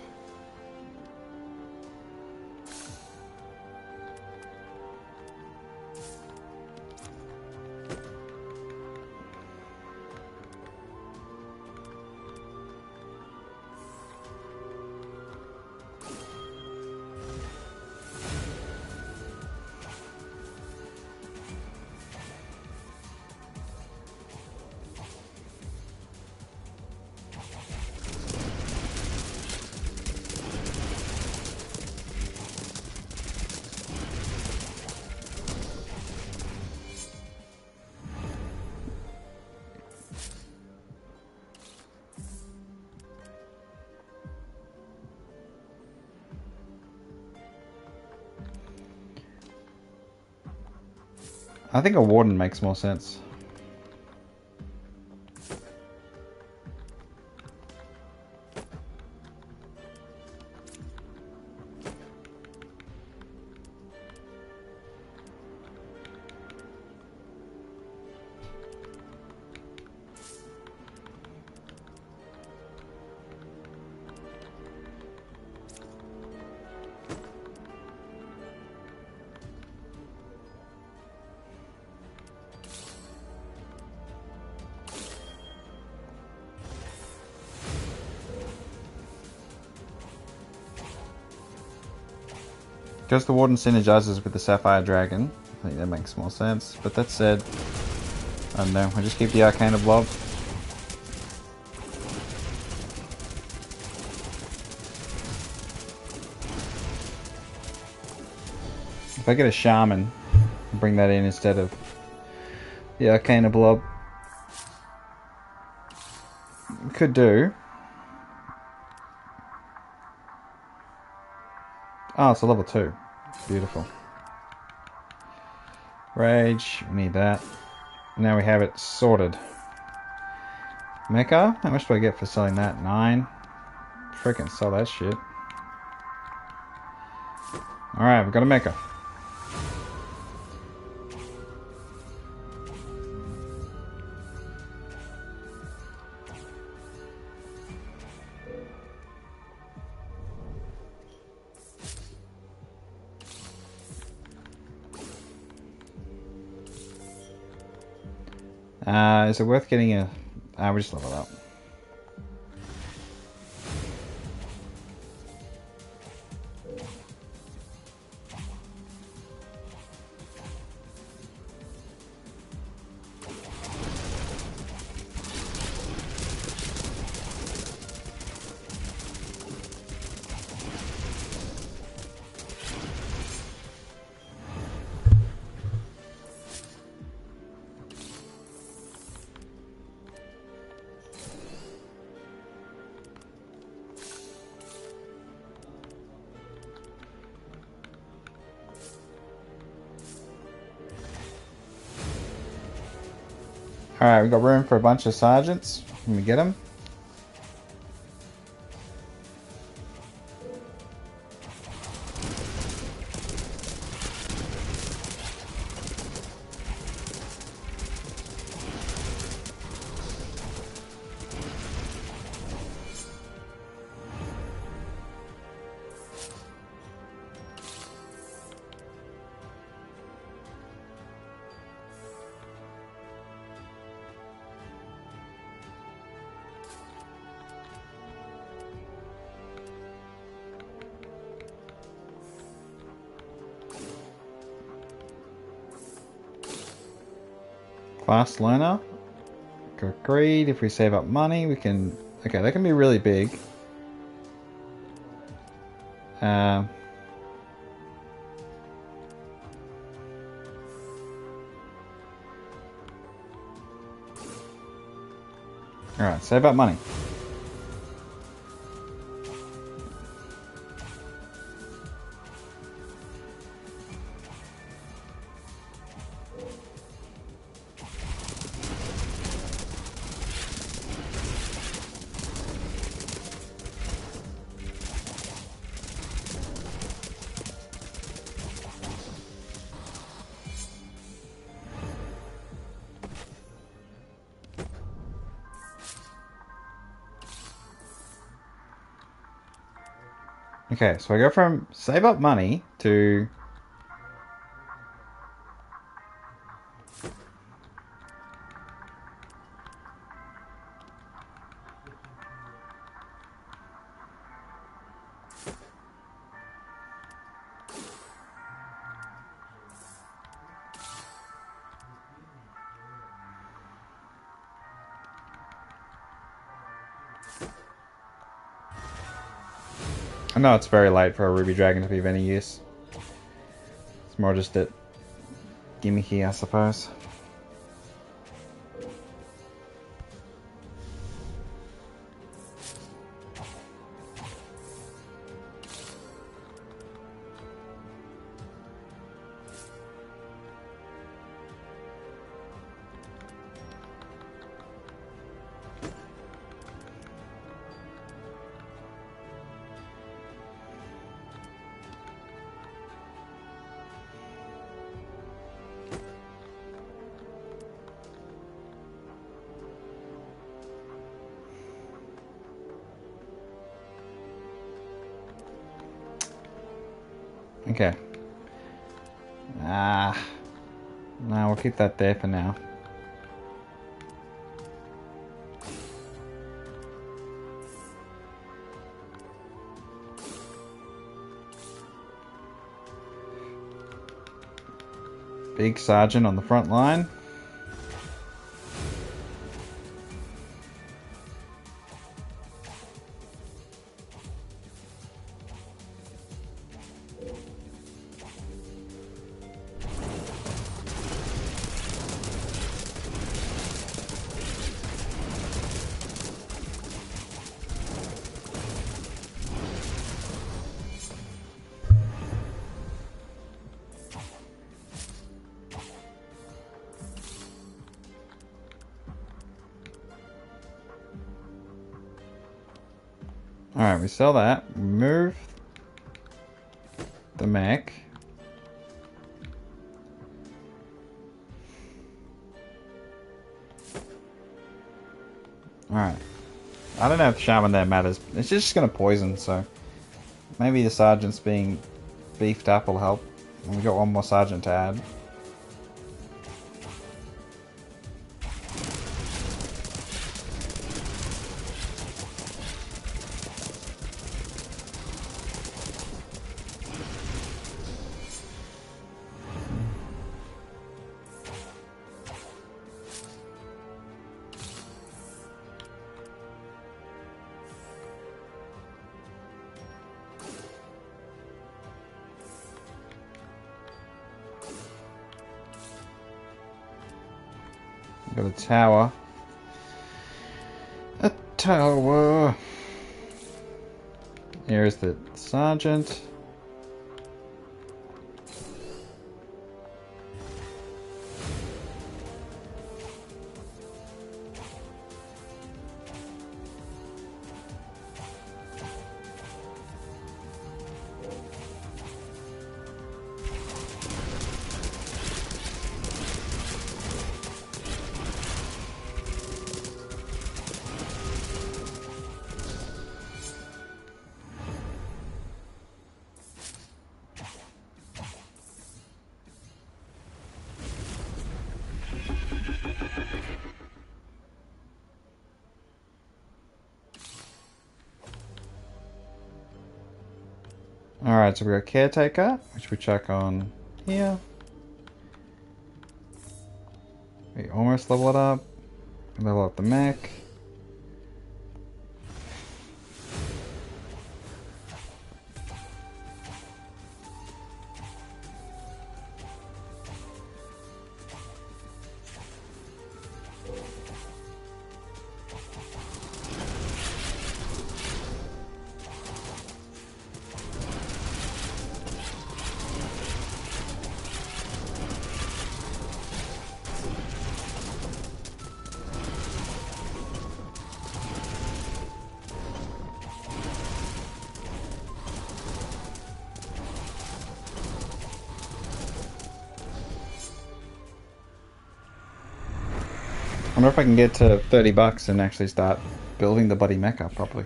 I think a warden makes more sense. Because the warden synergizes with the sapphire dragon, I think that makes more sense. But that said, I don't know, I just keep the Arcana Blob. If I get a shaman, I'll bring that in instead of the Arcana Blob. Could do. Oh, it's a level 2. Beautiful. Rage, we need that. Now we have it sorted. Mecha, how much do I get for selling that? 9. Freaking sell that shit. Alright, we've got a mecha. Is it worth getting a... we just level up. Alright, we got room for a bunch of sergeants. Can we get them? Fast learner. Agreed. If we save up money, we can... Okay, that can be really big. Alright, save up money. Okay, so I go from save up money to... I know it's very late for a ruby dragon to be of any use. It's more just a gimmicky, I suppose. Okay. No, we'll keep that there for now. Big sergeant on the front line. Alright, we sell that. Move the mech. Alright. I don't know if Shaman there matters. It's just going to poison, so maybe the sergeant's being beefed up will help. And we got one more sergeant to add. Got a tower. A tower. Here's the sergeant. Alright, so we got Caretaker, which we chuck on here. We almost level it up. Level up the mech. I wonder if I can get to $30 and actually start building the buddy mecha properly.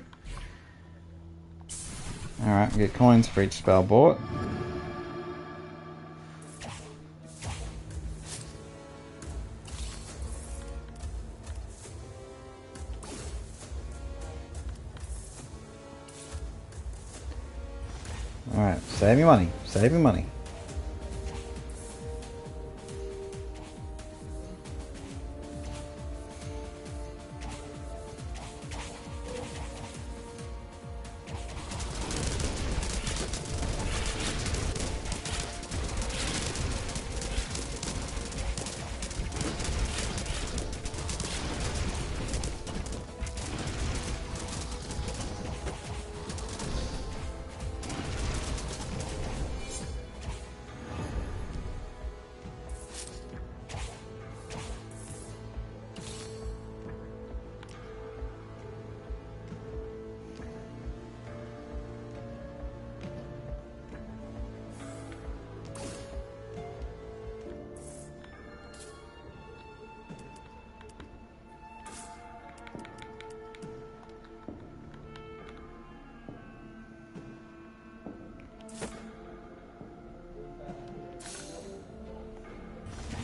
Alright, we get coins for each spell bought. Alright, save your money. Save your money.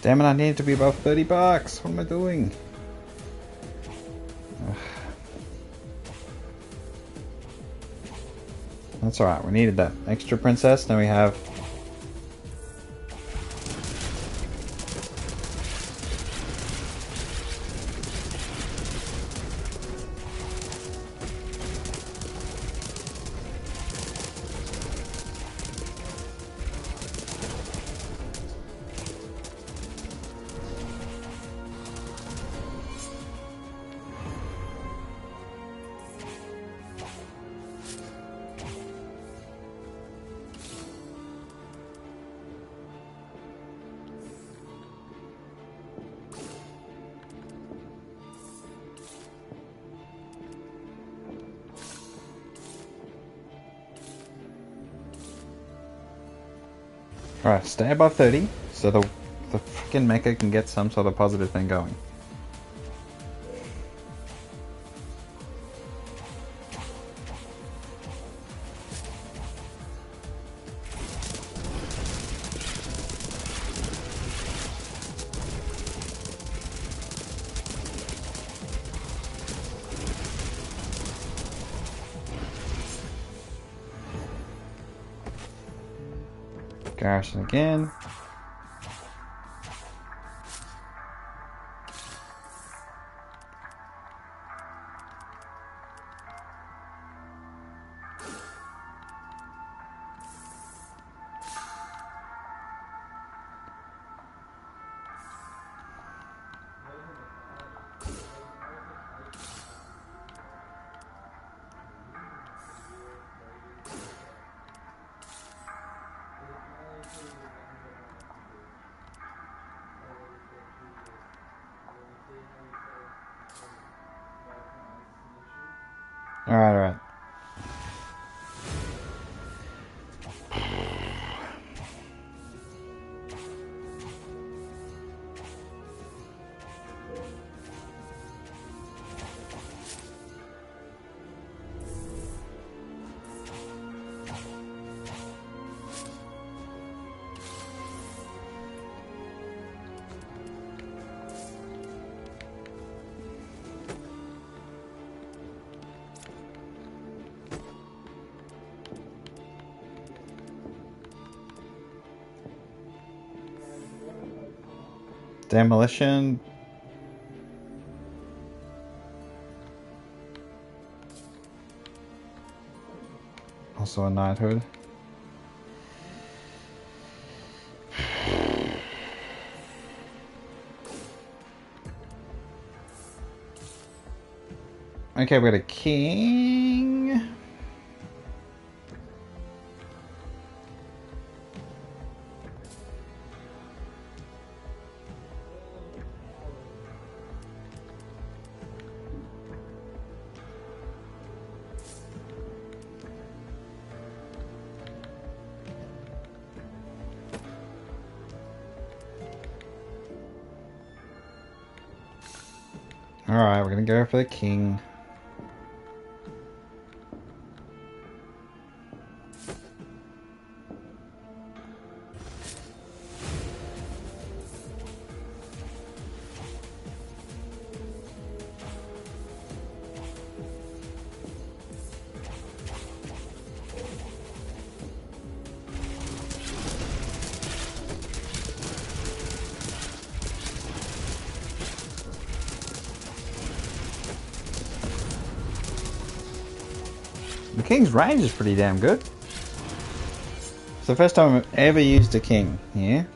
Damn it, I need to be above $30. What am I doing? Ugh. That's alright, we needed that extra princess. Now we have... Alright, stay above 30 so the freaking mecha can get some sort of positive thing going. Garrison again. Demolition. Also a knighthood. Okay, we got a king. Alright, we're gonna go for the king. The king's range is pretty damn good. It's the first time I've ever used a king here.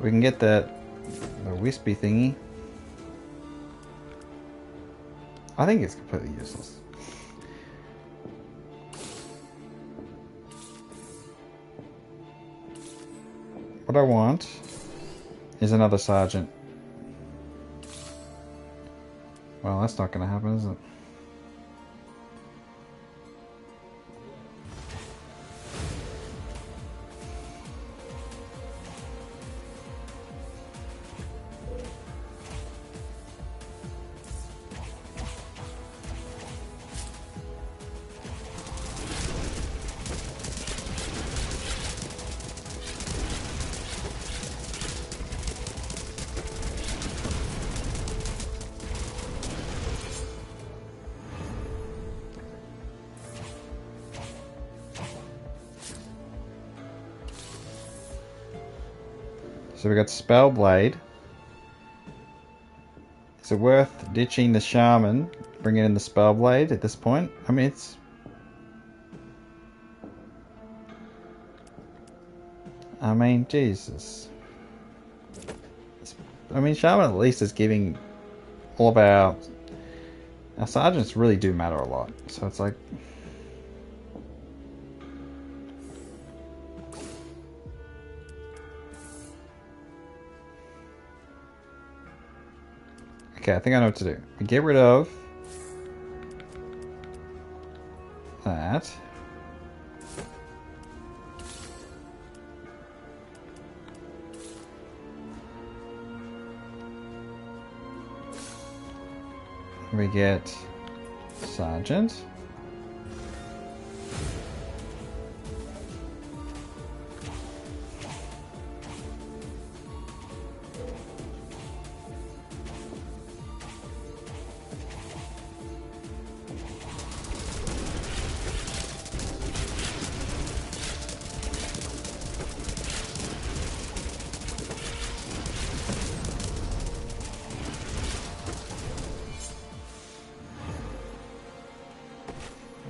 We can get the wispy thingy. I think it's completely useless. What I want is another sergeant. Well, that's not going to happen, is it? So we got Spellblade. Is it worth ditching the Shaman, bringing in the Spellblade at this point? I mean, it's... I mean, Jesus. I mean, Shaman at least is giving all of our sergeants really do matter a lot. So it's like... Okay, I think I know what to do. We get rid of that. We get Sergeant.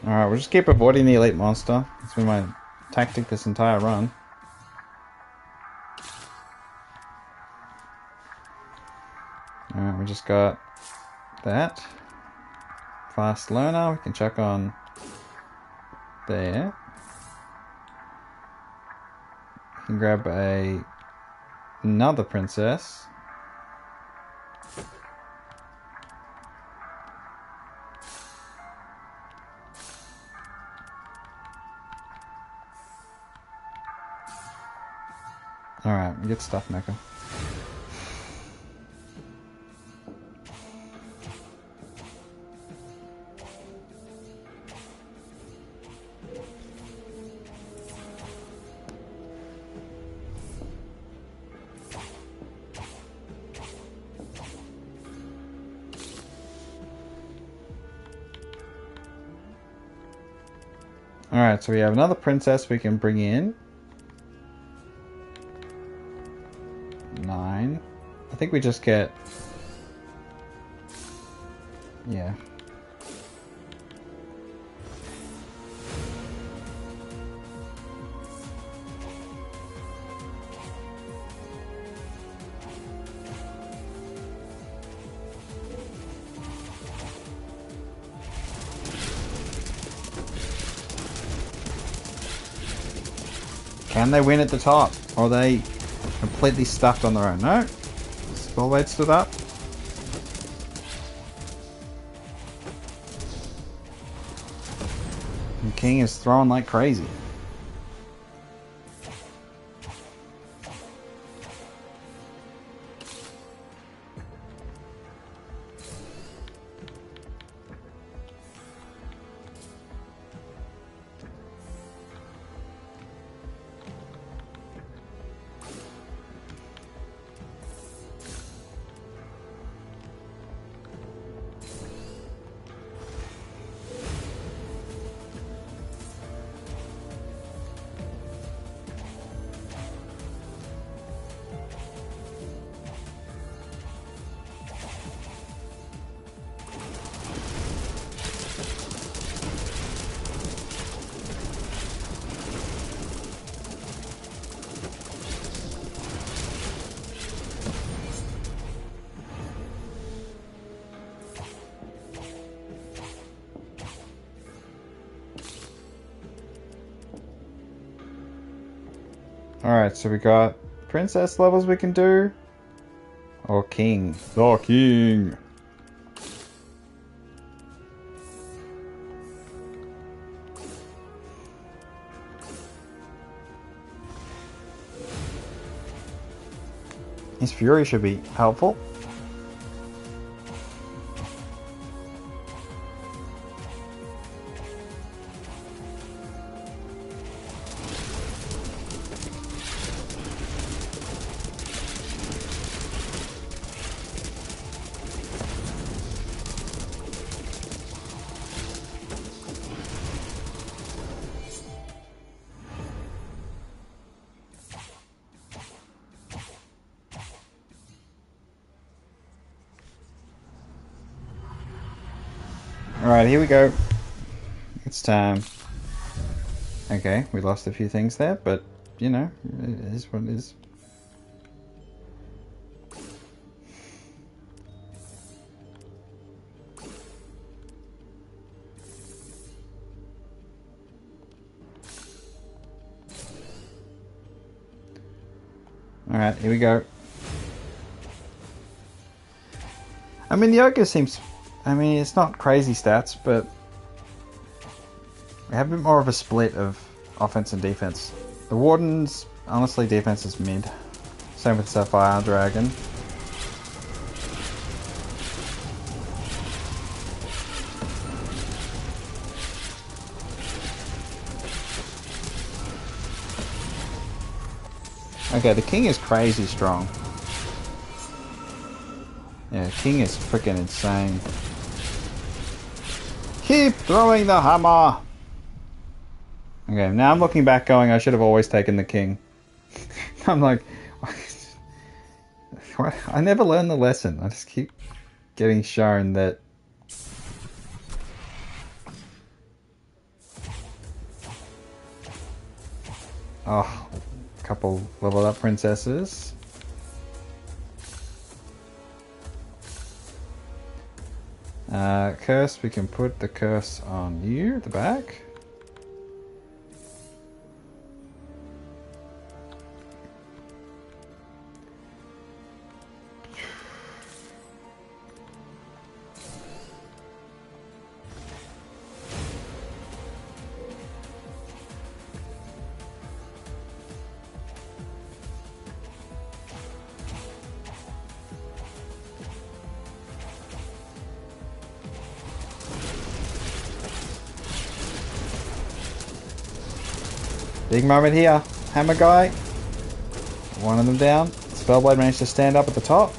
Alright, we'll just keep avoiding the elite monster. That's been my tactic this entire run. Alright, we just got that. Fast learner, we can check on there. We can grab another princess. Alright, we get stuff, Mecha. Alright, so we have another princess we can bring in. 9. I think we just get... Yeah. Can they win at the top? Or are they completely stuffed on their own? No? Spellblade stood up. And King is throwing like crazy. Alright, so we got princess levels we can do. Or king. The king! His fury should be helpful. Alright, here we go. It's time. Okay, we lost a few things there, but, you know, it is what it is. Alright, here we go. I mean, the ogre seems... I mean, it's not crazy stats, but we have a bit more of a split of offense and defense. The Wardens, honestly, defense is mid. Same with Sapphire Dragon. Okay, the King is crazy strong. Yeah, King is freaking insane. Keep throwing the hammer! Okay, now I'm looking back going, I should have always taken the King. I'm like... I never learned the lesson. I just keep getting shown that... Oh, a couple leveled up princesses. Curse, we can put the curse on you at the back. Big moment here. Hammer guy. One of them down. Spellblade managed to stand up at the top.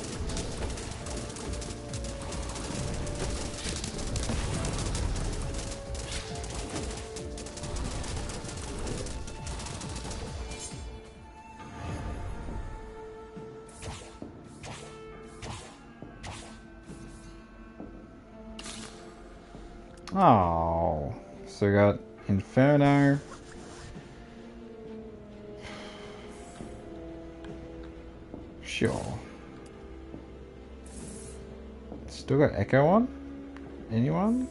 Oh, so we got Inferno. Sure. Still got Echo on? Anyone?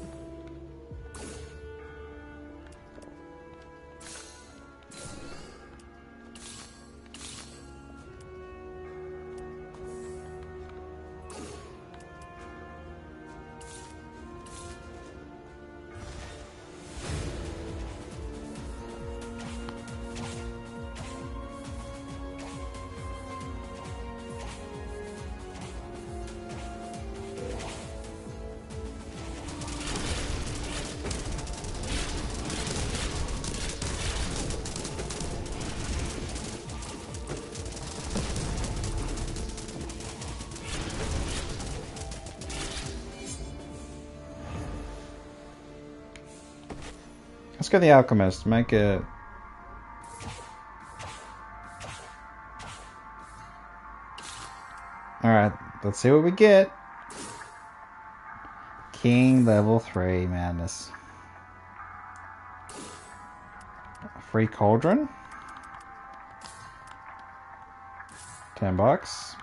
Let's go the Alchemist. Make it. Alright, let's see what we get. King level 3 madness. Free cauldron. $10.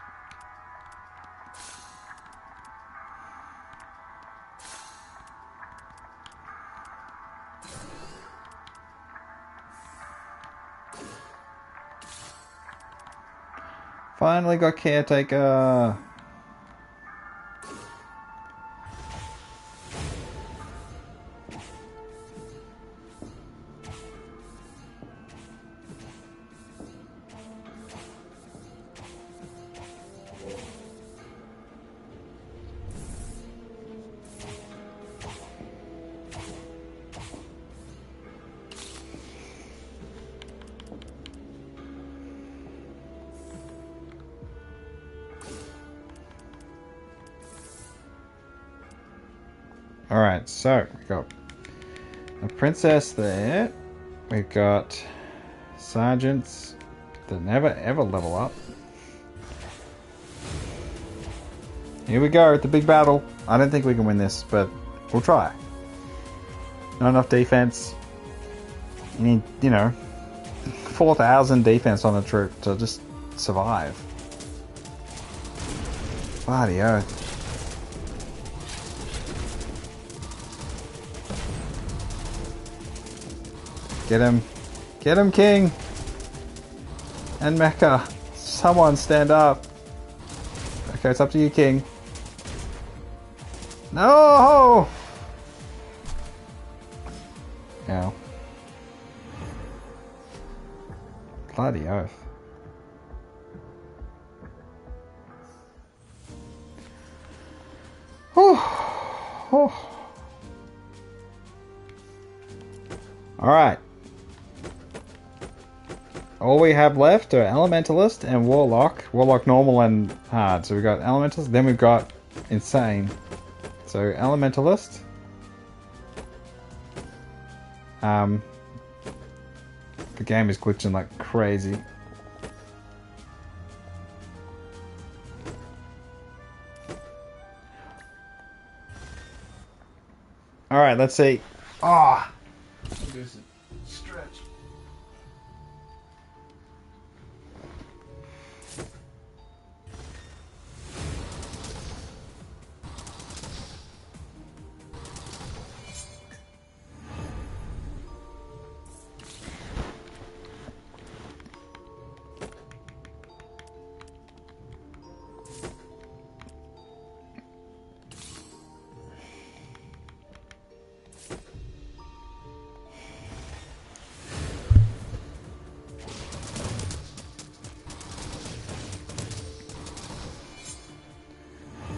Finally got Caretaker. Alright, so we got a princess there. We've got sergeants that never ever level up. Here we go, the big battle. I don't think we can win this, but we'll try. Not enough defense. You need, 4,000 defense on a troop to just survive. Bloody oath. Get him. Get him, King. And Mecha. Someone stand up. Okay, it's up to you, King. No! Ow. Bloody oath. Alright. All we have left are Elementalist and Warlock. Warlock normal and hard. So we've got Elementalist, then we've got Insane. So Elementalist. The game is glitching like crazy. Alright, let's see. Ah! Stretch.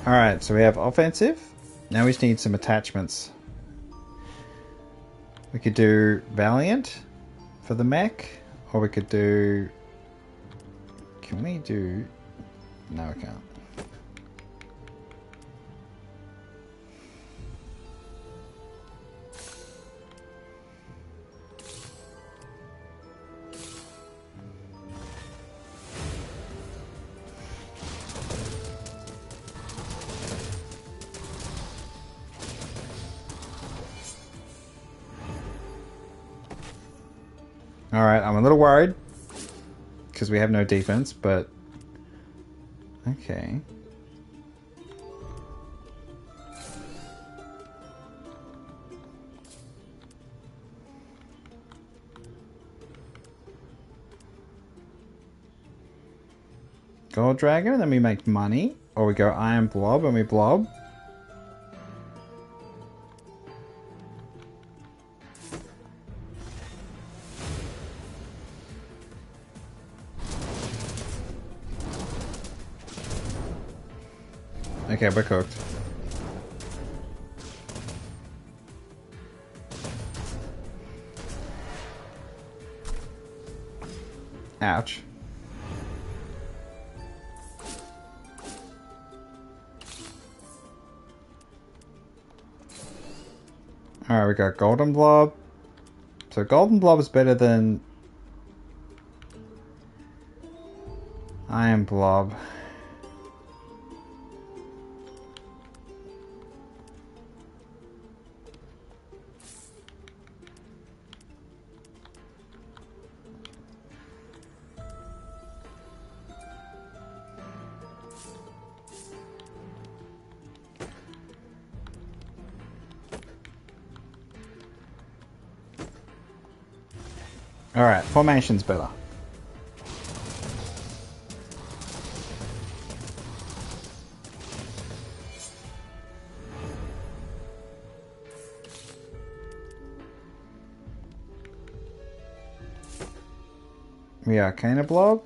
Alright, so we have offensive. Now we just need some attachments. We could do Valiant for the mech, or we could do... Can we do... No, we can't. Alright, I'm a little worried. Because we have no defense, but... Okay. Gold Dragon, and then we make money. Or we go Iron Blob and we blob. Okay, we're cooked. Ouch. Alright, we got Golden Blob. So Golden Blob is better than Iron Blob. Alright, formation's better. We Arcana Blob.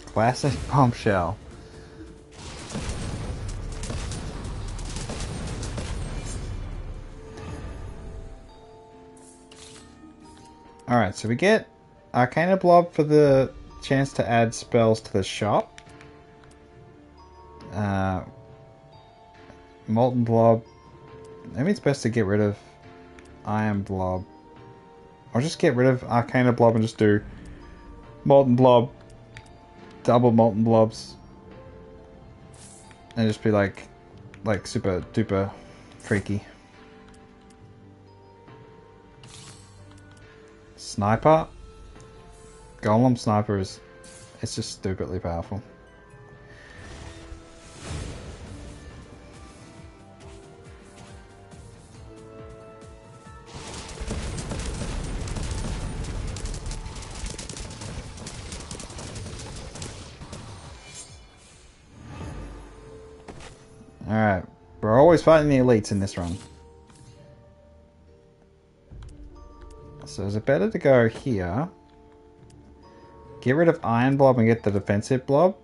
Classic Bombshell. Alright, so we get Arcana Blob for the chance to add spells to the shop. Molten Blob. Maybe it's best to get rid of Iron Blob. Or just get rid of Arcana Blob and just do Molten Blob, double Molten Blobs. And just be like super duper freaky. Sniper. Golem Sniper is... it's just stupidly powerful. Alright, we're always fighting the elites in this run. So is it better to go here? Get rid of Iron Blob and get the defensive blob?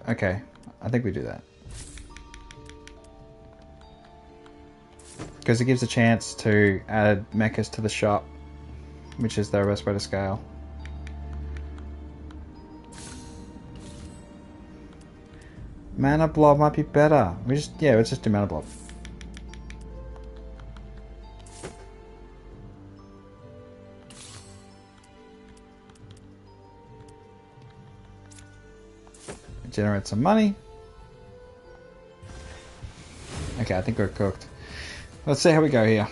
Okay, I think we do that. Because it gives a chance to add mechas to the shop, which is their best way to scale. Mana Blob might be better. Let's just do Mana Blob. Generate some money. Okay, I think we're cooked. Let's see how we go here.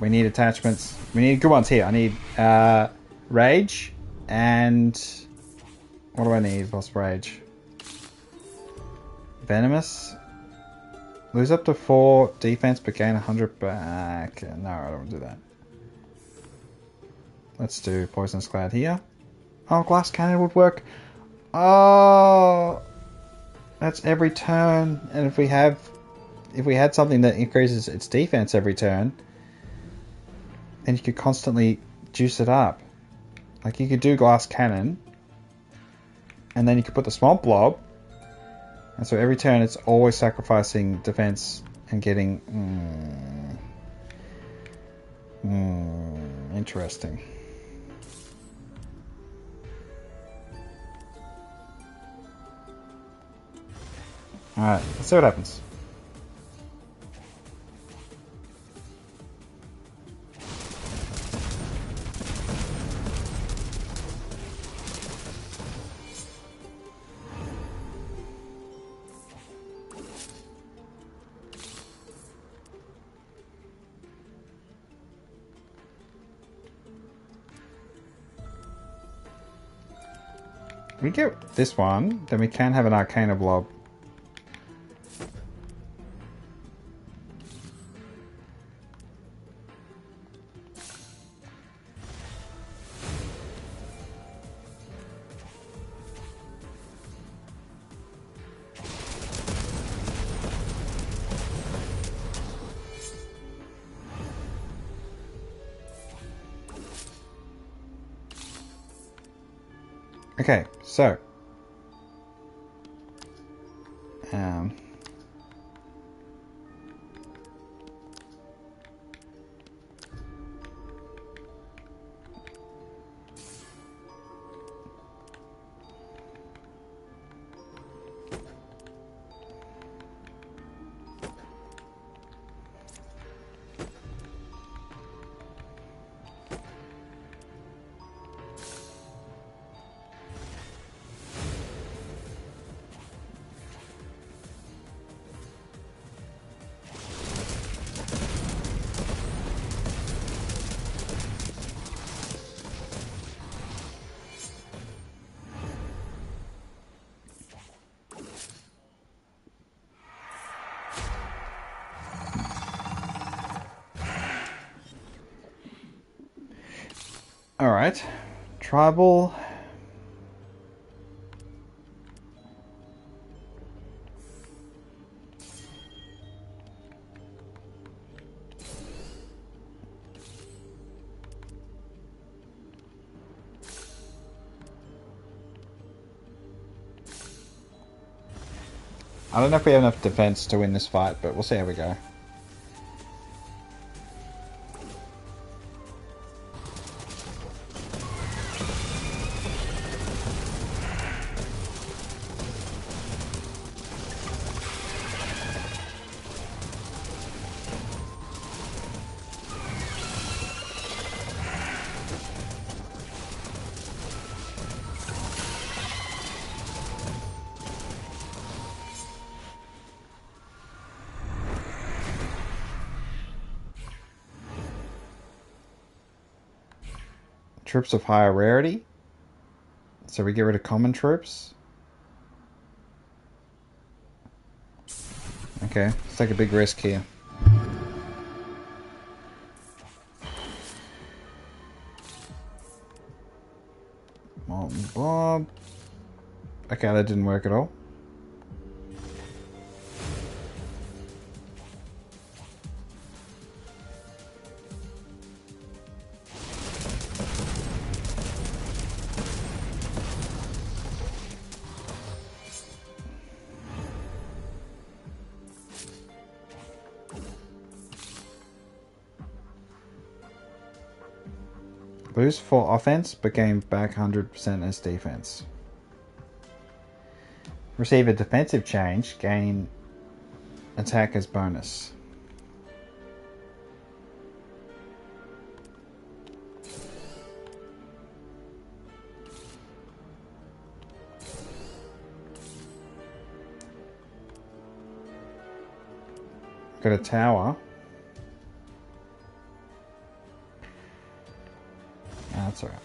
We need attachments. We need good ones here. I need Rage and... what do I need? What's Rage? Venomous. Lose up to 4 defense but gain 100 back. No, I don't want to do that. Let's do Poisonous Cloud here. Oh, Glass Cannon would work. Oh, that's every turn. And if we had something that increases its defense every turn, then you could constantly juice it up. Like you could do Glass Cannon, and then you could put the Swamp Blob, and so every turn it's always sacrificing defense and getting... interesting. Alright, let's see what happens. We get this one, then we can have an Arcana blob. Okay, so alright. Tribal. I don't know if we have enough defense to win this fight, but we'll see how we go. Troops of higher rarity. So we get rid of common troops. Okay, let's take a big risk here. Molten Blob. Okay, that didn't work at all. Boost for offense, but gain back 100% as defense. Receive a defensive change, gain attack as bonus. Got a tower. That's alright.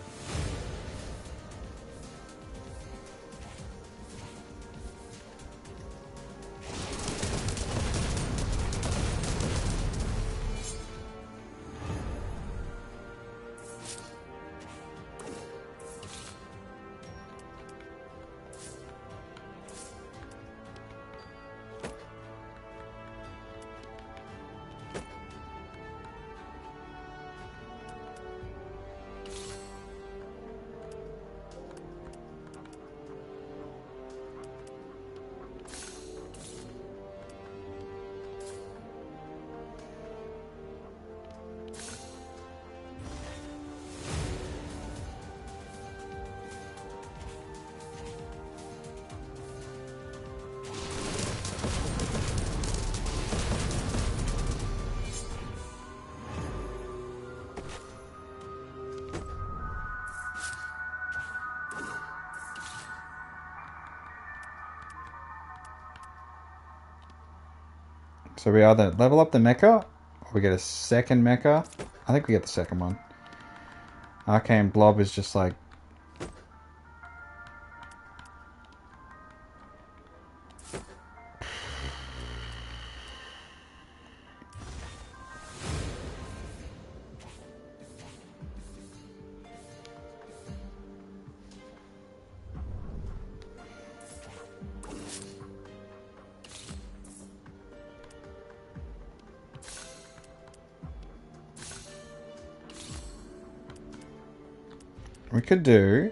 So we either level up the mecha, or we get a second mecha. I think we get the second one. Arcane Blob is just like... We could do...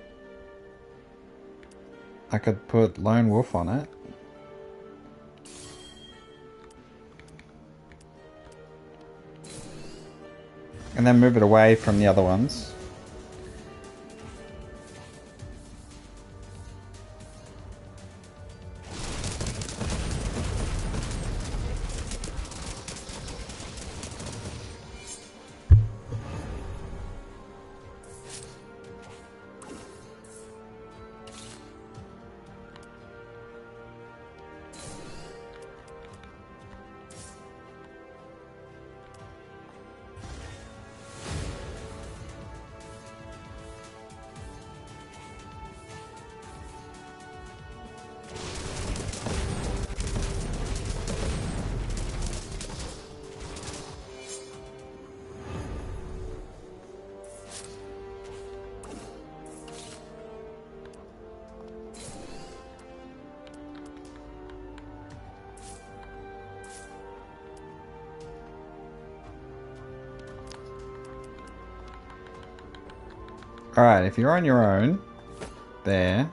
I could put Lone Wolf on it. And then move it away from the other ones. Alright, if you're on your own, there.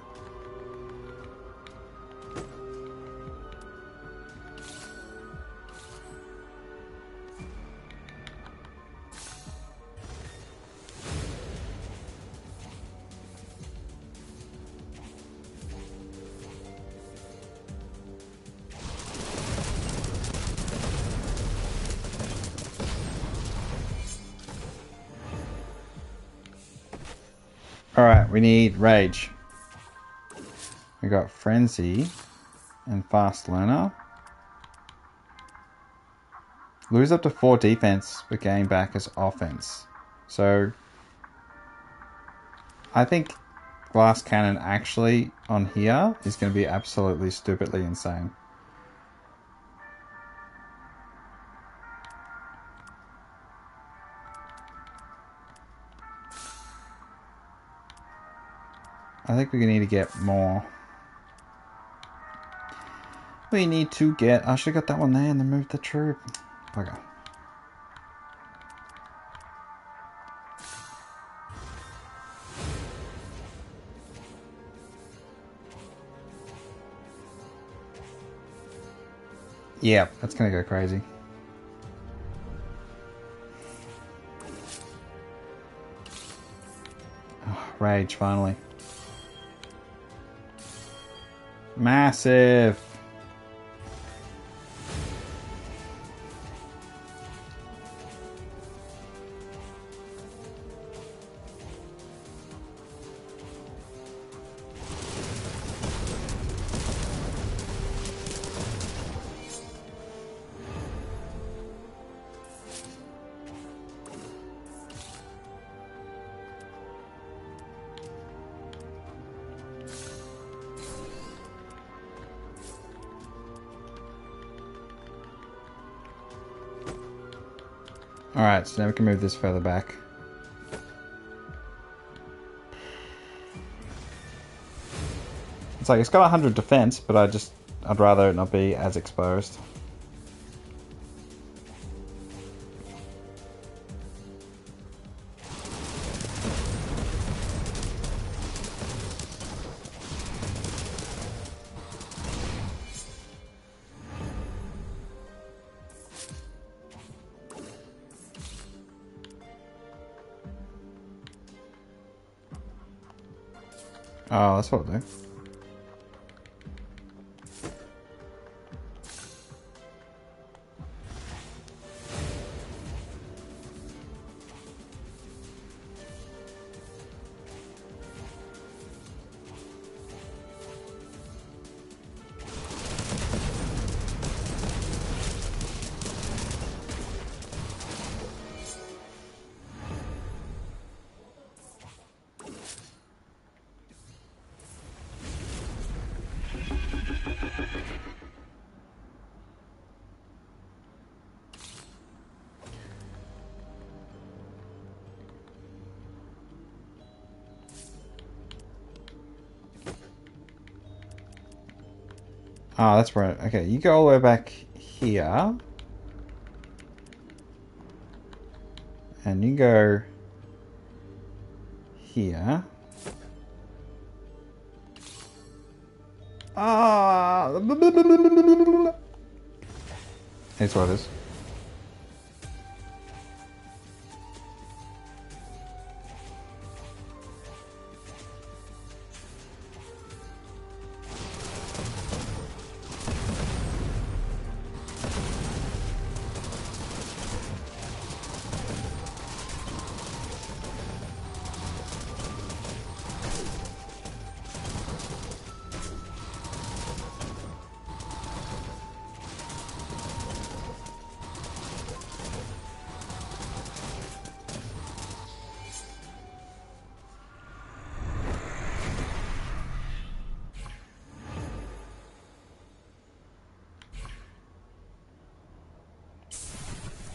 Alright, we need Rage. We got Frenzy and Fast Learner. Lose up to 4 defense, but gain back as offense. So, I think Glass Cannon actually on here is going to be absolutely stupidly insane. I think we need to get more. We need to get... I should have got that one there and then moved the troop. Bugger. Yeah, that's going to go crazy. Oh, Rage, finally. Massive. Alright, so now we can move this further back. It's like, it's got 100 defense, but I'd rather it not be as exposed. Oh, that's what I'll do. Oh, that's right. Okay, you go all the way back here. And you go here. Ah! It's what it is.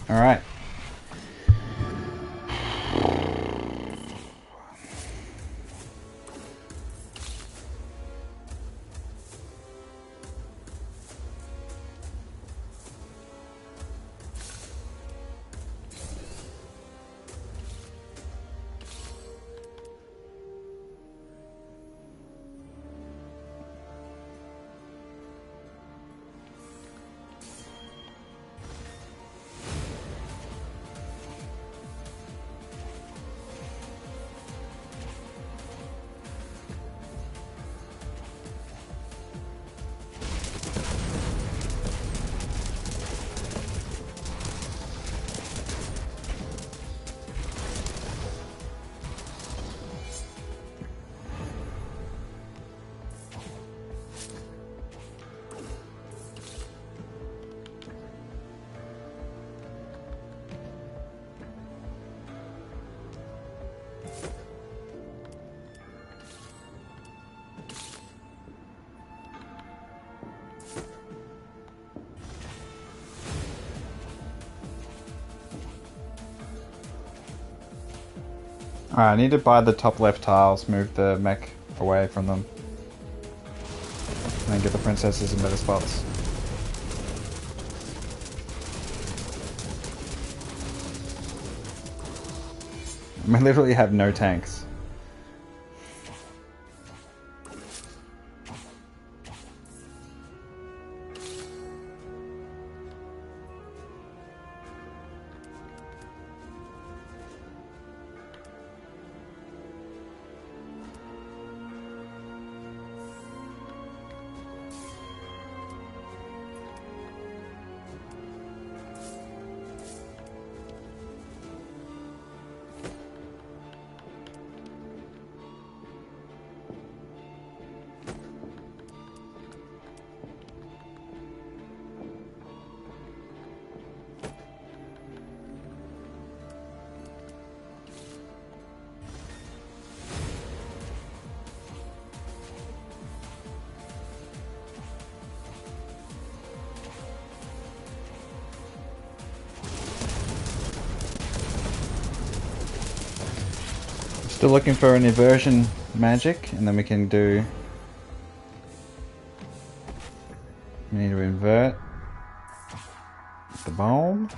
All right. Alright, I need to buy the top left tiles, move the mech away from them. And then get the princesses in better spots. I literally have no tanks. Still looking for an inversion magic, and then we can do... We need to invert the bomb.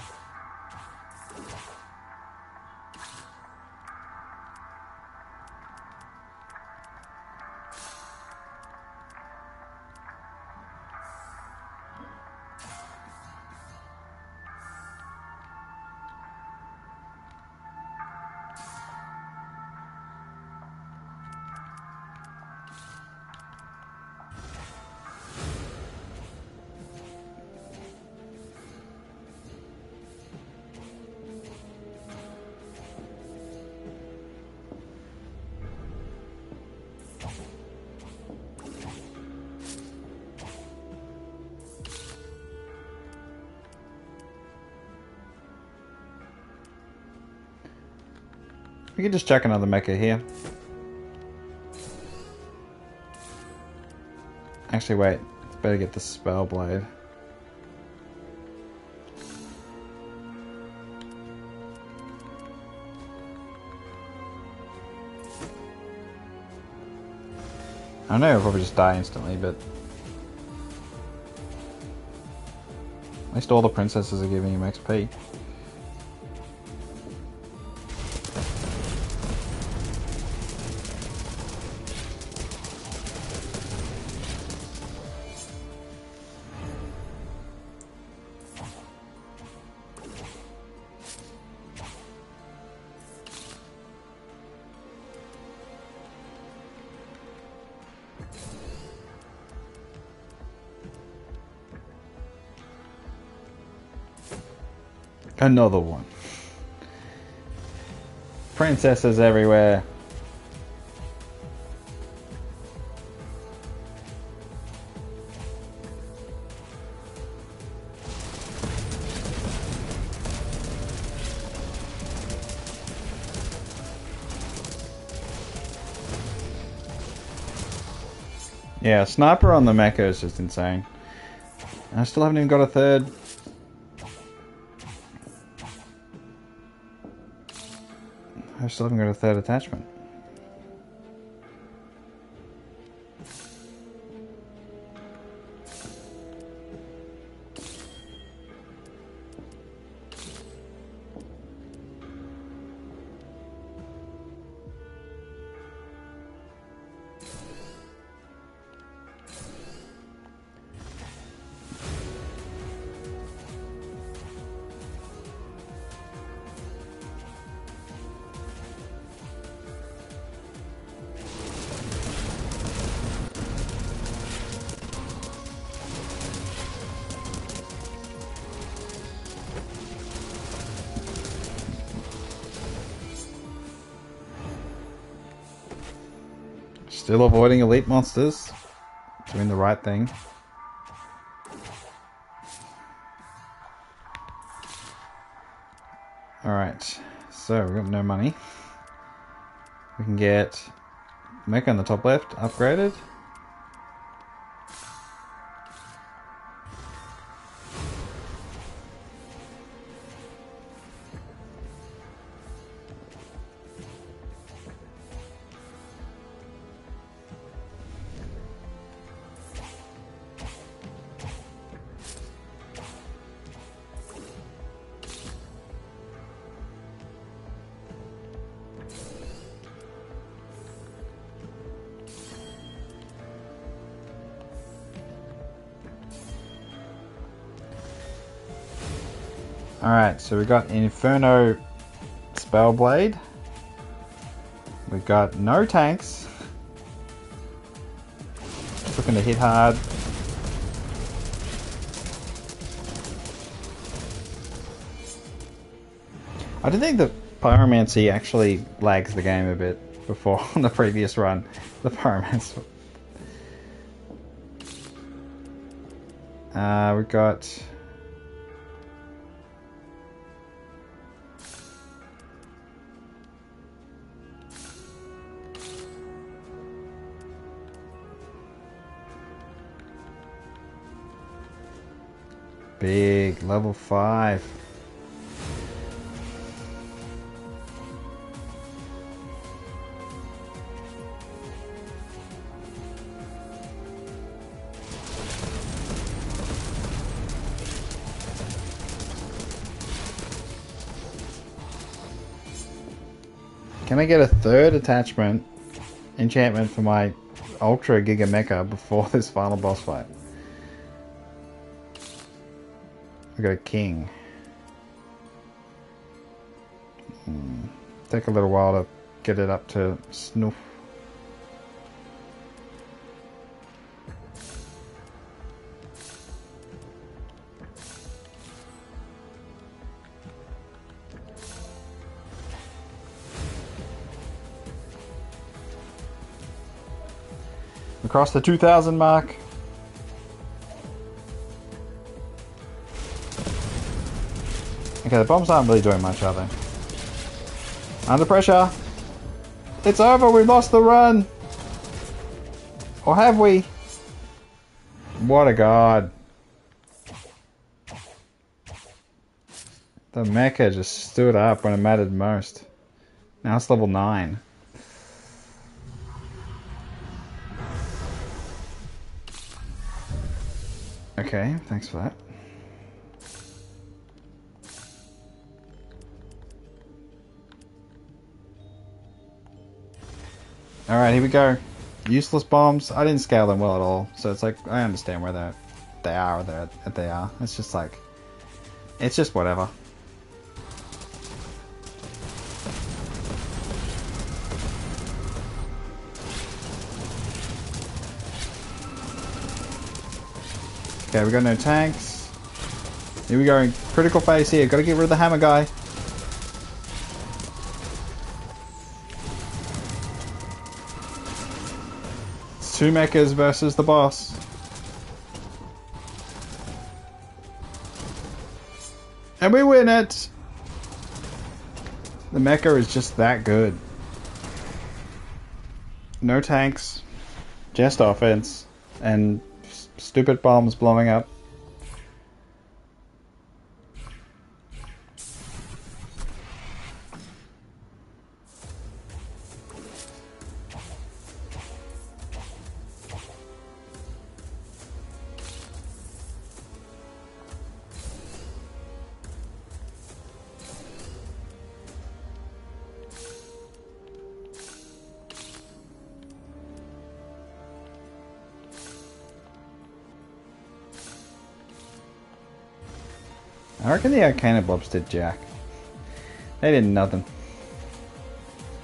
We can just chuck another mecha here. Actually, wait. It's better get the spell blade. I know I'll probably just die instantly, but least all the princesses are giving him XP. Another one. Princesses everywhere. Yeah, sniper on the mecha is just insane. I still haven't even got a third. I still haven't got a third attachment. Still avoiding elite monsters. Doing the right thing. Alright, so we've got no money. We can get mecha on the top left upgraded. Alright, so we got Inferno Spellblade. We've got no tanks. Just looking to hit hard. I do think the Pyromancy actually lags the game a bit before on the previous run. The Pyromancy. We've got... Big, level 5. Can I get a third attachment, enchantment for my Ultra Giga Mecha before this final boss fight? We got a king. Take a little while to get it up to snuff. Across the 2,000 mark. Okay, the bombs aren't really doing much, are they? Under pressure. It's over, we lost the run. Or have we? What a god. The mecha just stood up when it mattered most. Now it's level 9. Okay, thanks for that. Alright, here we go. Useless bombs. I didn't scale them well at all. So it's like, I understand where they are. It's just like, it's just whatever. Okay, we got no tanks. Here we go. Critical phase here. Gotta get rid of the hammer guy. It's 2 mechas versus the boss. And we win it! The mecha is just that good. No tanks. Just offense. And stupid bombs blowing up. I reckon the Arcana Blobs did jack. They did nothing.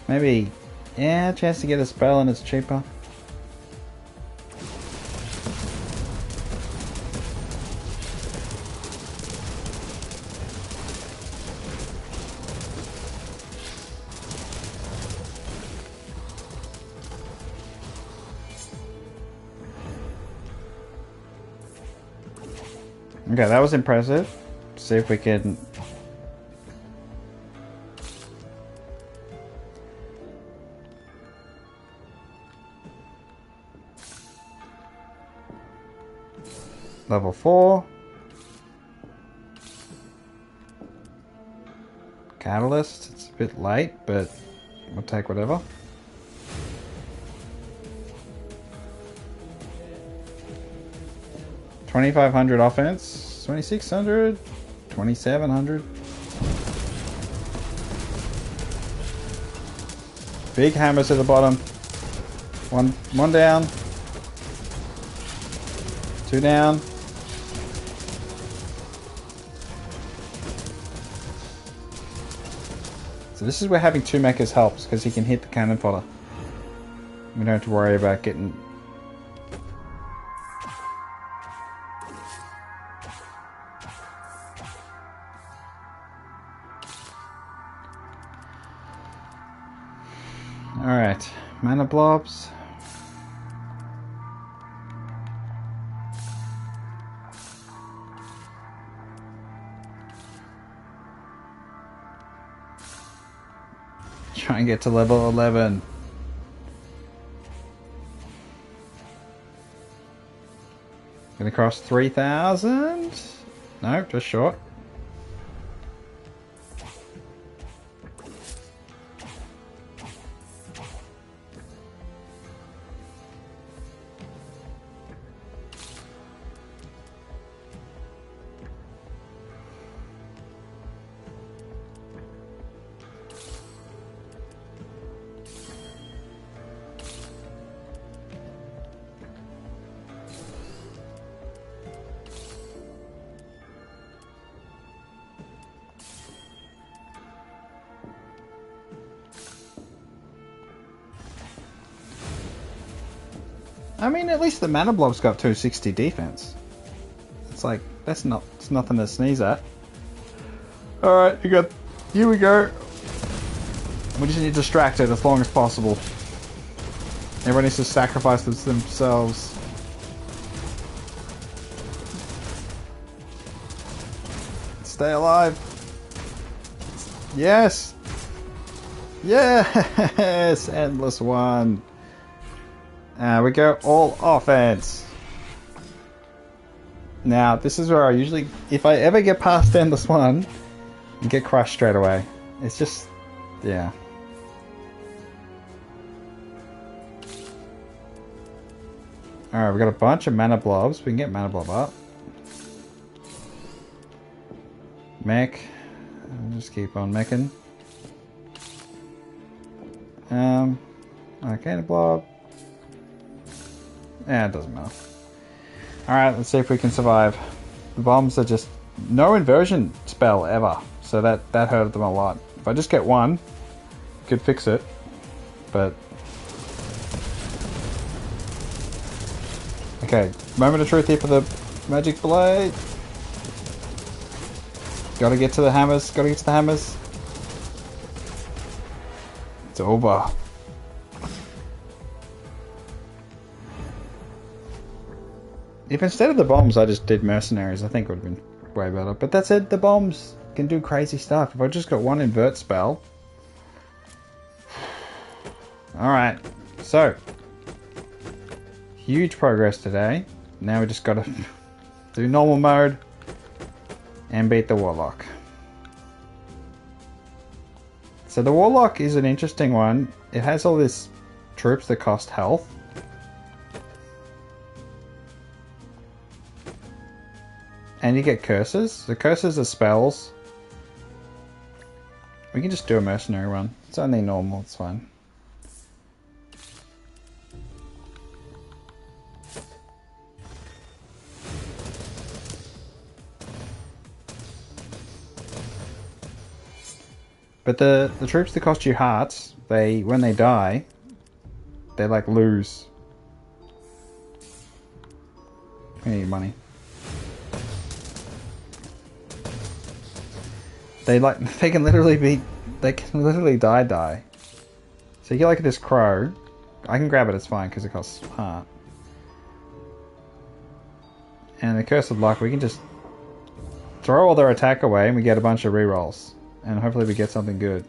Maybe, yeah, a chance to get a spell and it's cheaper. Okay, that was impressive. See if we can... Level 4. Catalyst. It's a bit late, but we'll take whatever. $2,500 offense. 2,600. 2,700. Big hammers at the bottom. One down. 2 down. So this is where having 2 mechas helps, because he can hit the cannon fodder. We don't have to worry about getting... Alright, mana blobs. Try and get to level 11. Gonna cross 3,000? No, just short. I mean, at least the mana blob's got 260 defense. It's like, it's nothing to sneeze at. Alright, here we go. We just need to distract it as long as possible. Everyone needs to sacrifice themselves. Stay alive. Yes! Yes! Endless one. We go all offense. Now, this is where I usually, if I ever get past endless one, I get crushed straight away. It's just, yeah. Alright, we got a bunch of mana blobs. We can get mana blob up. Mech. I'll just keep on meching. Okay, the blob. Yeah, it doesn't matter. Alright, let's see if we can survive. The bombs are just no inversion spell ever, so that hurt them a lot. If I just get one, could fix it, but okay, moment of truth here for the magic blade. Gotta get to the hammers, gotta get to the hammers. It's over. If instead of the bombs I just did mercenaries, I think it would have been way better. But that said, the bombs can do crazy stuff. If I just got one invert spell. Alright, so huge progress today. Now we just gotta do normal mode and beat the warlock. So the warlock is an interesting one. It has all these troops that cost health. And you get curses. The curses are spells. We can just do a mercenary one. It's only normal, it's fine. But the troops that cost you hearts, when they die, they like lose. I need money. They can literally die. So you get like this crow. I can grab it, it's fine because it costs heart. And the Curse of Luck, we can just throw all their attack away and we get a bunch of rerolls. And hopefully we get something good.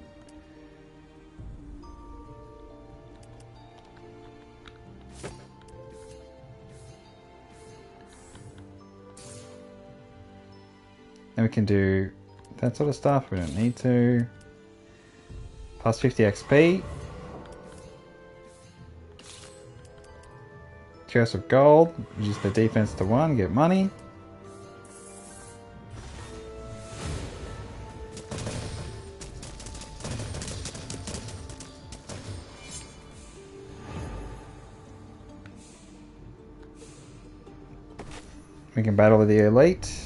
Then we can do that sort of stuff. We don't need to. Plus 50 XP. Curse of Gold. Use the defense to 1, get money. We can battle with the elite.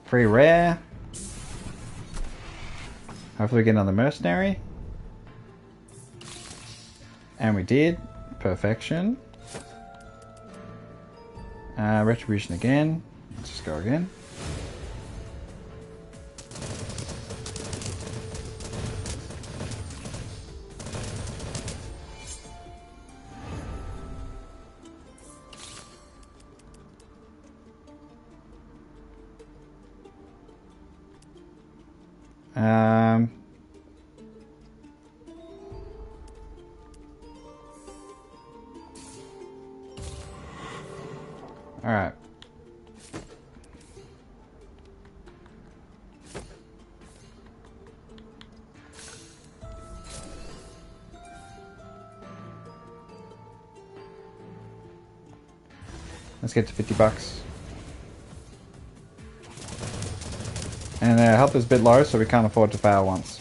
Free rare. Hopefully we get another mercenary. And we did. Perfection. Retribution again. Let's just go again. Alright. Let's get to 50 bucks. And health is a bit low, so we can't afford to fail once.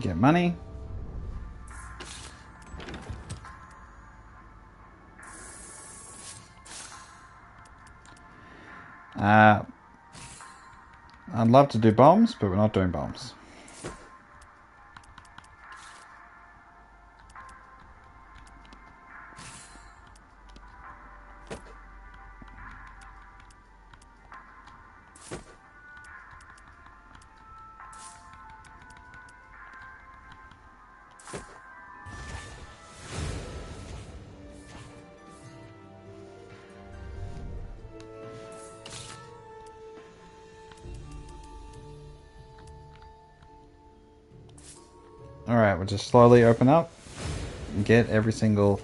Get money. I'd love to do bombs, but we're not doing bombs. Alright, we'll just slowly open up and get every tile.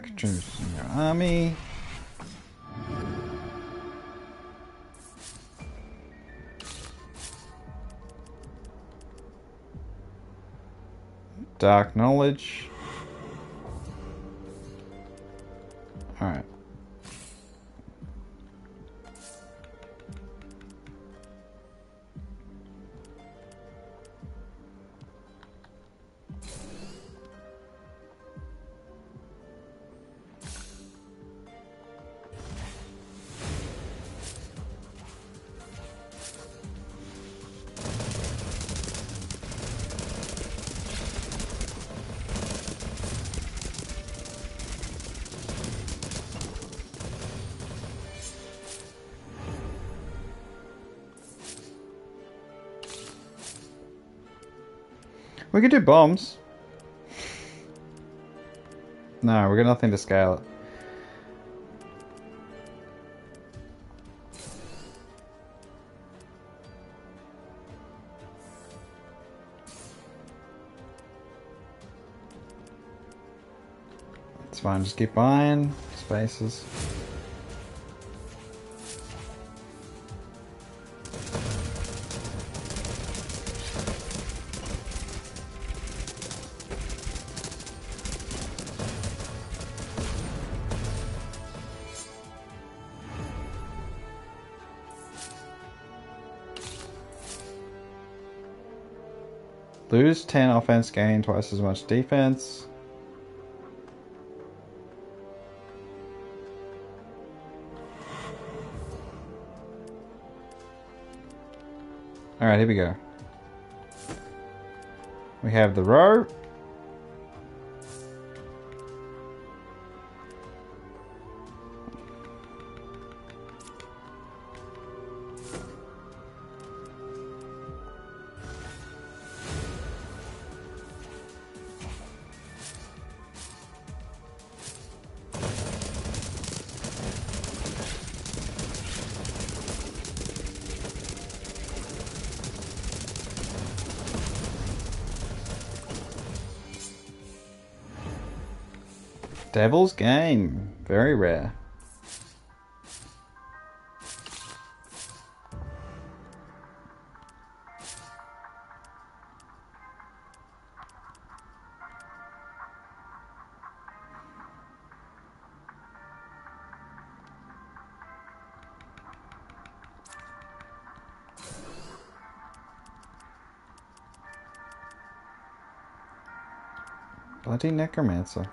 Contribute to your army. Dark knowledge. Alright. We could do bombs. No, we got nothing to scale it. It's fine, just keep buying spaces. Lose 10 offense, gain twice as much defense. Alright, here we go. We have the row. Devil's Game. Very rare. Bloody necromancer.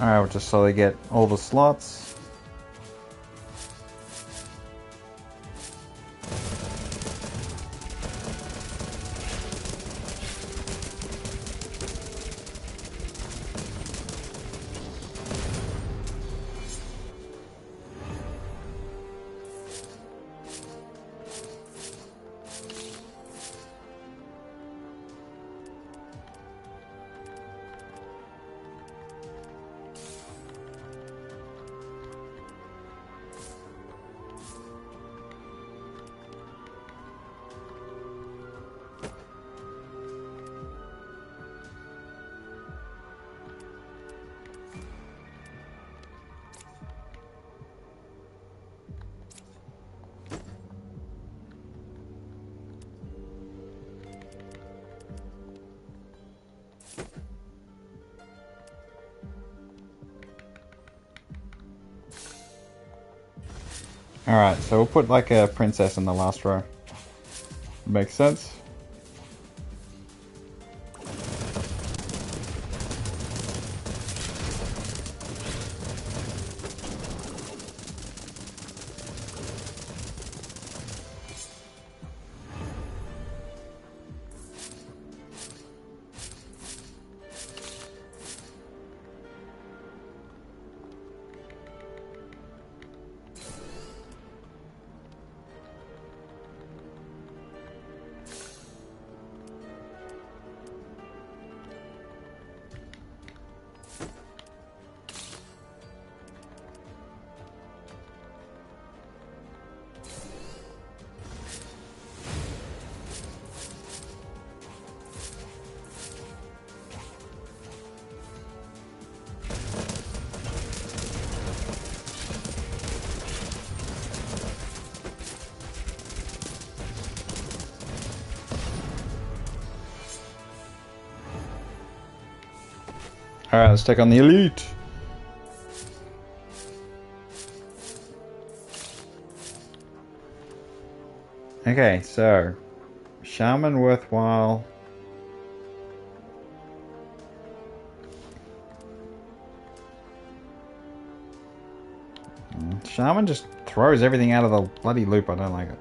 Alright, we'll just slowly get all the slots. Alright, so we'll put like a princess in the last row. Makes sense? Alright, let's take on the elite. Okay, so shaman worthwhile. Shaman just throws everything out of the bloody loop. I don't like it.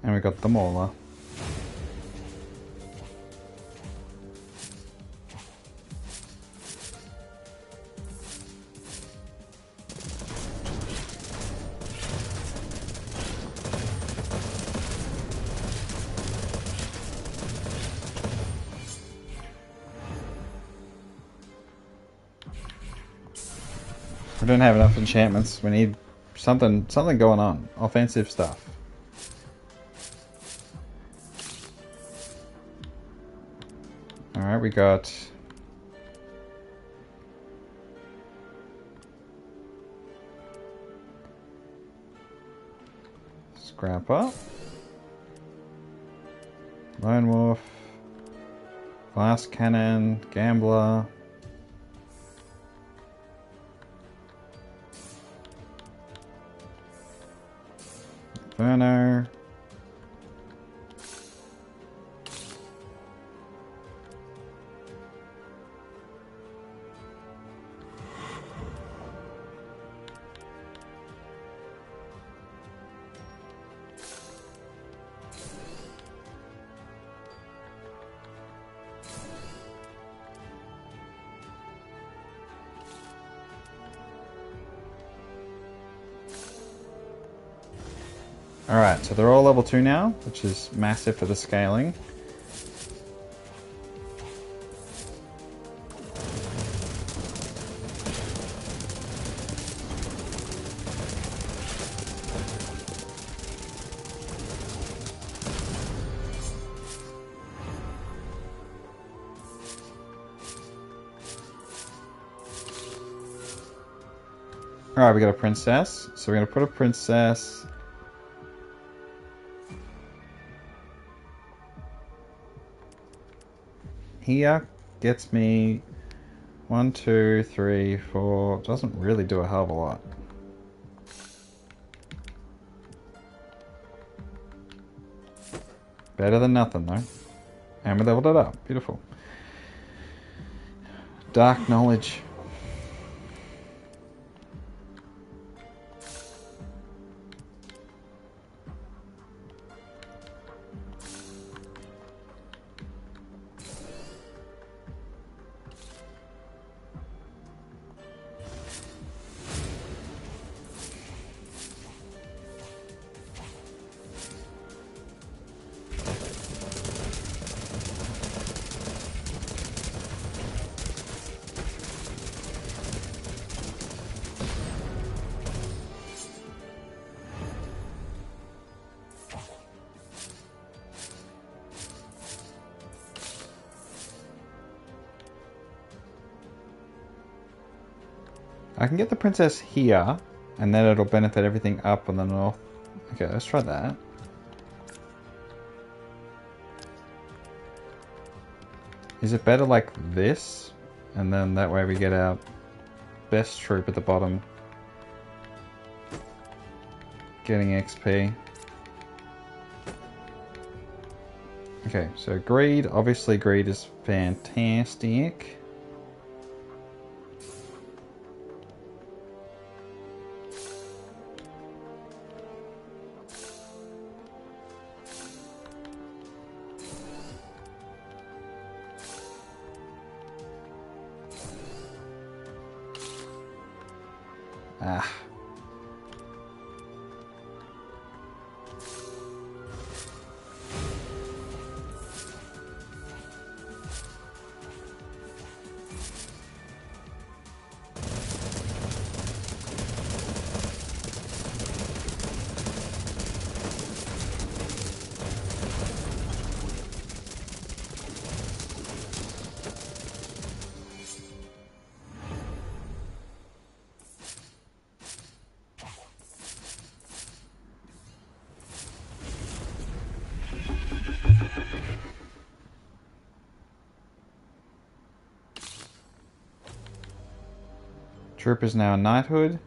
And we got the Mauler. We don't have enough enchantments. We need something going on. Offensive stuff. Alright, we got Scrapper, Lone Wolf, Glass Cannon, Gambler, Inferno, Alright, so they're all level 2 now, which is massive for the scaling. Alright, we got a princess. So we're going to put a princess... here. Gets me 1, 2, 3, 4. Doesn't really do a hell of a lot. Better than nothing though. And we leveled it up. Beautiful. Dark knowledge. I can get the princess here, and then it'll benefit everything up on the north. Okay, let's try that. Is it better like this? And then that way we get our best troop at the bottom. Getting XP. Okay, so greed. Obviously greed is fantastic. Ah. Troop is now a knighthood.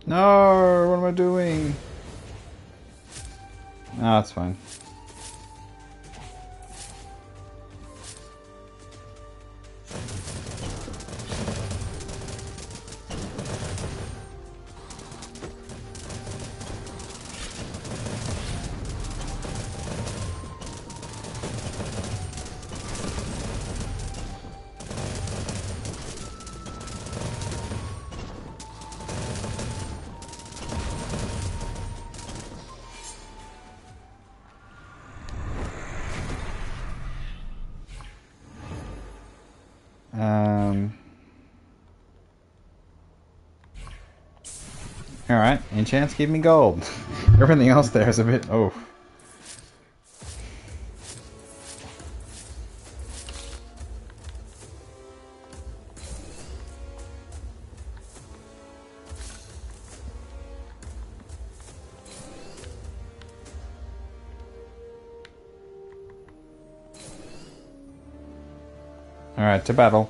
No, what am I doing? No, it's fine. Alright, enchants give me gold. Everything else there is a bit... oh. Alright, to battle.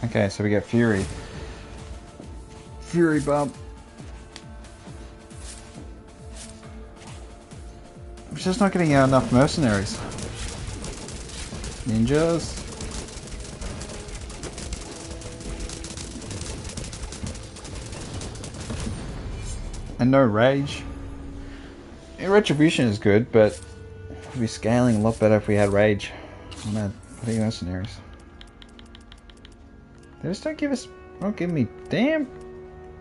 Okay, so we get Fury. Fury bump. I'm just not getting out enough mercenaries. Ninjas. And no rage. Yeah, retribution is good, but we'd be scaling a lot better if we had rage. On that bloody mercenaries. They just don't give me damn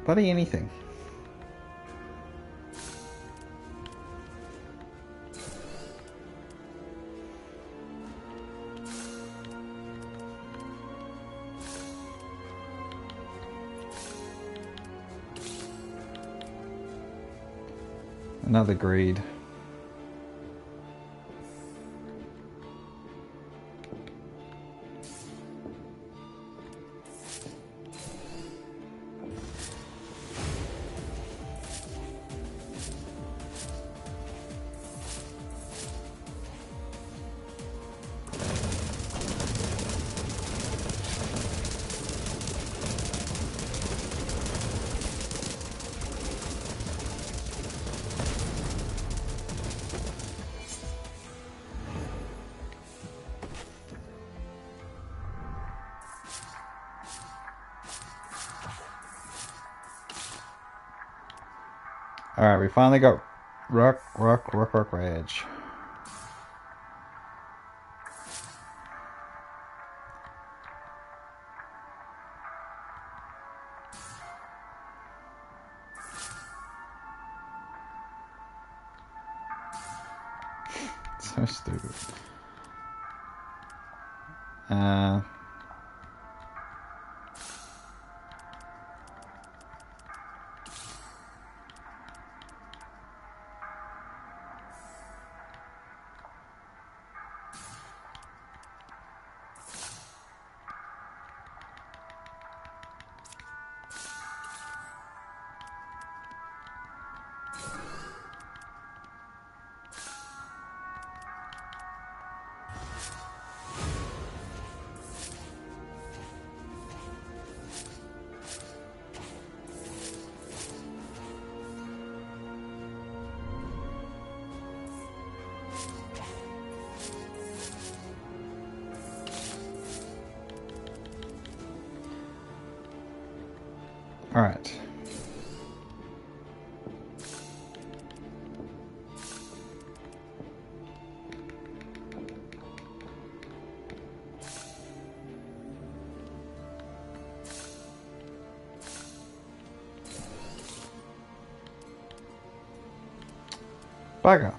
bloody anything. Another greed. Alright, we finally got Rock Rage. So stupid. Alright. Bugger.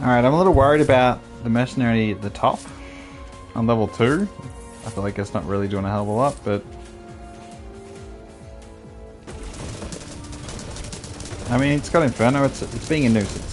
Alright, I'm a little worried about the mercenary at the top on level 2. I feel like it's not really doing a hell of a lot, but I mean, it's got Inferno, it's being a nuisance.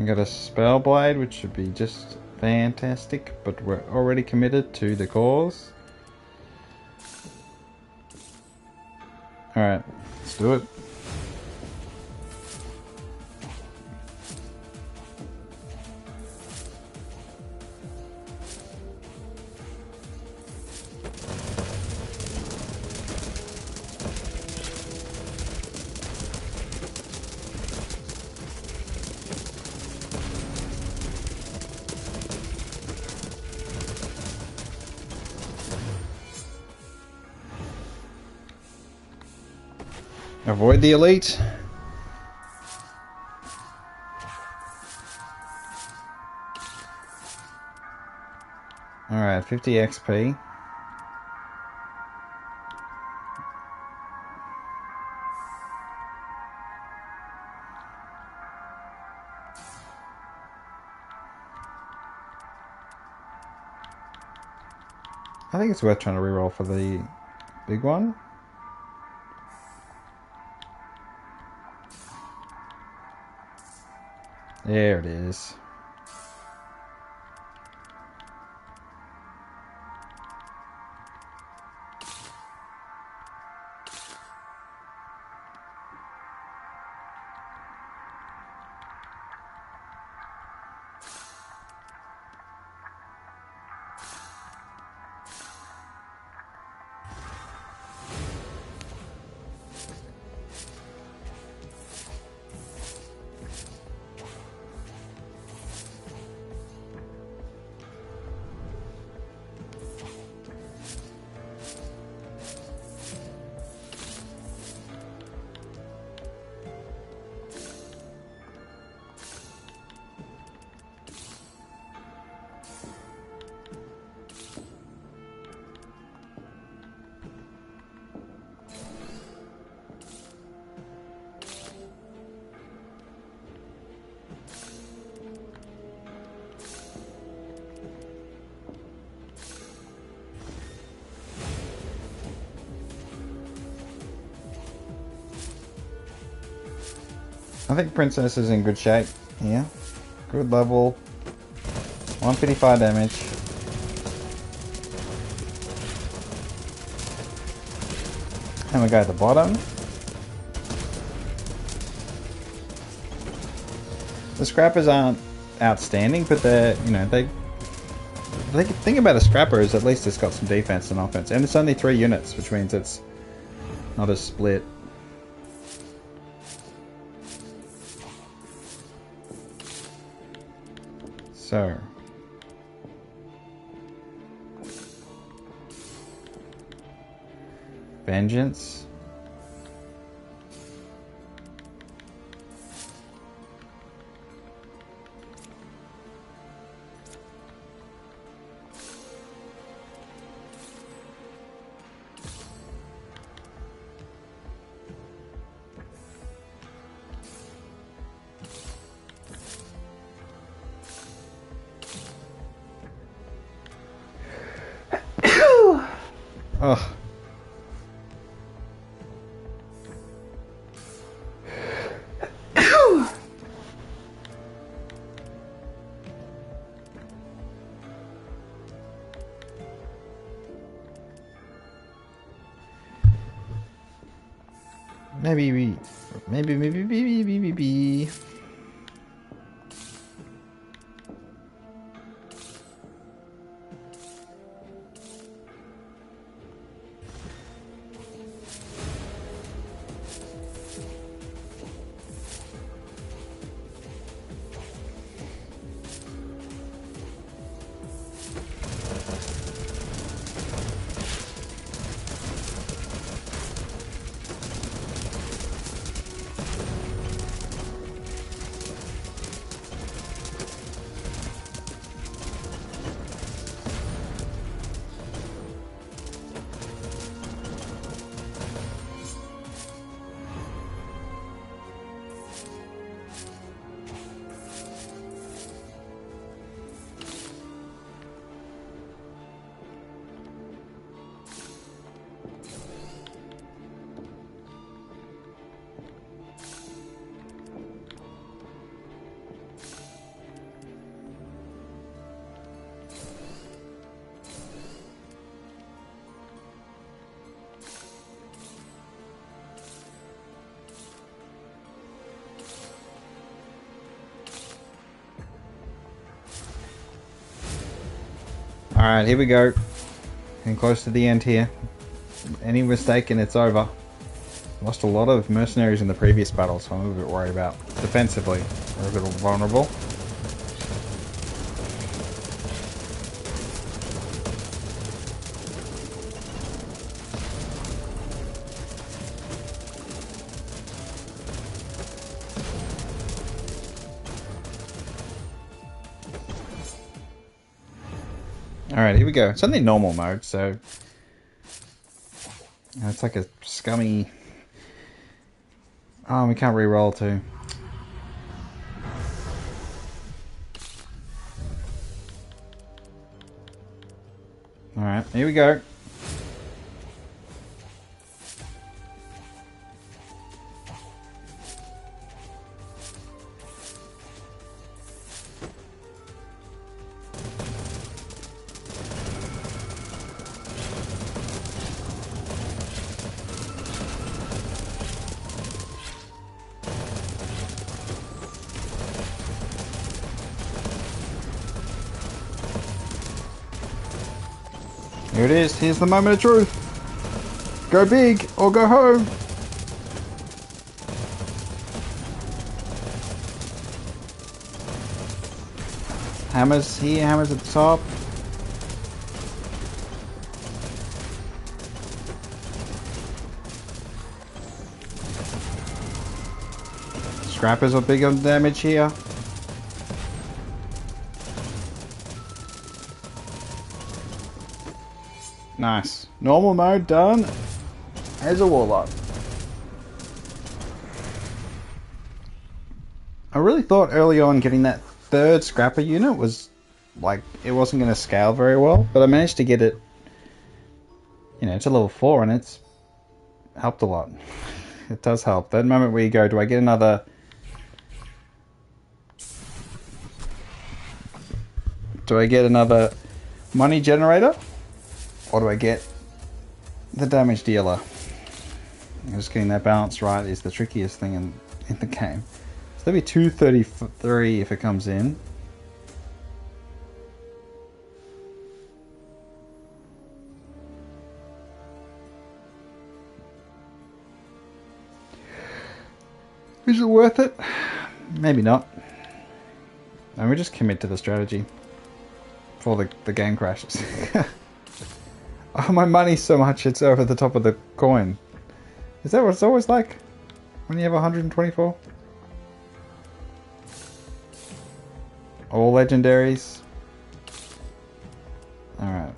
We got a spell blade, which should be just fantastic, but we're already committed to the cause. Alright, let's do it. Avoid the elite. Alright, 50 XP. I think it's worth trying to reroll for the big one. There it is. I think Princess is in good shape here. Good level. 155 damage. And we go to the bottom. The scrappers aren't outstanding, but they're, you know, the thing about a scrapper is at least it's got some defense and offense. And it's only 3 units, which means it's not a split. So, vengeance. Oh. Maybe. Alright, here we go. Getting close to the end here. Any mistake and it's over. Lost a lot of mercenaries in the previous battle, so I'm a little bit worried about defensively. We're a little vulnerable. Alright, here we go. It's only normal mode, so... it's like a scummy... Oh, we can't re-roll too. Alright, here we go. Here it is. Here's the moment of truth. Go big or go home. Hammers here, hammers at the top. Scrappers are big on damage here. Nice. Normal mode done as a warlock. I really thought early on getting that third scrapper unit was like it wasn't going to scale very well, but I managed to get it, you know, to level 4 and it's helped a lot. It does help. That moment where you go, do I get another... Do I get another money generator? Or do I get the damage dealer? Just getting that balance right is the trickiest thing in the game. So that'll be 233 if it comes in. Is it worth it? Maybe not. And we just commit to the strategy before the game crashes. Oh, my money's so much it's over the top of the coin. Is that what it's always like? When you have 124? All legendaries? Alright.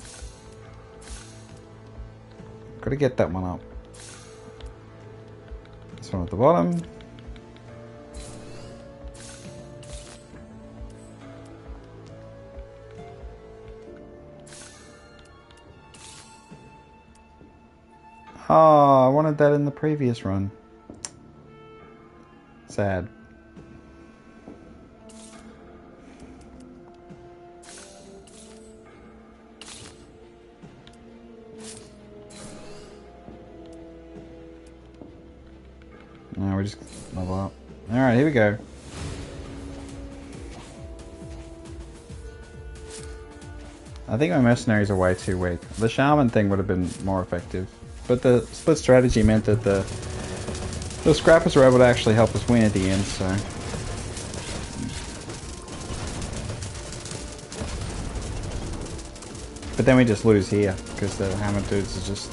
Gotta get that one up. This one at the bottom. Oh, I wanted that in the previous run. Sad. No, we just level up. Alright, here we go. I think my mercenaries are way too weak. The shaman thing would have been more effective. But the split strategy meant that the scrappers were able to actually help us win at the end, so... But then we just lose here, because the hammer dudes are just...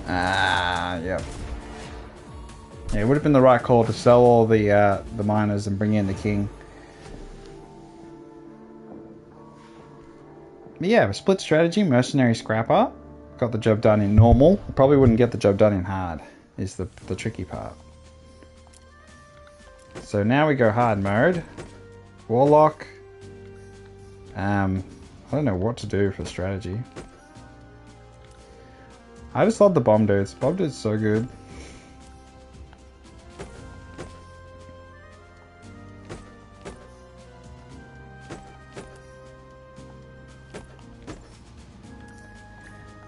Ah, yep. Yeah, it would have been the right call to sell all the miners and bring in the king. But yeah, a split strategy, mercenary scrapper. Got the job done in normal. Probably wouldn't get the job done in hard, is the tricky part. So now we go hard mode. Warlock. I don't know what to do for strategy. I just love the bomb dudes. Bomb dudes so good.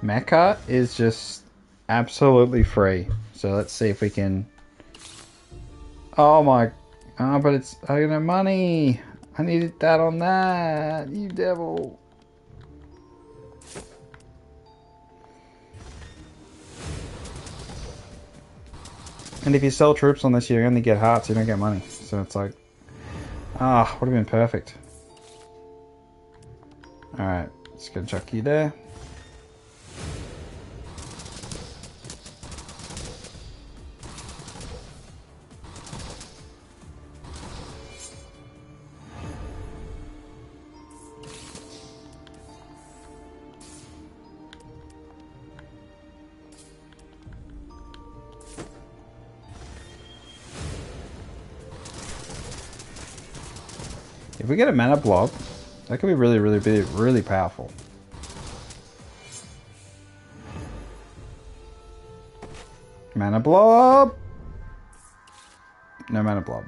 Mecha is just absolutely free. So let's see if we can... Oh my... Oh, but it's... I don't have money! I needed that on that! You devil! And if you sell troops on this, you only get hearts, you don't get money. So it's like... Ah, would have been perfect. Alright, just gonna chuck you there. If we get a mana blob, that could be really, really big, really powerful. Mana blob! No mana blob.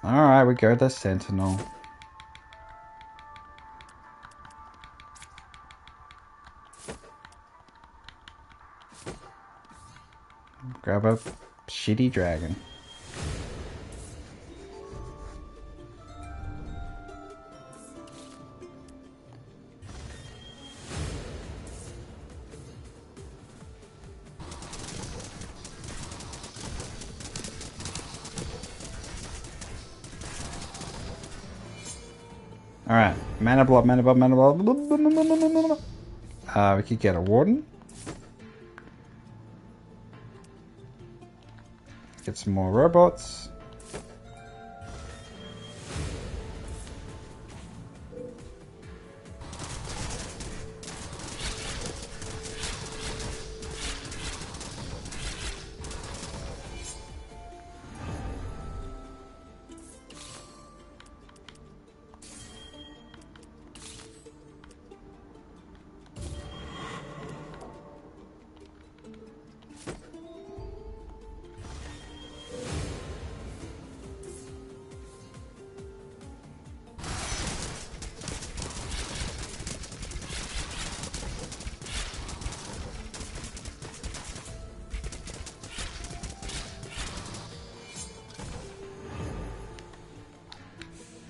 Alright, we go the Sentinel. Grab a shitty dragon. Alright, mana blob, mana blob, mana blob. We could get a warden. Get some more robots.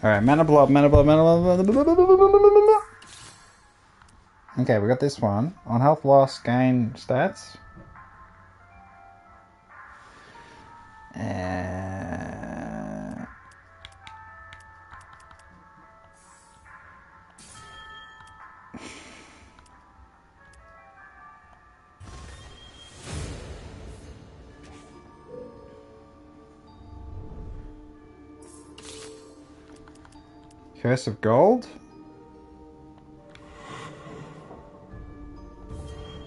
Alright, mana blob, mana blob, mana blob. Okay, we got this one. On health loss, gain stats. Curse of Gold?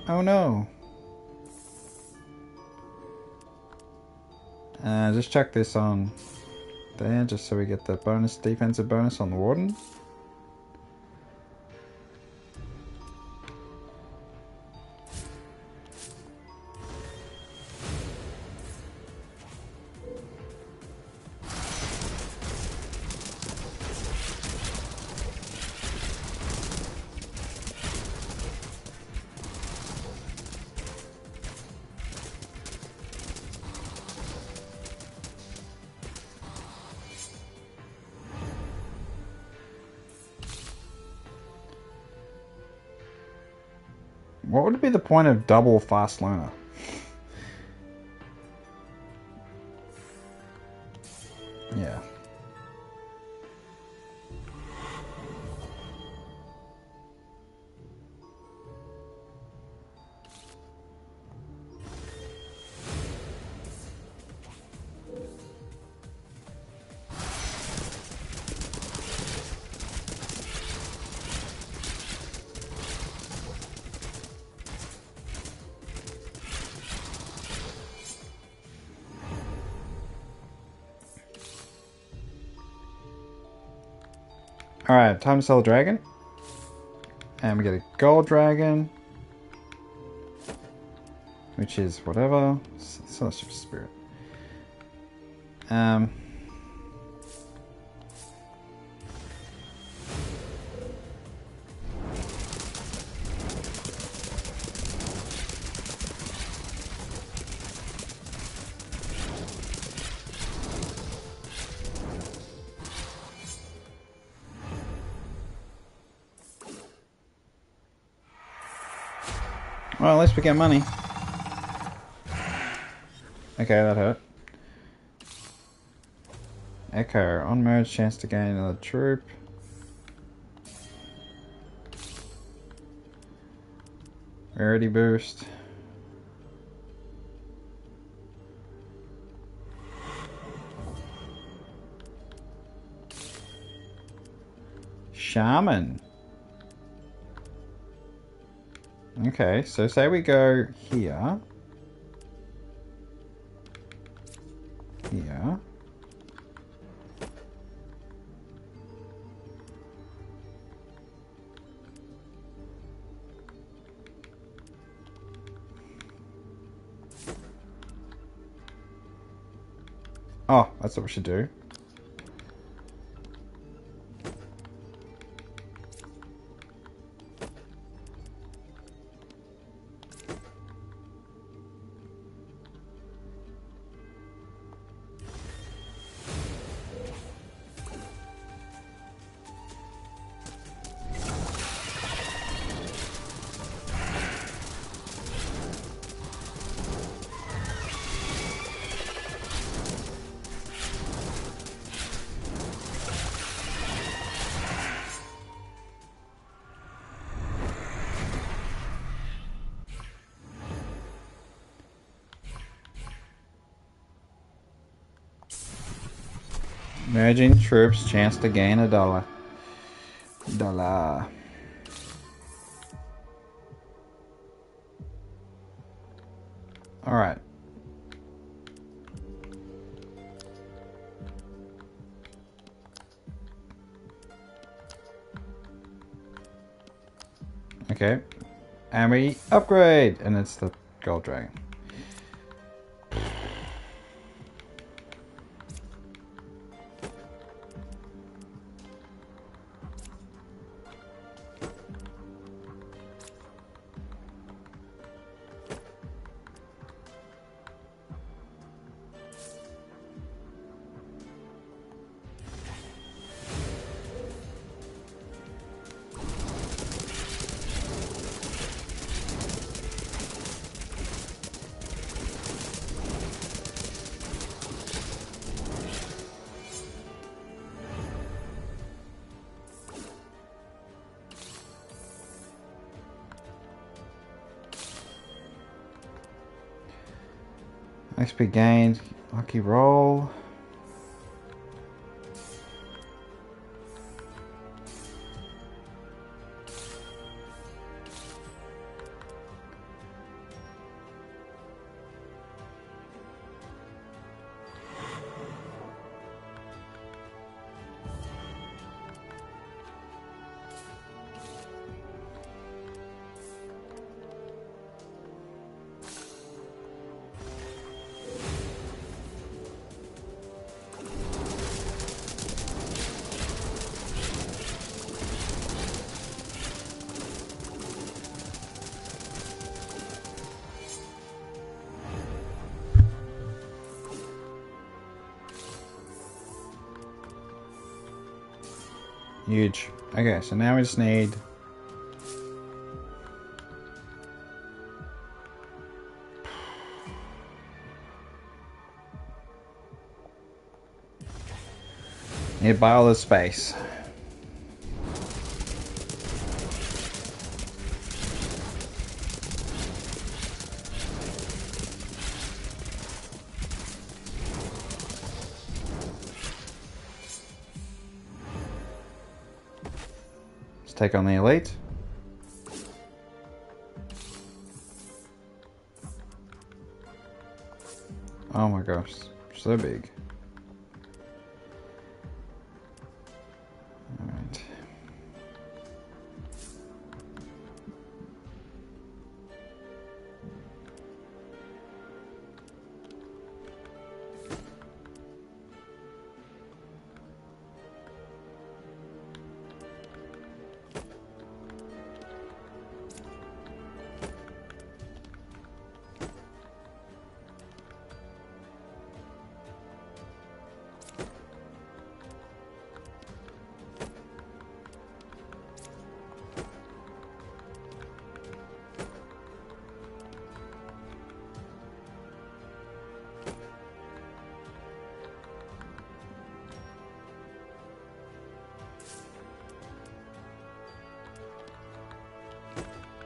Oh no. Just check this on there, just so we get the bonus, defensive bonus on the Warden. What would be the point of double fast learner? Yeah. Alright, time to sell a dragon. And we get a gold dragon. Which is whatever. Celestial Spirit. Well, at least we get money. Okay, that hurt. Echo. On merge, chance to gain another troop. Rarity boost. Shaman. Okay, so say we go here. Here. Oh, that's what we should do. Merging troops, chance to gain $1. Alright. Okay. And we upgrade! And it's the gold dragon. XP gained. Lucky roll. Huge. Okay, so now we just need to buy all this space. Let's take on the elite. Oh my gosh, so big. Alright.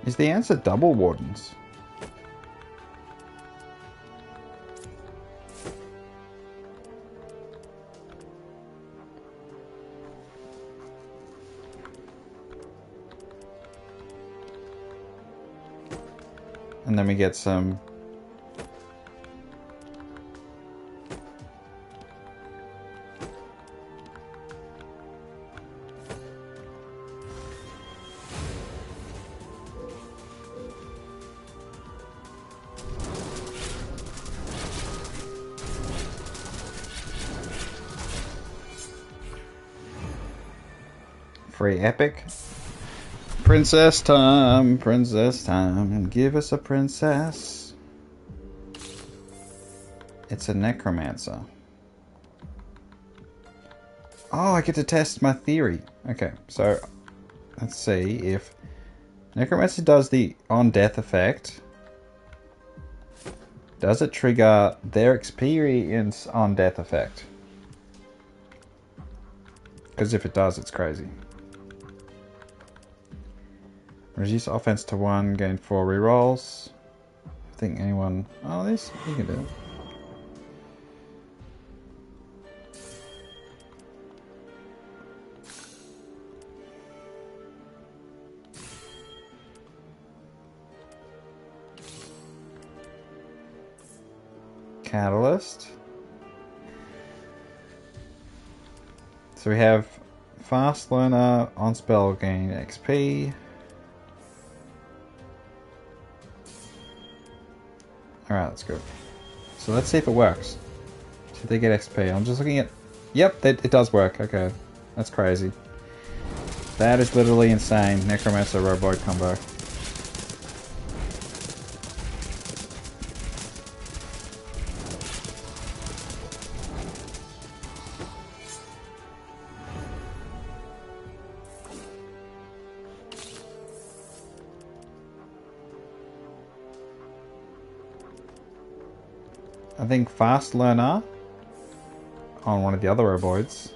Is the answer double wardens? And then we get some free epic. Princess time, give us a princess. It's a necromancer. Oh, I get to test my theory. Okay, so let's see if necromancer does the on death effect. Does it trigger their experience on death effect? Because if it does, it's crazy. Reduce offense to 1, gain 4 rerolls. I think anyone... Oh, this? You can do it. Catalyst. So we have Fast Learner, on spell gain XP. Alright, that's good. So let's see if it works. See if they get XP. I'm just looking at... Yep, it does work. Okay. That's crazy. That is literally insane. Necromancer Roboid combo. I think Fast Learner on one of the other roboids.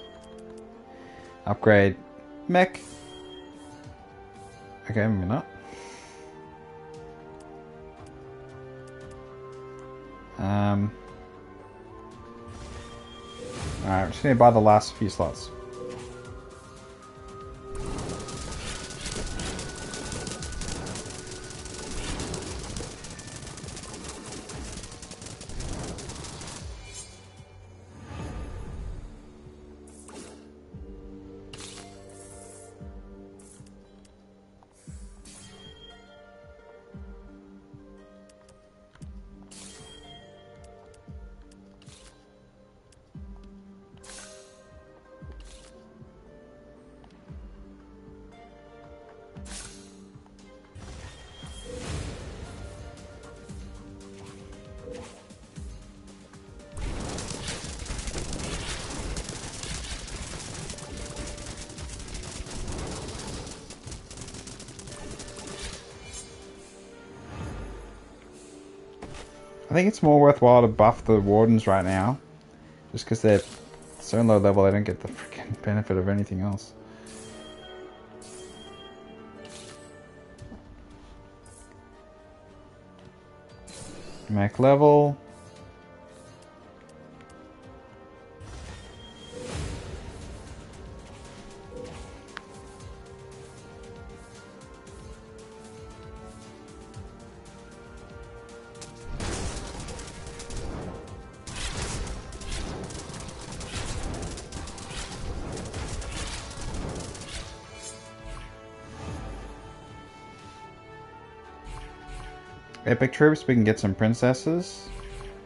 Upgrade mech. Okay, maybe not. Alright, I'm just gonna buy the last few slots. I think it's more worthwhile to buff the wardens right now. Just because they're so low level, they don't get the freaking benefit of anything else. Mech level. Epic troops, we can get some princesses.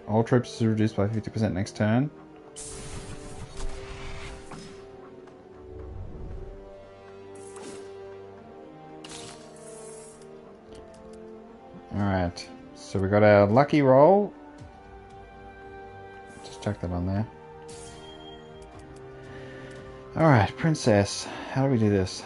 All troops is reduced by 50% next turn. Alright, so we got our lucky roll. Just check that on there. Alright, princess. How do we do this?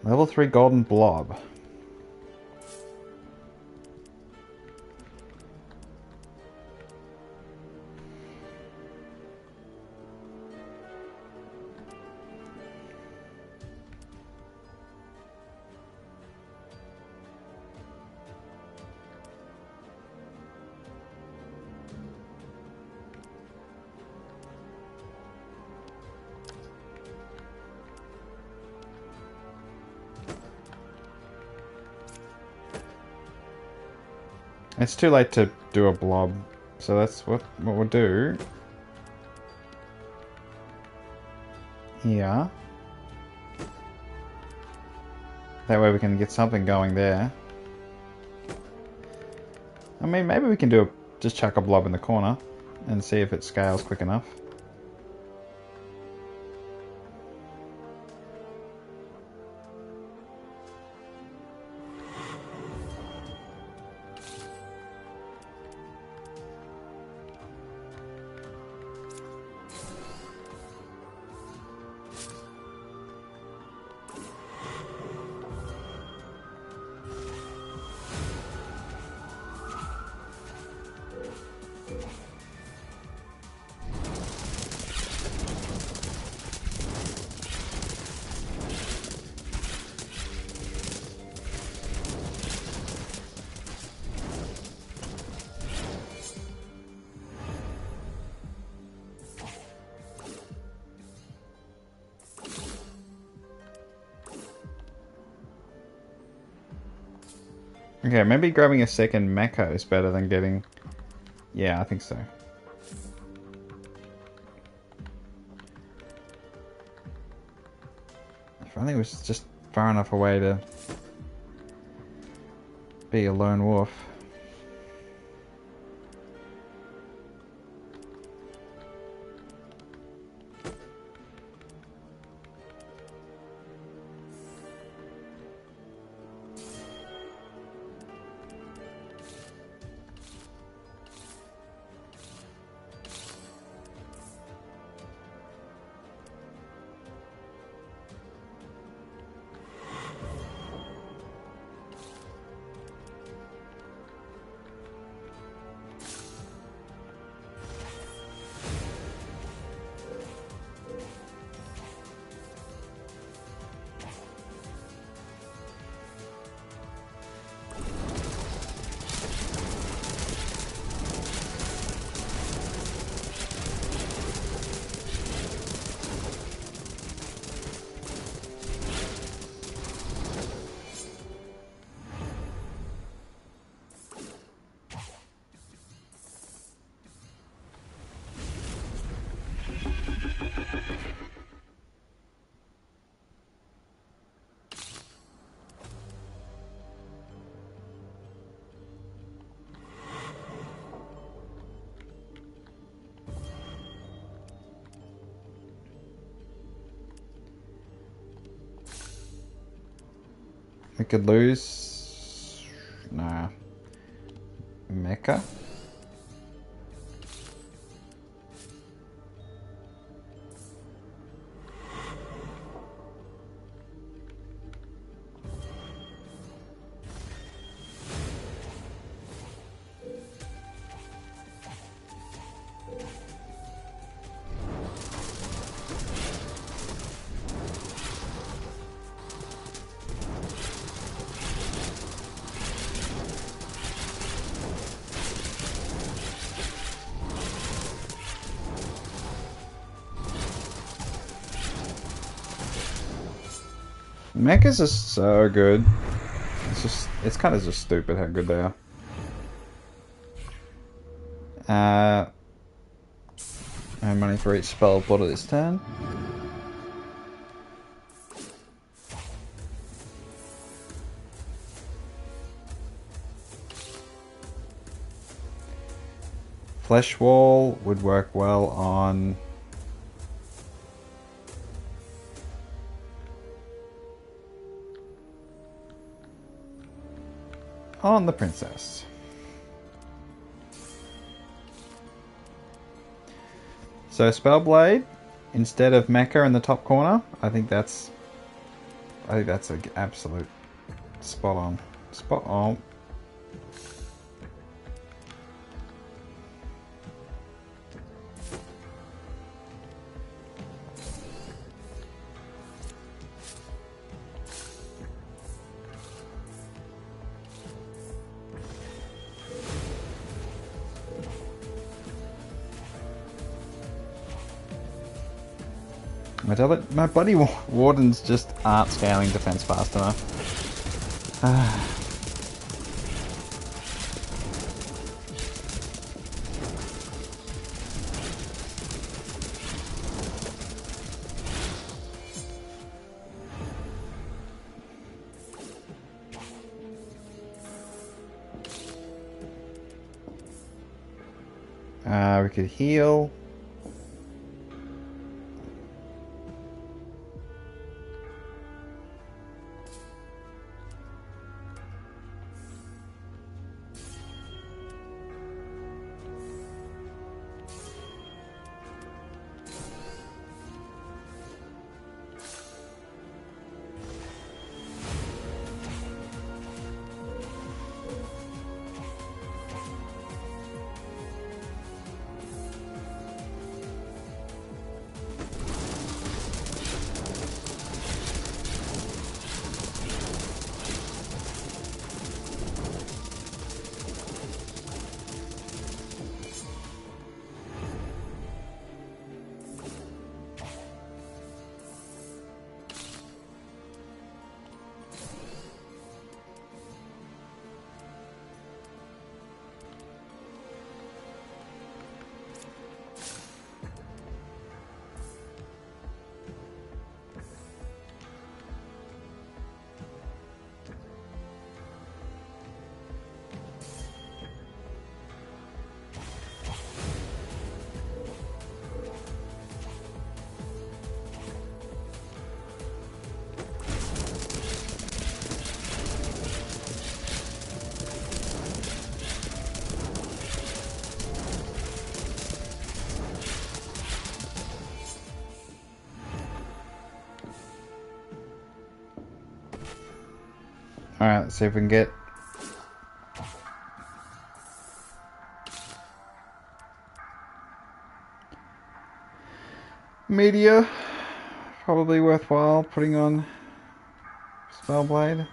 Level 3 golden blob. It's too late to do a blob, so that's what we'll do. Yeah. That way we can get something going there. I mean, maybe we can do just chuck a blob in the corner and see if it scales quick enough. Okay, maybe grabbing a second mecha is better than getting... Yeah, I think so. If only it was just far enough away to be a lone wolf. We could lose... Nah. Mecha? Mechas are so good. It's kind of just stupid how good they are. And money for each spell bottle this turn. Flesh Wall would work well on... on the princess. So Spellblade instead of Mecha in the top corner. I think that's I think that's an absolute spot on. Spot on. My bloody wardens just aren't scaling defense fast enough. We could heal. Alright, let's see if we can get... Meteor. Probably worthwhile putting on Spellblade.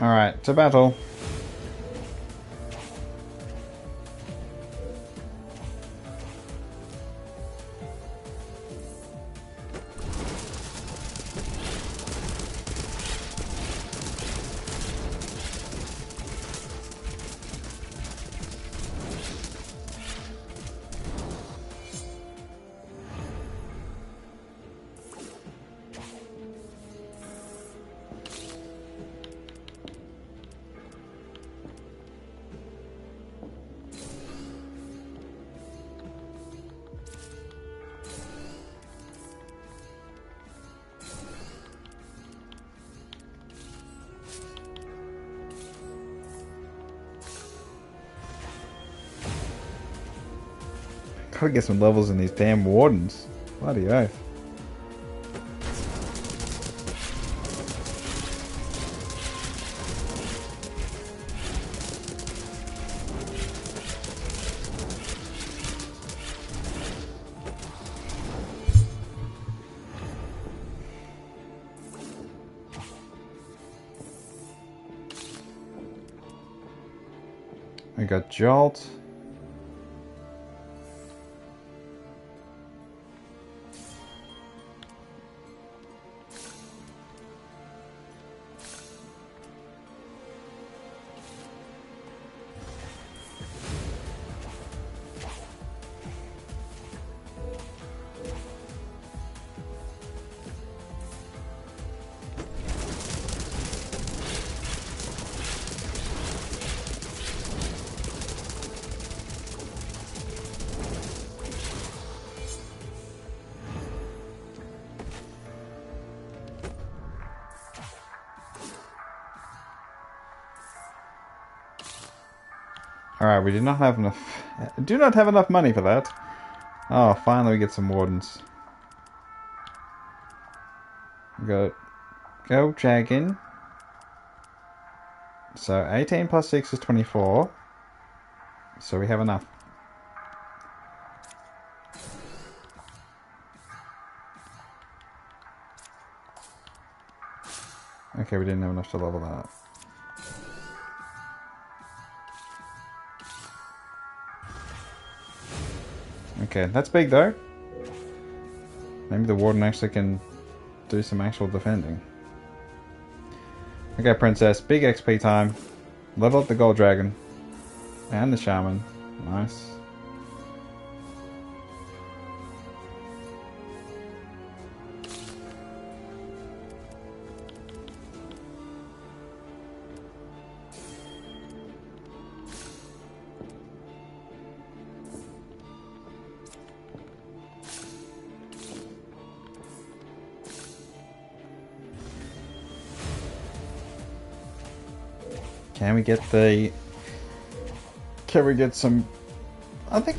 Alright, to battle. Gotta get some levels in these damn wardens. Bloody oath. We got Jolt. Alright, we do not have enough money for that. Oh, finally we get some wardens. Go dragon. So 18 plus 6 is 24. So we have enough. Okay, we didn't have enough to level that up. Okay, that's big though. Maybe the warden actually can do some actual defending. Okay, princess, big XP time. Level up the gold dragon. And the shaman. Nice. Can we get the... Can we get some... I think...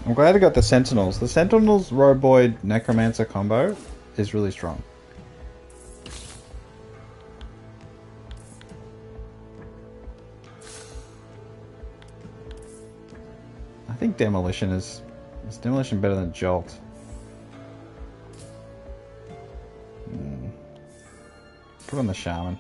I'm glad I got the Sentinels. The Sentinels Roboid Necromancer combo is really strong. I think Demolition is Demolition better than Jolt? Put on the Shaman.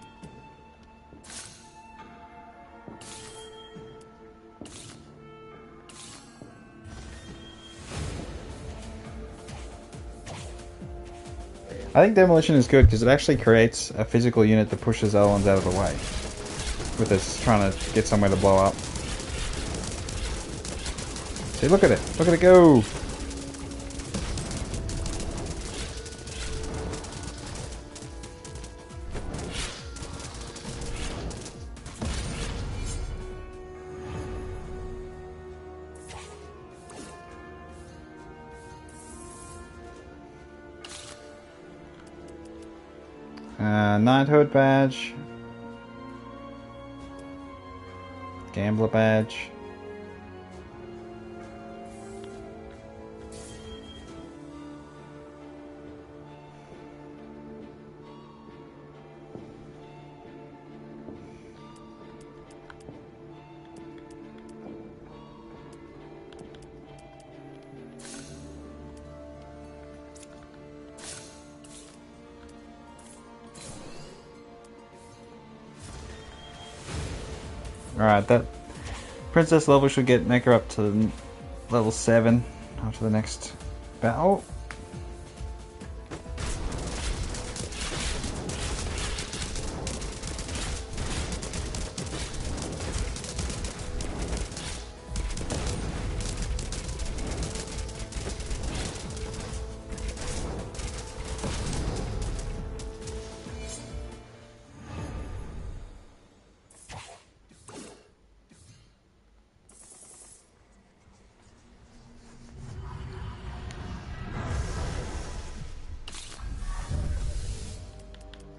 I think Demolition is good because it actually creates a physical unit that pushes other ones out of the way. With us trying to get somewhere to blow up. See, look at it. Look at it go. Knighthood badge. Gambler badge. Alright, that princess level should make her up to level 7 after the next battle.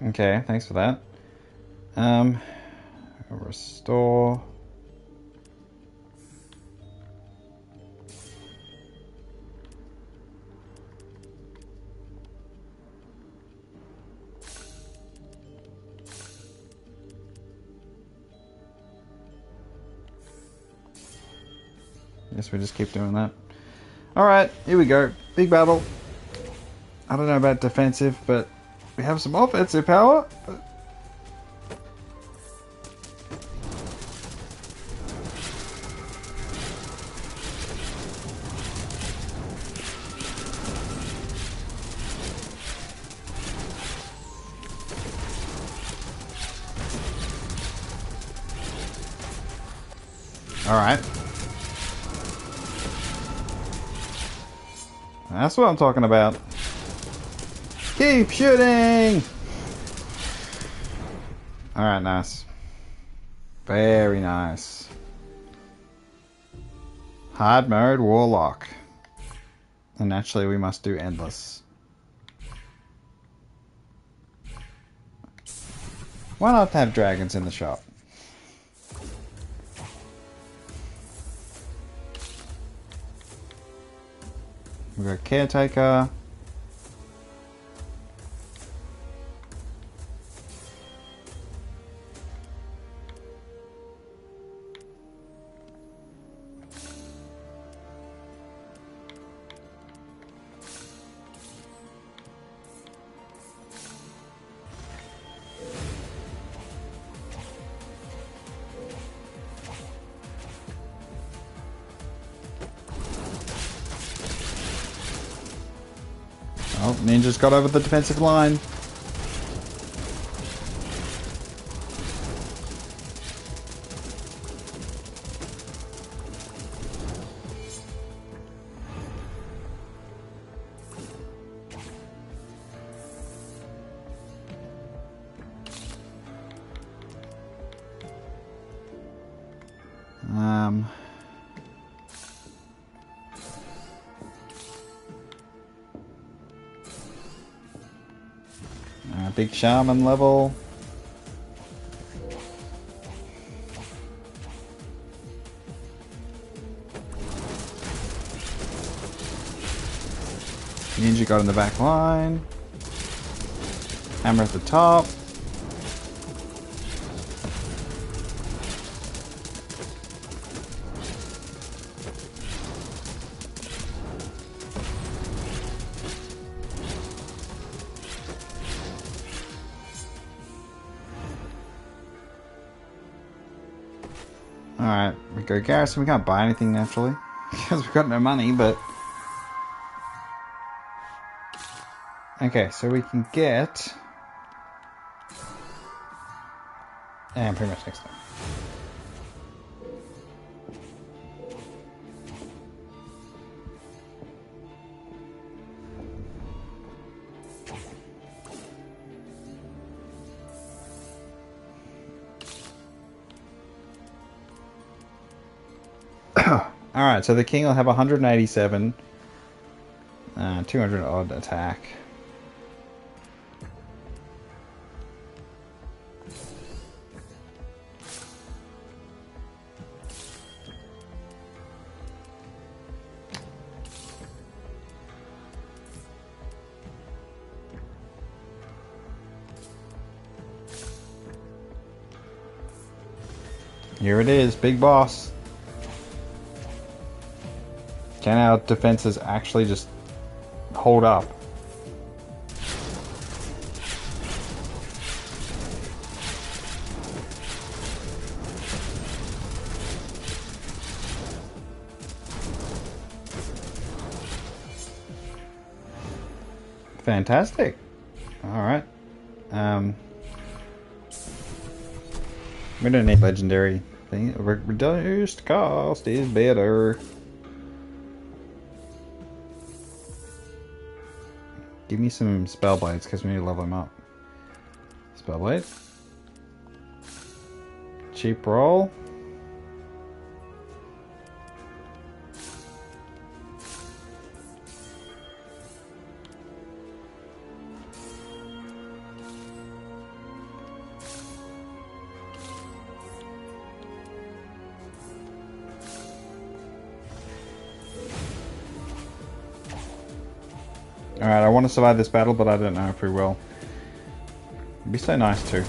Okay, thanks for that. Restore. Guess we just keep doing that. Alright, here we go. Big battle. I don't know about defensive, but we have some offensive power. Alright. That's what I'm talking about. Keep shooting! Alright, nice. Very nice. Hard mode, Warlock. And naturally we must do Endless. Why not have dragons in the shop? We've got Caretaker. Oh, Ninja's got over the defensive line. Big shaman level. Ninja got in the back line. Hammer at the top. Alright, we go Garrison. We can't buy anything naturally because we've got no money, but okay, so we can get and pretty much next time. Alright, so the king will have 187, 200 odd attack. Here it is, big boss. Can our defenses actually just hold up? Fantastic. Alright. We don't need legendary thing. Reduced cost is better. Give me some spell blades because we need to level them up. Spell blade. Cheap roll. Alright, I want to survive this battle, but I don't know if we will. It'd be so nice to.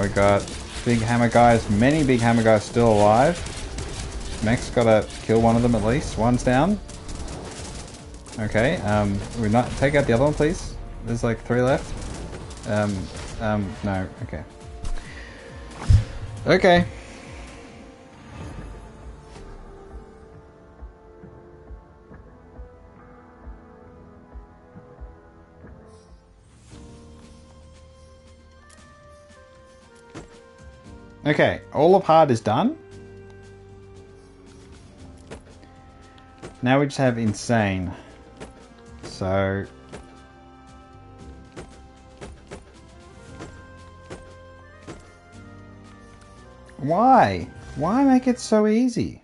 We got big hammer guys. Many big hammer guys still alive. Mech's gotta kill one of them at least. One's down. Okay, we're not... Take out the other one, please. There's like 3 left. No. Okay. Okay. Okay, all of hard is done. Now we just have insane. So... Why? Why make it so easy?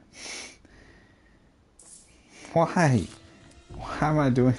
Why? Why am I doing...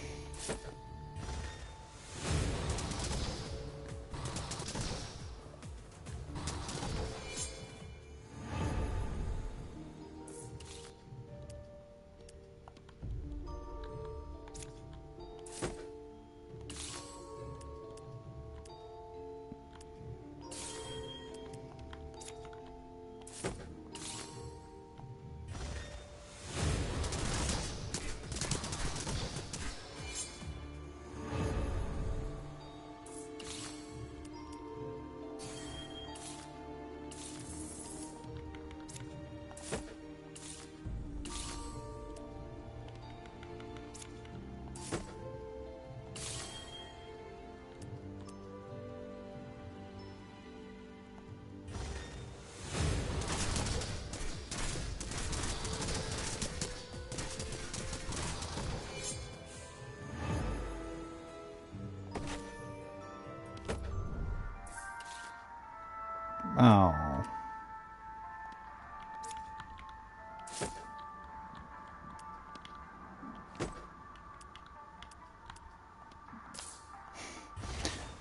Oh.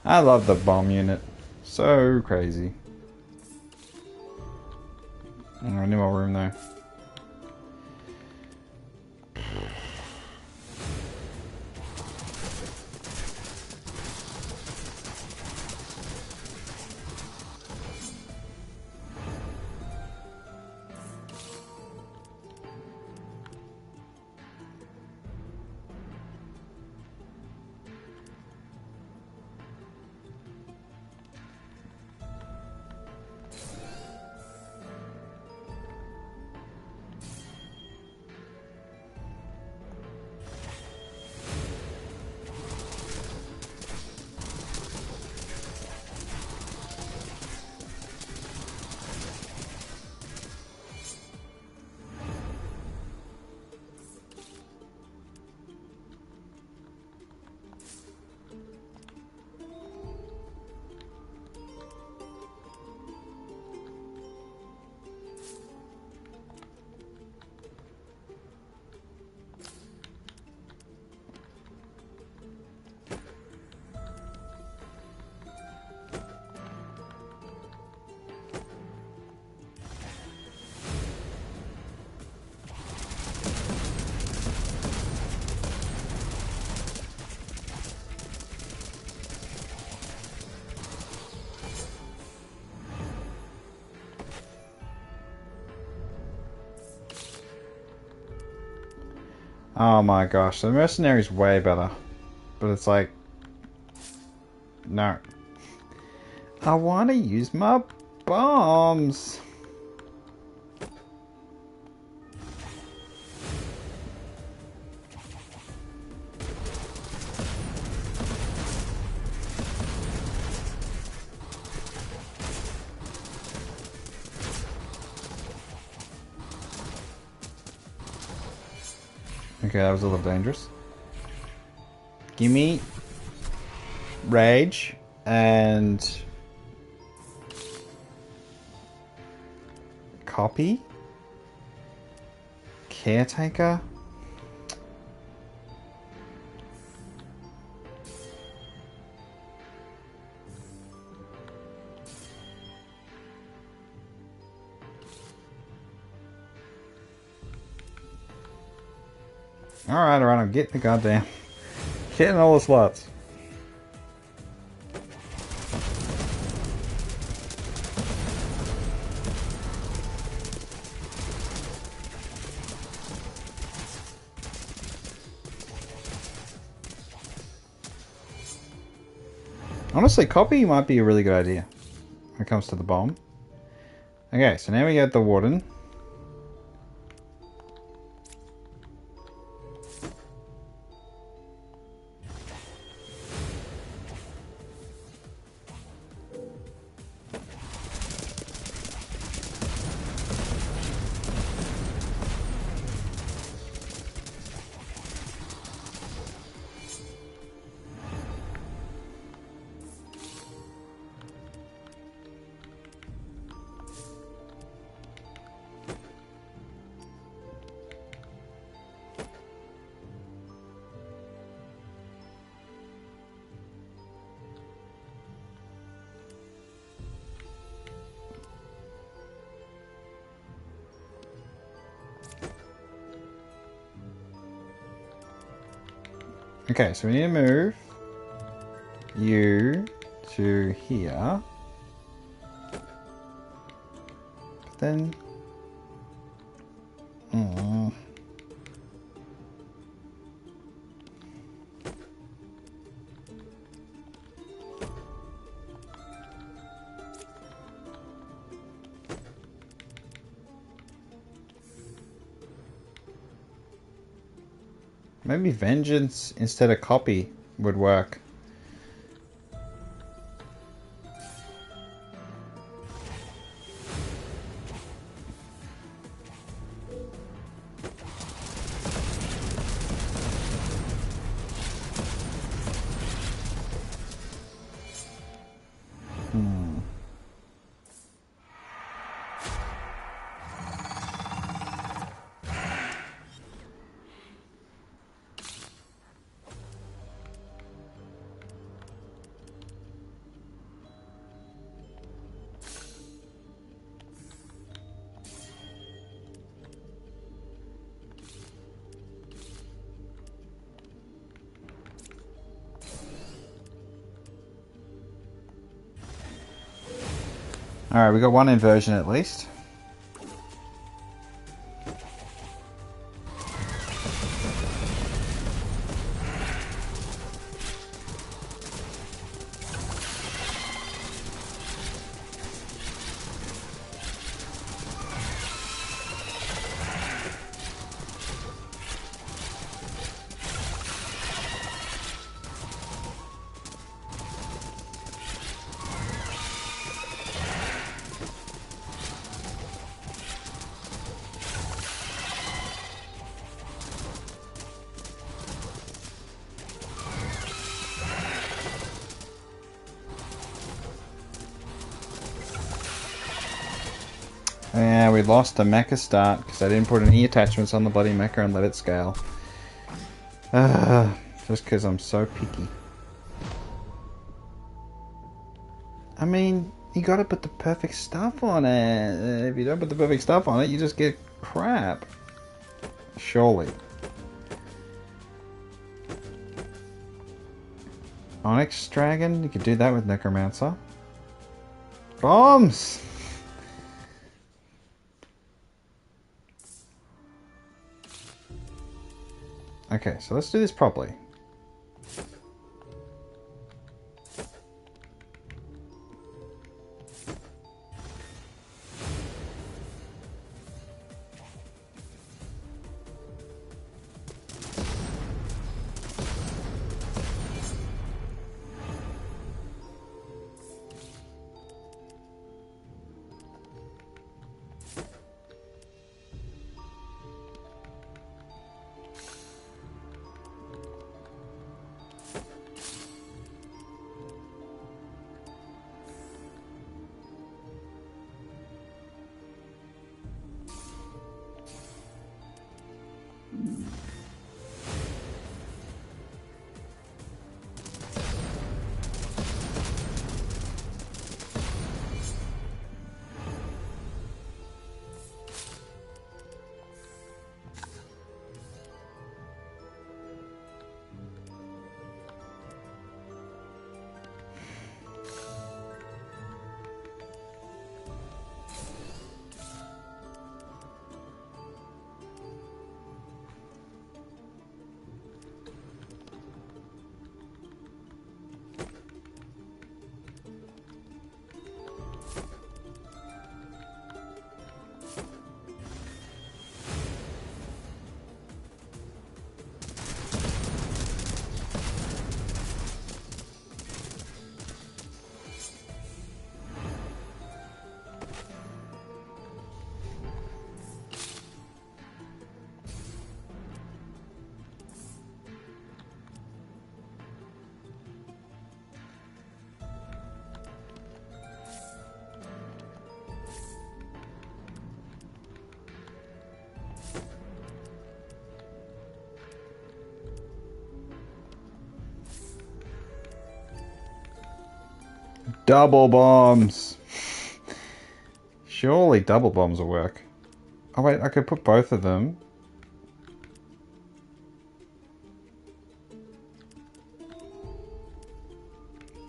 I love the bomb unit. So crazy. Oh, I need more room though. Oh my gosh, the mercenary's way better. But it's like... No. I want to use my bombs. Okay, that was a little dangerous. Gimme rage and copy caretaker. Alright, I'm getting the goddamn... Getting all the slots. Honestly, copy might be a really good idea when it comes to the bomb. Okay, so now we got the warden. Okay, so we need to move you to here. But then... Maybe vengeance instead of copy would work. Alright, we got one inversion at least. Yeah, we lost the mecha start because I didn't put any attachments on the bloody mecha and let it scale. Just because I'm so picky. I mean, you gotta put the perfect stuff on it. If you don't put the perfect stuff on it, you just get crap. Surely. Onyx Dragon, you could do that with Necromancer. Bombs! Okay, so let's do this properly. Double bombs! Surely double bombs will work. Oh wait, I could put both of them.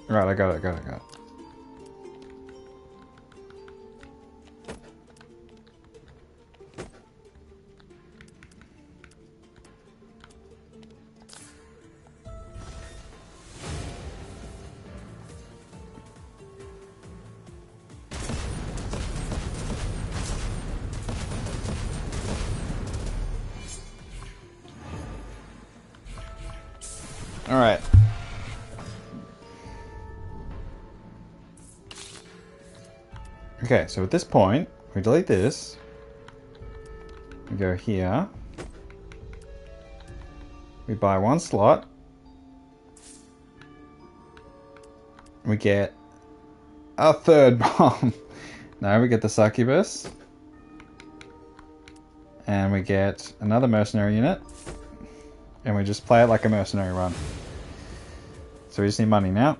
Right, I got it. Alright. Okay, so at this point, we delete this. We go here. We buy one slot. We get a third bomb. No, we get the succubus. And we get another mercenary unit. And we just play it like a mercenary run. So we just need money now.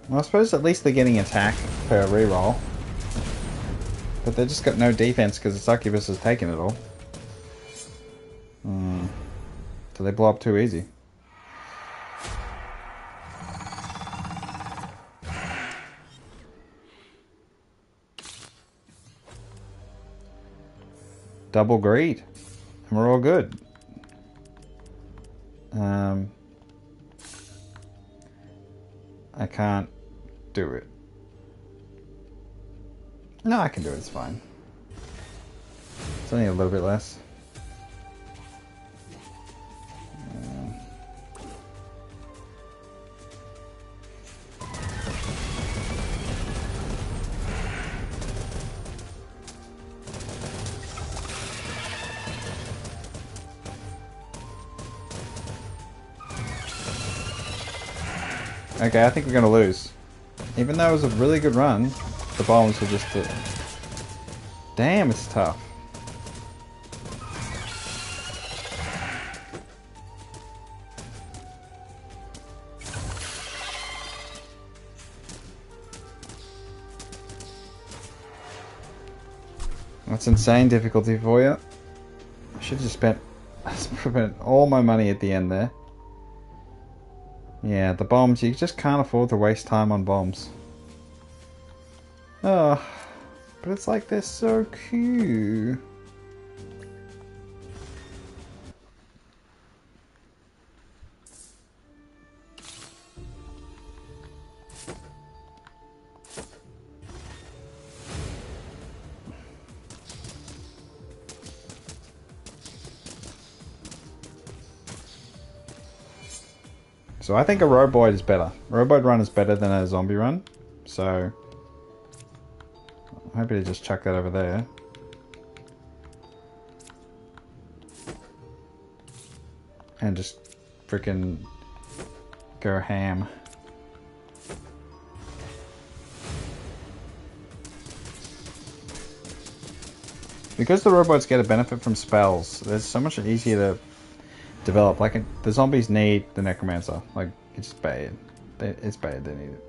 Well, I suppose at least they're getting attack per reroll. But they just got no defense because the succubus has taken it all. So they blow up too easy. Double greed. And we're all good. I can't do it. No, I can do it, it's fine. It's only a little bit less. Okay, I think we're gonna lose. Even though it was a really good run, The bombs are just... Damn, it's tough. That's insane difficulty for you. I should have just spent all my money at the end there. Yeah, the bombs, you just can't afford to waste time on bombs. Oh, but it's like they're so cute. So I think a Roboid is better. Roboid run is better than a zombie run. So I'm happy to just chuck that over there. And just freaking go ham. Because the robots get a benefit from spells, it's so much easier to develop. Like, the zombies need the necromancer. Like, it's bad. It's bad, they need it.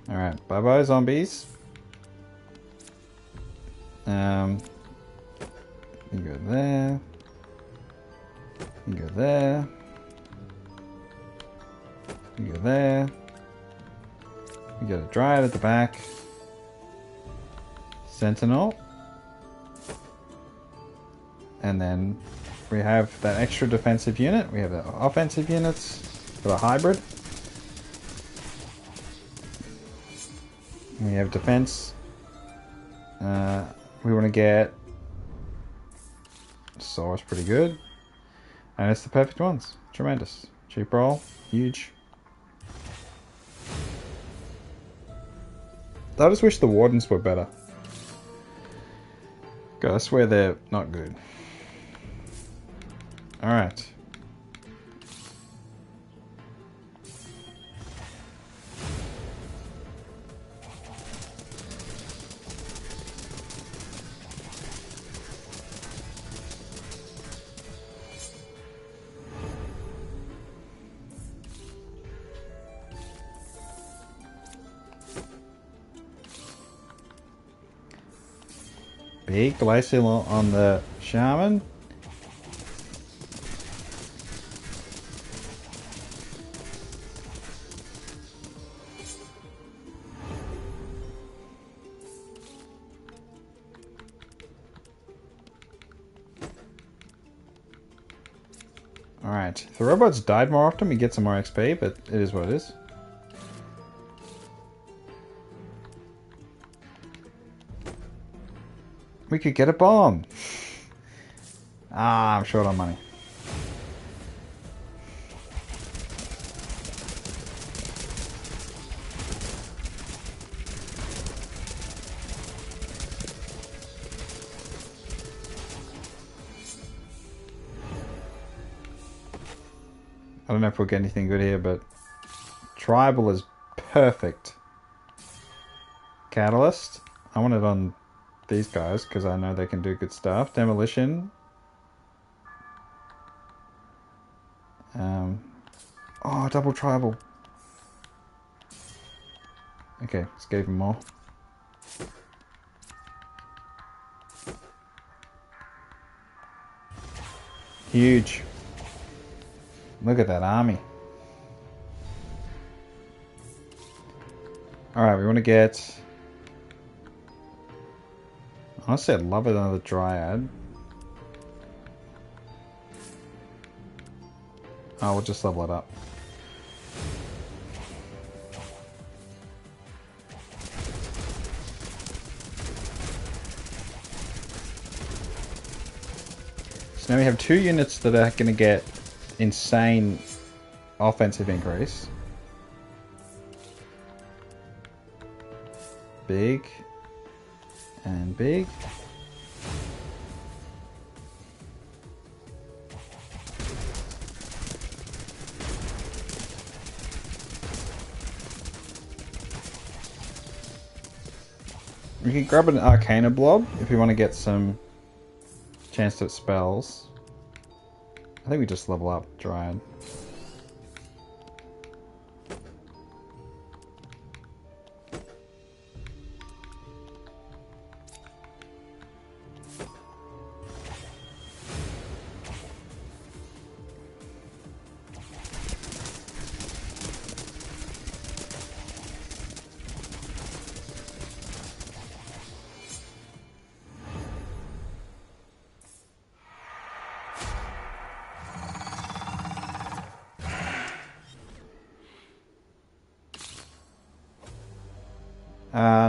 Alright, bye bye zombies. You go there. You go there. You go there. You got a Dryad at the back. Sentinel. And then we have that extra defensive unit. We have the offensive units for the hybrid. We have defense. We want to get Source, pretty good. And it's the perfect ones. Tremendous. Cheap roll. Huge. I just wish the Wardens were better. God, I swear they're not good. Alright. Big glacial on the shaman. Alright, if the robots died more often, we get some more XP, but it is what it is. We could get a bomb. Ah, I'm short on money. I don't know if we'll get anything good here, but Tribal is perfect. Catalyst. I want it on these guys because I know they can do good stuff. Demolition. Oh, double Tribal. Okay, let's give him more. Huge. Look at that army. Alright, we want to get... Honestly, I'd love another Dryad. Oh, we'll just level it up. So now we have 2 units that are going to get insane offensive increase. Big. And big. We can grab an Arcana Blob if we want to get some chance at spells. I think we just level up Dryad.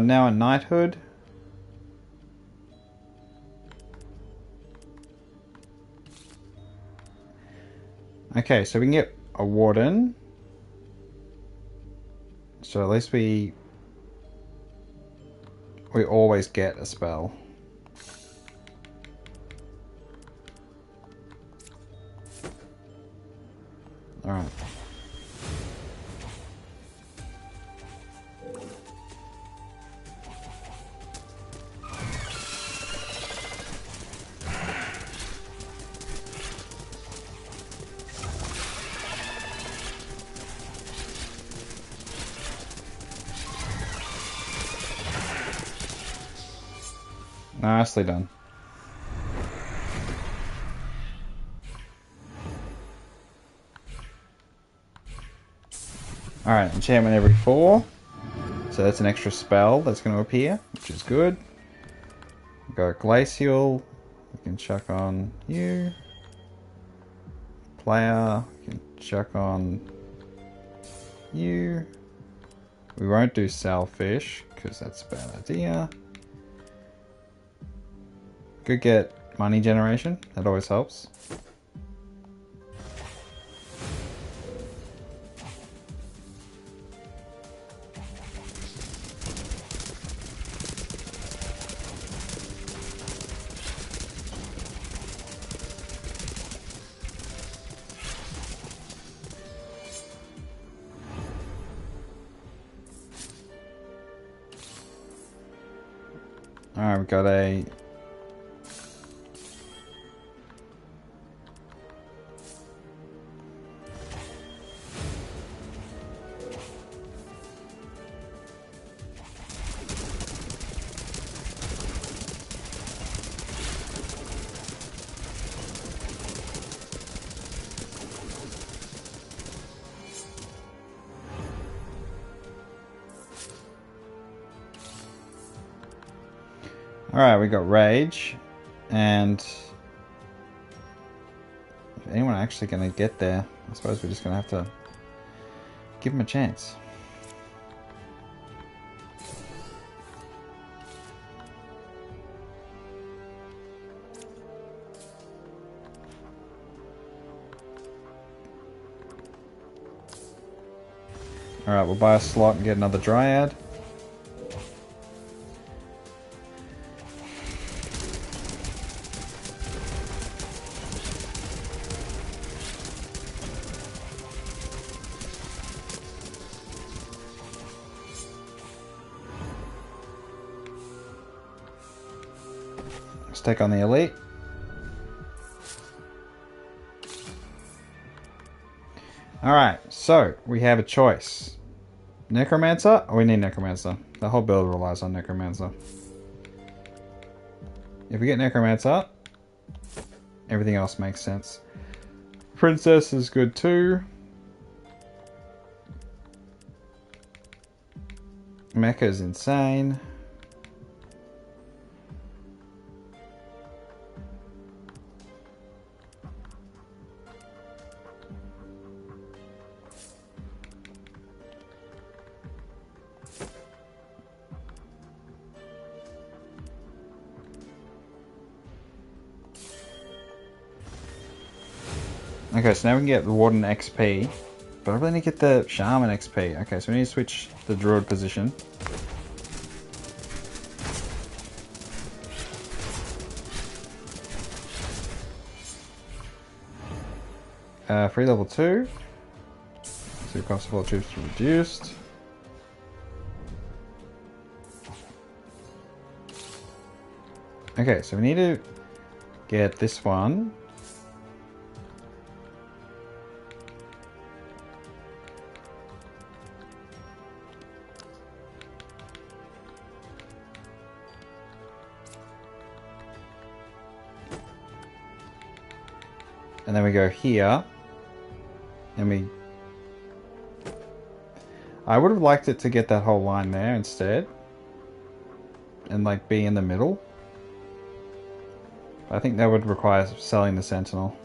Now a knighthood. Okay, so we can get a warden. So at least we always get a spell. Alright. Nicely done. Alright, enchantment every 4. So that's an extra spell that's going to appear, which is good. We've got Glacial. We can chuck on you. Player. We can chuck on you. We won't do Sailfish, because that's a bad idea. Could get money generation, that always helps. Alright, we've got a... Alright, we got Rage, and if anyone actually going to get there, I suppose we're just going to have to give him a chance. Alright, we'll buy a slot and get another Dryad. Let's take on the elite. Alright, so we have a choice. Necromancer? Oh, we need Necromancer. The whole build relies on Necromancer. If we get Necromancer, everything else makes sense. Princess is good too. Mecha is insane. Okay, so now we can get the Warden XP, but I really need to get the Shaman XP. Okay, so we need to switch the Druid position. Free level 2. So cost of all troops reduced. Okay, so we need to get this one. And then we go here. And we... I would have liked it to get that whole line there instead. And like be in the middle. I think that would require selling the Sentinel.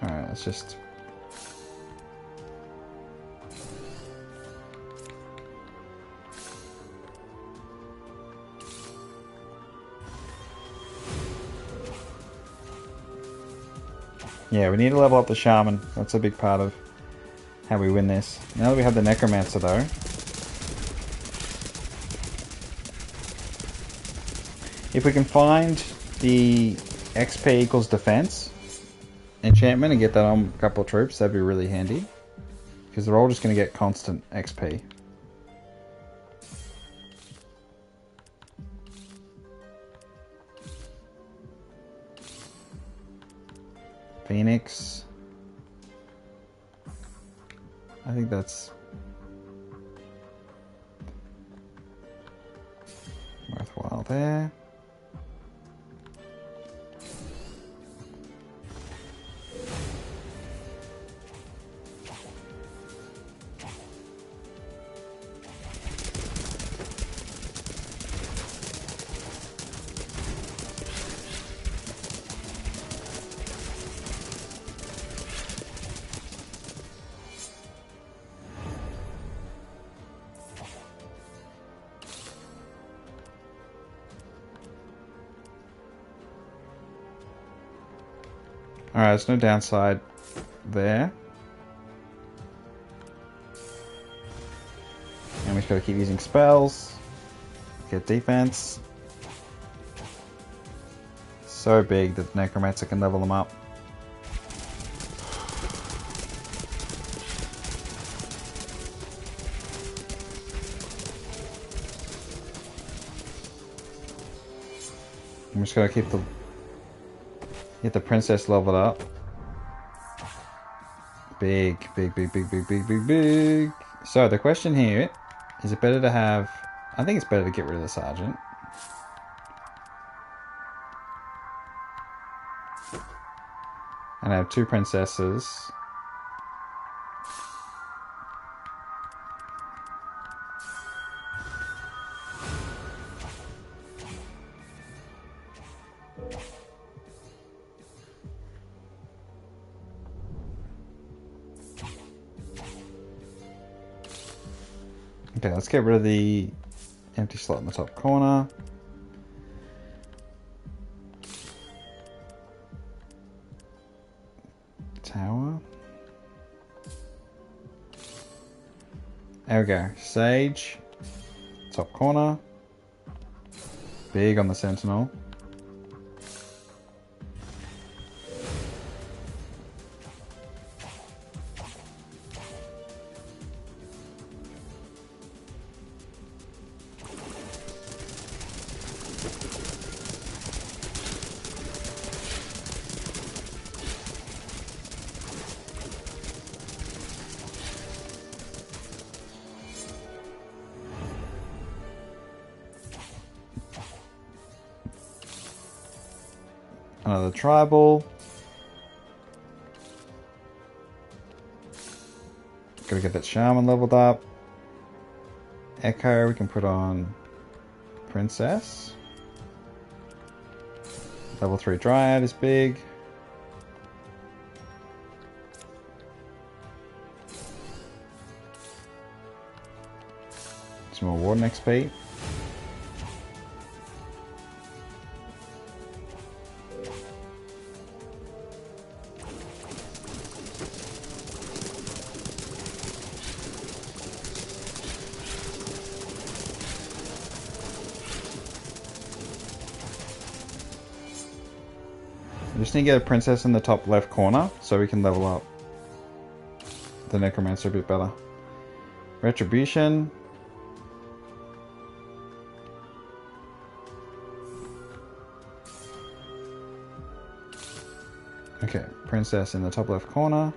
Alright, let's just... Yeah, we need to level up the Shaman. That's a big part of how we win this. Now that we have the Necromancer though. If we can find the XP equals defense enchantment and get that on a couple of troops, that'd be really handy. Because they're all just going to get constant XP. Phoenix. I think that's worthwhile there. Alright, there's no downside there. And we just gotta keep using spells. Get defense. So big that Necromancer can level them up. I'm just gonna keep the... Get the princess leveled up. Big, big, big, big, big, big, big, big. So the question here, is it better to have... I think it's better to get rid of the sergeant. And have two princesses. Okay, let's get rid of the empty slot in the top corner. Tower. There we go. Sage. Top corner. Big on the Sentinel. Another tribal. Gotta get that shaman leveled up. Echo we can put on princess. Level 3 dryad is big. Some more warden XP. We just need to get a princess in the top left corner so we can level up the Necromancer a bit better. Retribution. Okay, princess in the top left corner.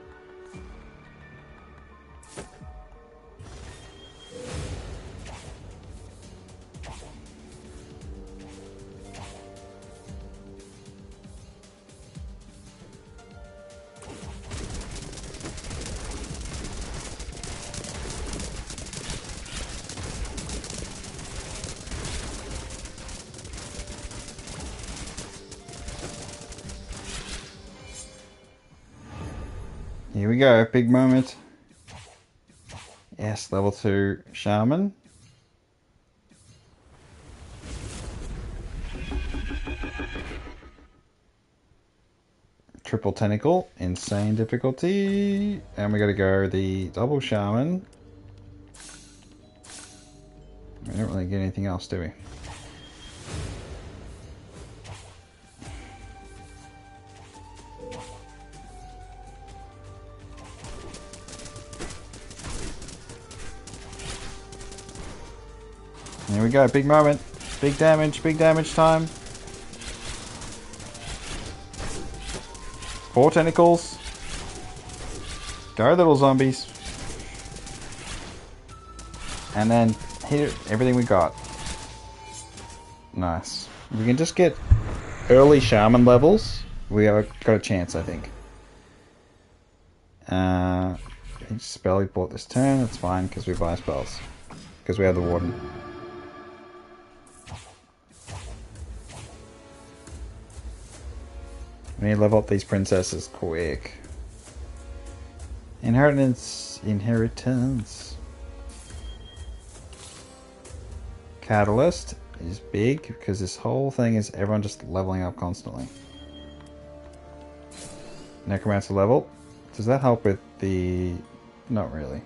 Here we go, big moment. Yes, level 2 shaman. Triple tentacle, insane difficulty. And we gotta go the double shaman. We don't really get anything else, do we? Here we go, big moment. Big damage time. 4 tentacles. Go, little zombies. And then hit everything we got. Nice. We can just get early shaman levels. We have got a chance, I think. Each spell we bought this turn, that's fine because we buy spells. Because we have the warden. We need to level up these princesses quick. Inheritance. Catalyst is big because this whole thing is everyone just leveling up constantly. Necromancer level. Does that help with the... Not really.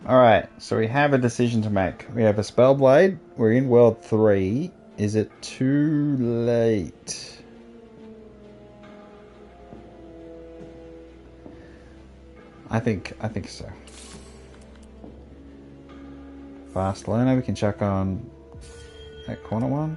Alright, so we have a decision to make. We have a Spellblade. We're in World 3. Is it too late? I think so. Fast learner, we can check on that corner one.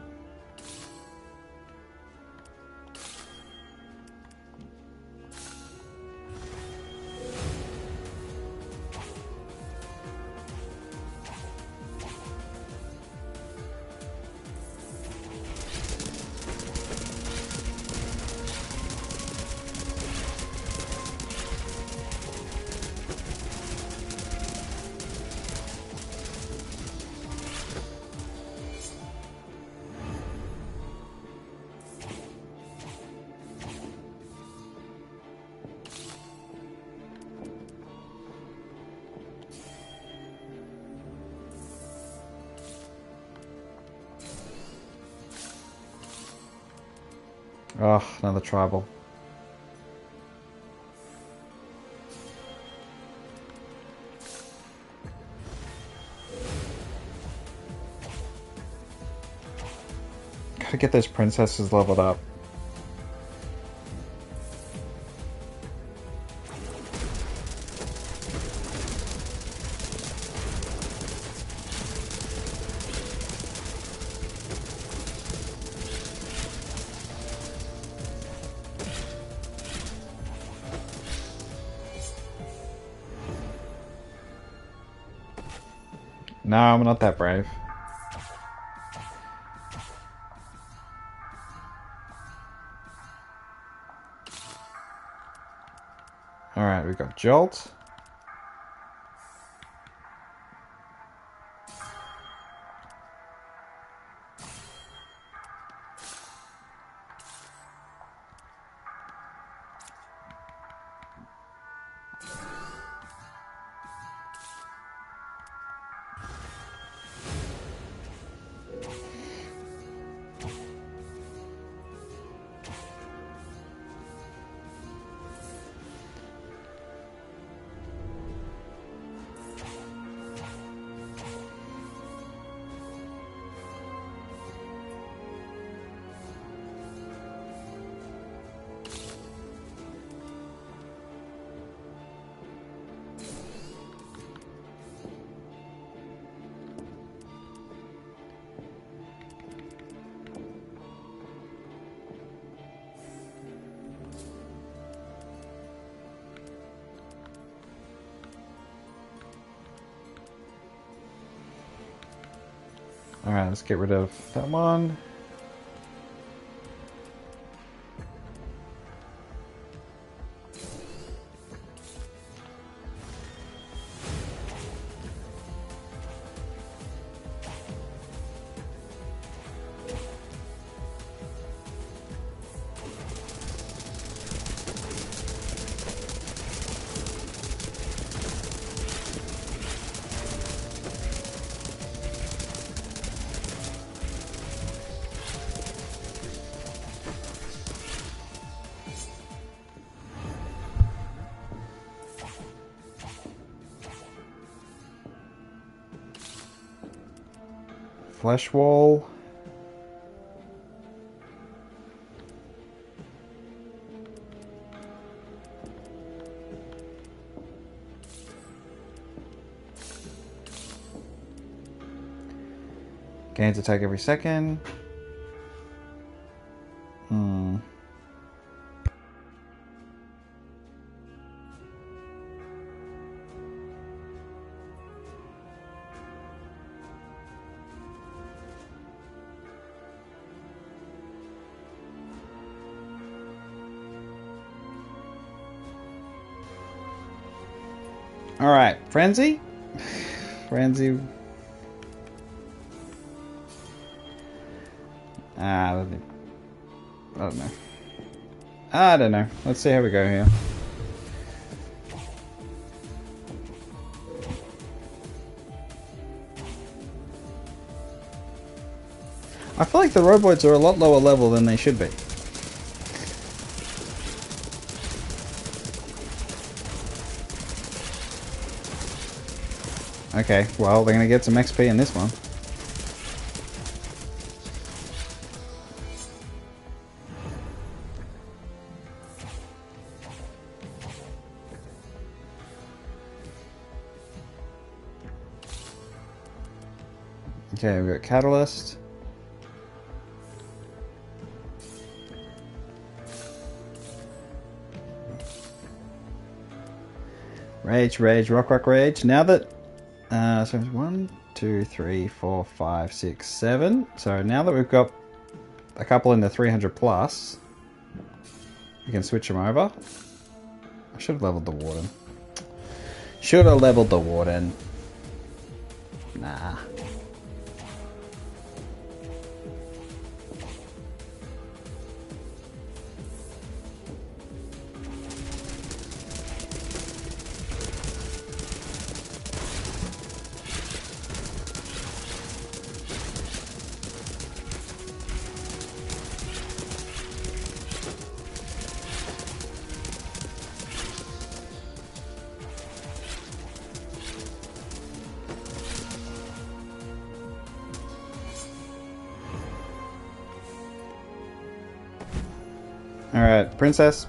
Oh, another tribal. Gotta get those princesses leveled up. No, I'm not that brave. Alright, we've got Jolt. Alright, let's get rid of that one. Flesh wall. Gains attack every second. Alright, Frenzy? Frenzy. I don't know. I don't know. Let's see how we go here. I feel like the robots are a lot lower level than they should be. Okay, well, they're gonna get some XP in this one. Okay, we've got Catalyst. Rage, Rage, Rock, Rage. Now that... so 1, 2, 3, 4, 5, 6, 7. So now that we've got a couple in the 300 plus, we can switch them over. I should have leveled the Warden. Should have leveled the Warden. Nah. Alright, princess.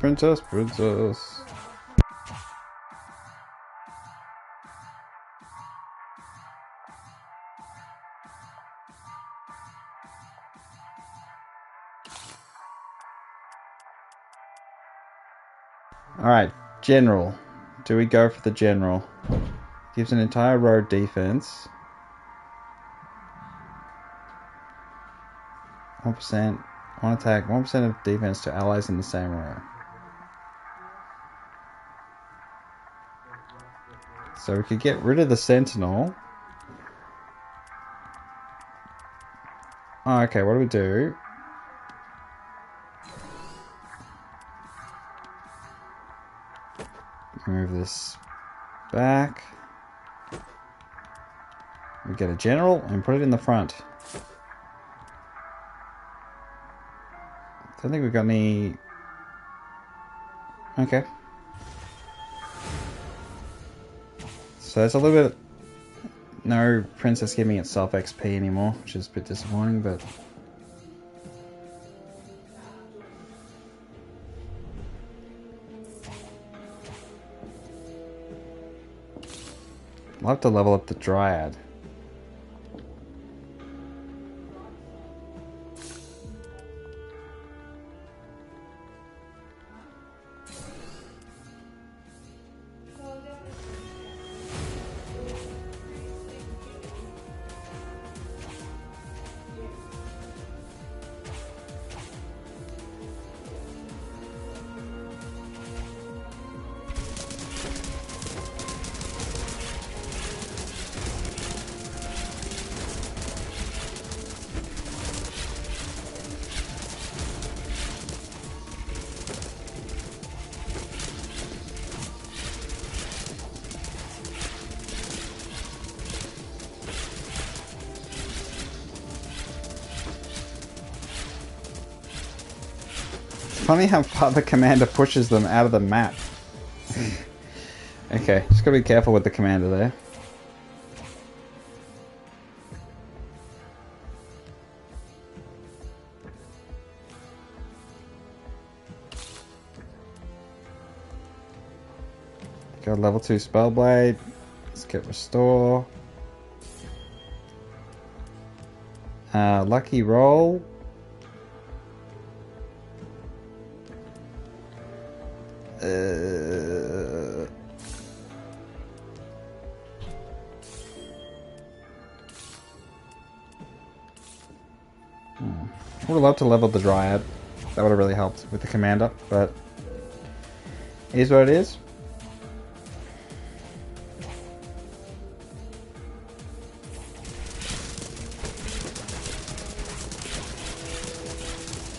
Alright, general. Do we go for the general? Gives an entire row defense. 1%. One attack, 1% of defense to allies in the same row. So we could get rid of the sentinel. Oh, okay, what do we do? Move this back. We get a general and put it in the front. I don't think we've got any... Okay. So there's a little bit... No princess giving itself XP anymore, which is a bit disappointing, but... I'll have to level up the Dryad. funny how far the commander pushes them out of the map. Okay, just gotta be careful with the commander there. Got level 2 Spellblade. Let's get Restore. Lucky Roll. I would have loved to level the Dryad. That would have really helped with the commander, but it is what it is.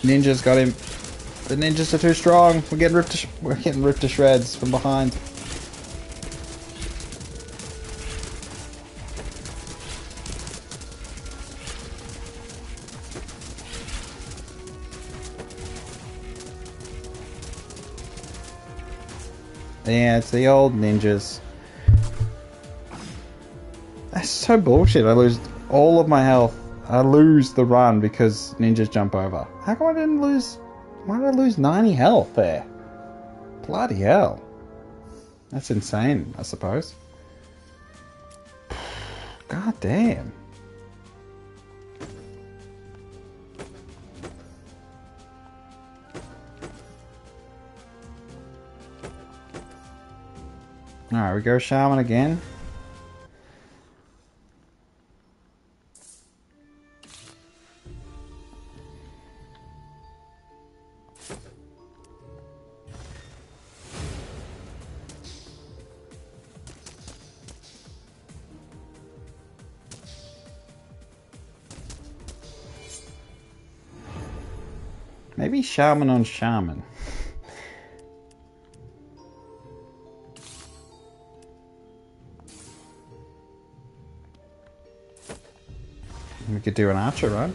Ninjas got him. The ninjas are too strong. We're getting ripped to shreds from behind. Yeah, it's the old ninjas. That's so bullshit. I lose all of my health. I lose the run because ninjas jump over. How come I didn't lose? Why did I lose 90 health there? Bloody hell. That's insane, I suppose. God damn. Alright, we go Shaman again. Maybe Shaman on Shaman. We could do an archer run.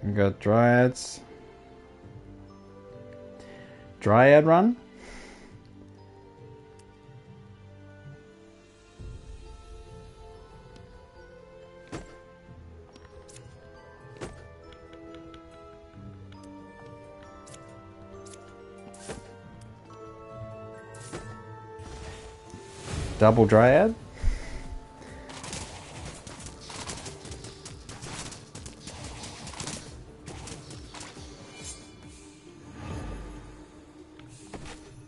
We got Dryads. Dryad run? Double Dryad?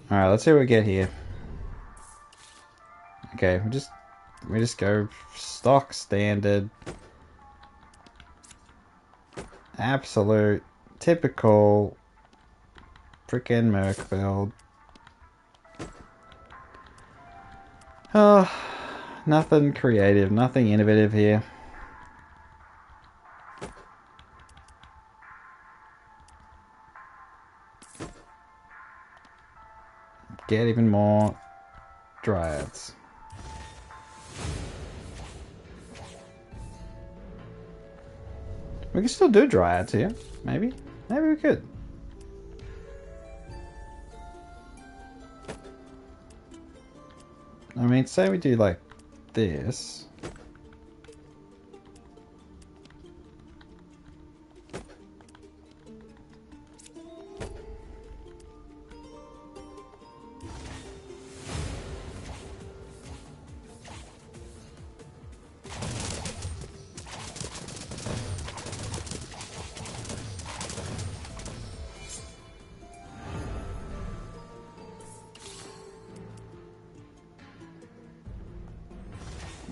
Alright, let's see what we get here. Okay, we just go stock standard. Absolute typical frickin' Merc build. Oh, nothing creative, nothing innovative here. Get even more Dryads. We can still do Dryads here, maybe. Maybe we could. I mean, say we do like this.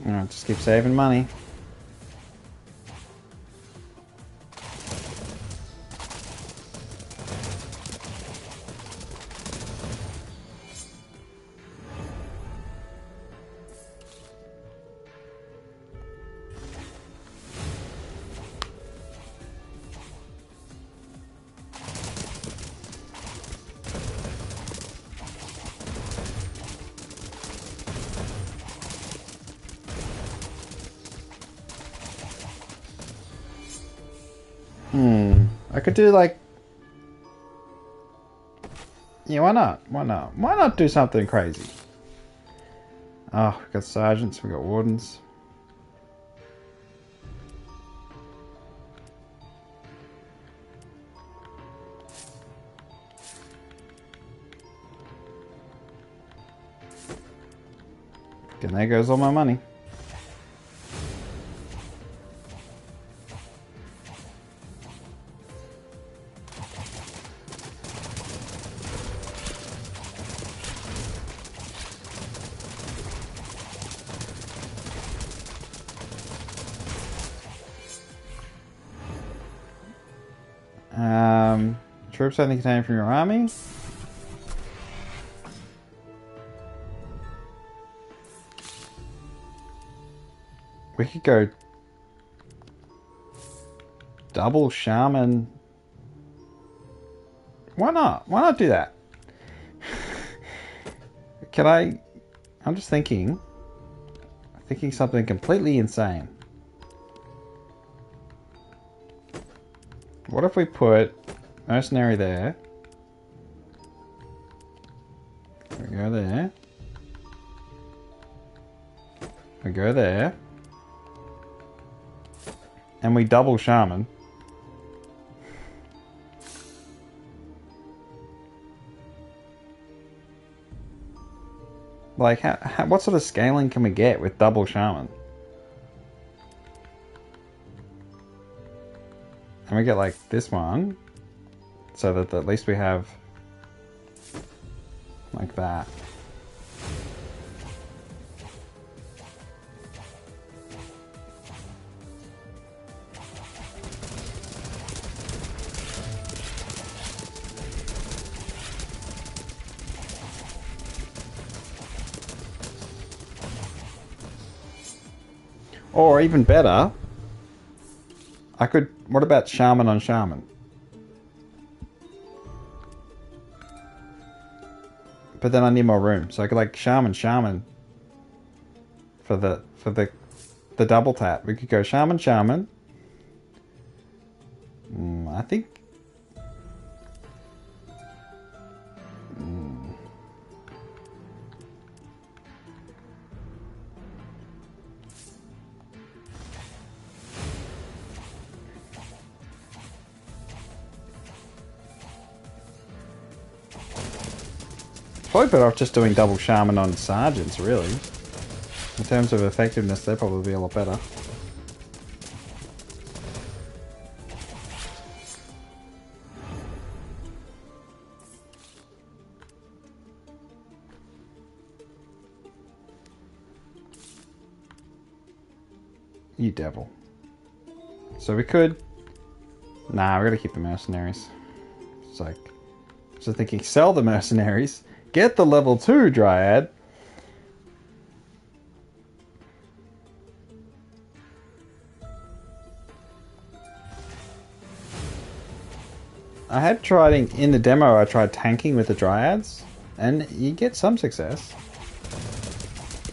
Alright, just keep saving money. I could do like... Yeah, why not? Why not? Why not do something crazy? Oh, we've got sergeants, we've got wardens. And there goes all my money. Troops only contained from your army. We could go double shaman. Why not? Why not do that? Can I? I'm just thinking something completely insane. What if we put mercenary there? We go there. We go there. And we double shaman. Like, what sort of scaling can we get with double shaman? And we get like this one, so that at least we have like that. Or even better, I could... What about shaman on shaman? But then I need more room, so I could like shaman for the double tap. We could go shaman. I think. Probably better off just doing double shaman on sergeants, really. In terms of effectiveness, they'll probably be a lot better. You devil. So we could... Nah, we gotta keep the mercenaries. It's like... So thinking, sell the mercenaries, get the level 2 Dryad. I had tried in the demo, I tried tanking with the Dryads, and you get some success.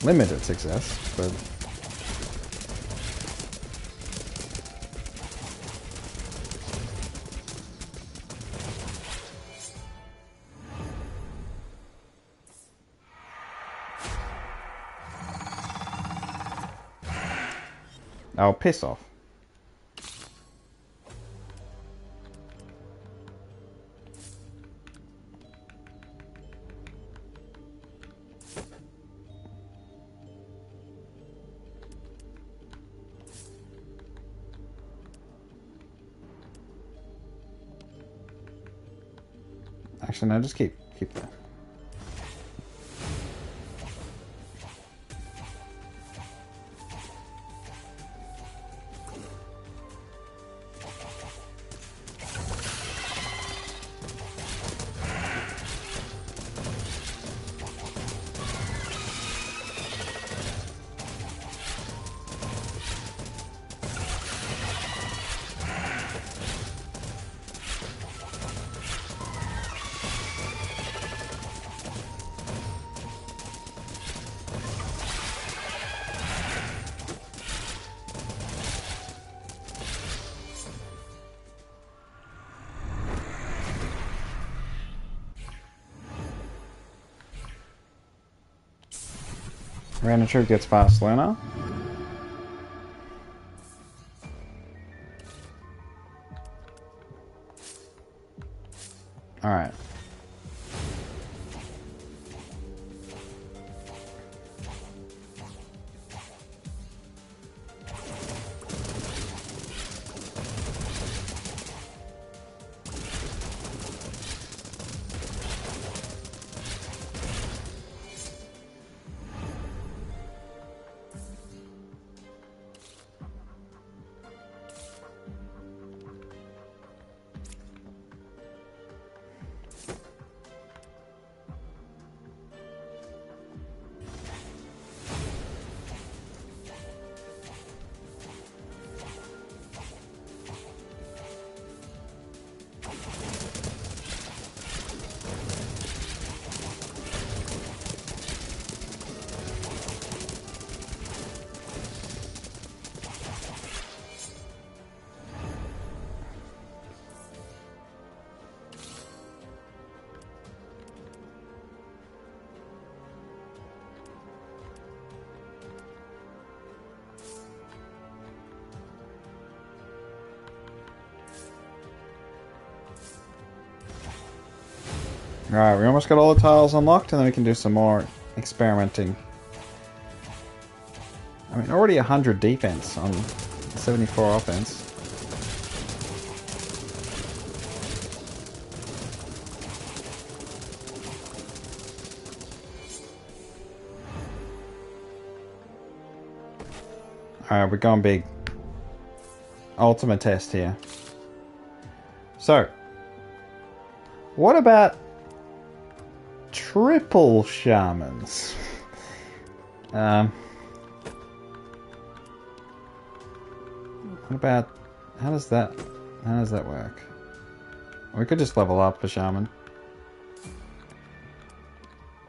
Limited success, but... Oh, piss off. Actually, no, just keep that. Random troop gets past Luna. Alright. Alright, we almost got all the tiles unlocked, and then we can do some more experimenting. I mean, already 100 defense on 74 offense. Alright, we're going big. Ultimate test here. So, what about triple shamans? What about, how does that work? We could just level up a shaman.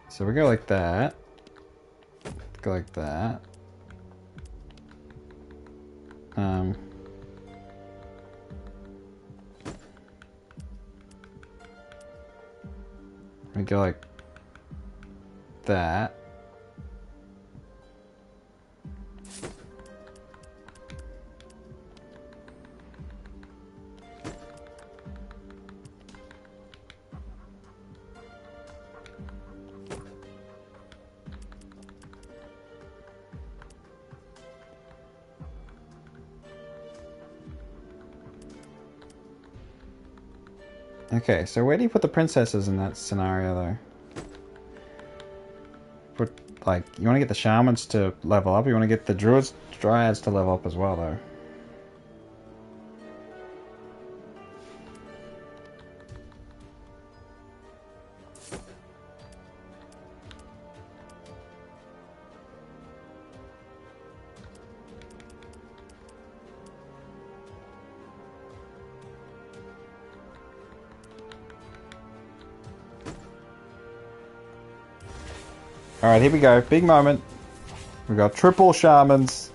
So we go like that. Go like that. We go like that. Okay, so where do you put the princesses in that scenario, though? Put, like, you want to get the shamans to level up, you want to get the druids, dryads to level up as well, though. Alright, here we go. Big moment. We've got triple shamans.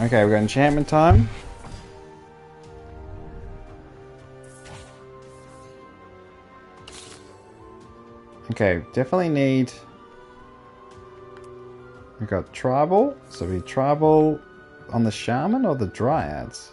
Okay, we've got enchantment time. Okay, definitely need... We've got tribal, so we tribal on the shaman or the dryads?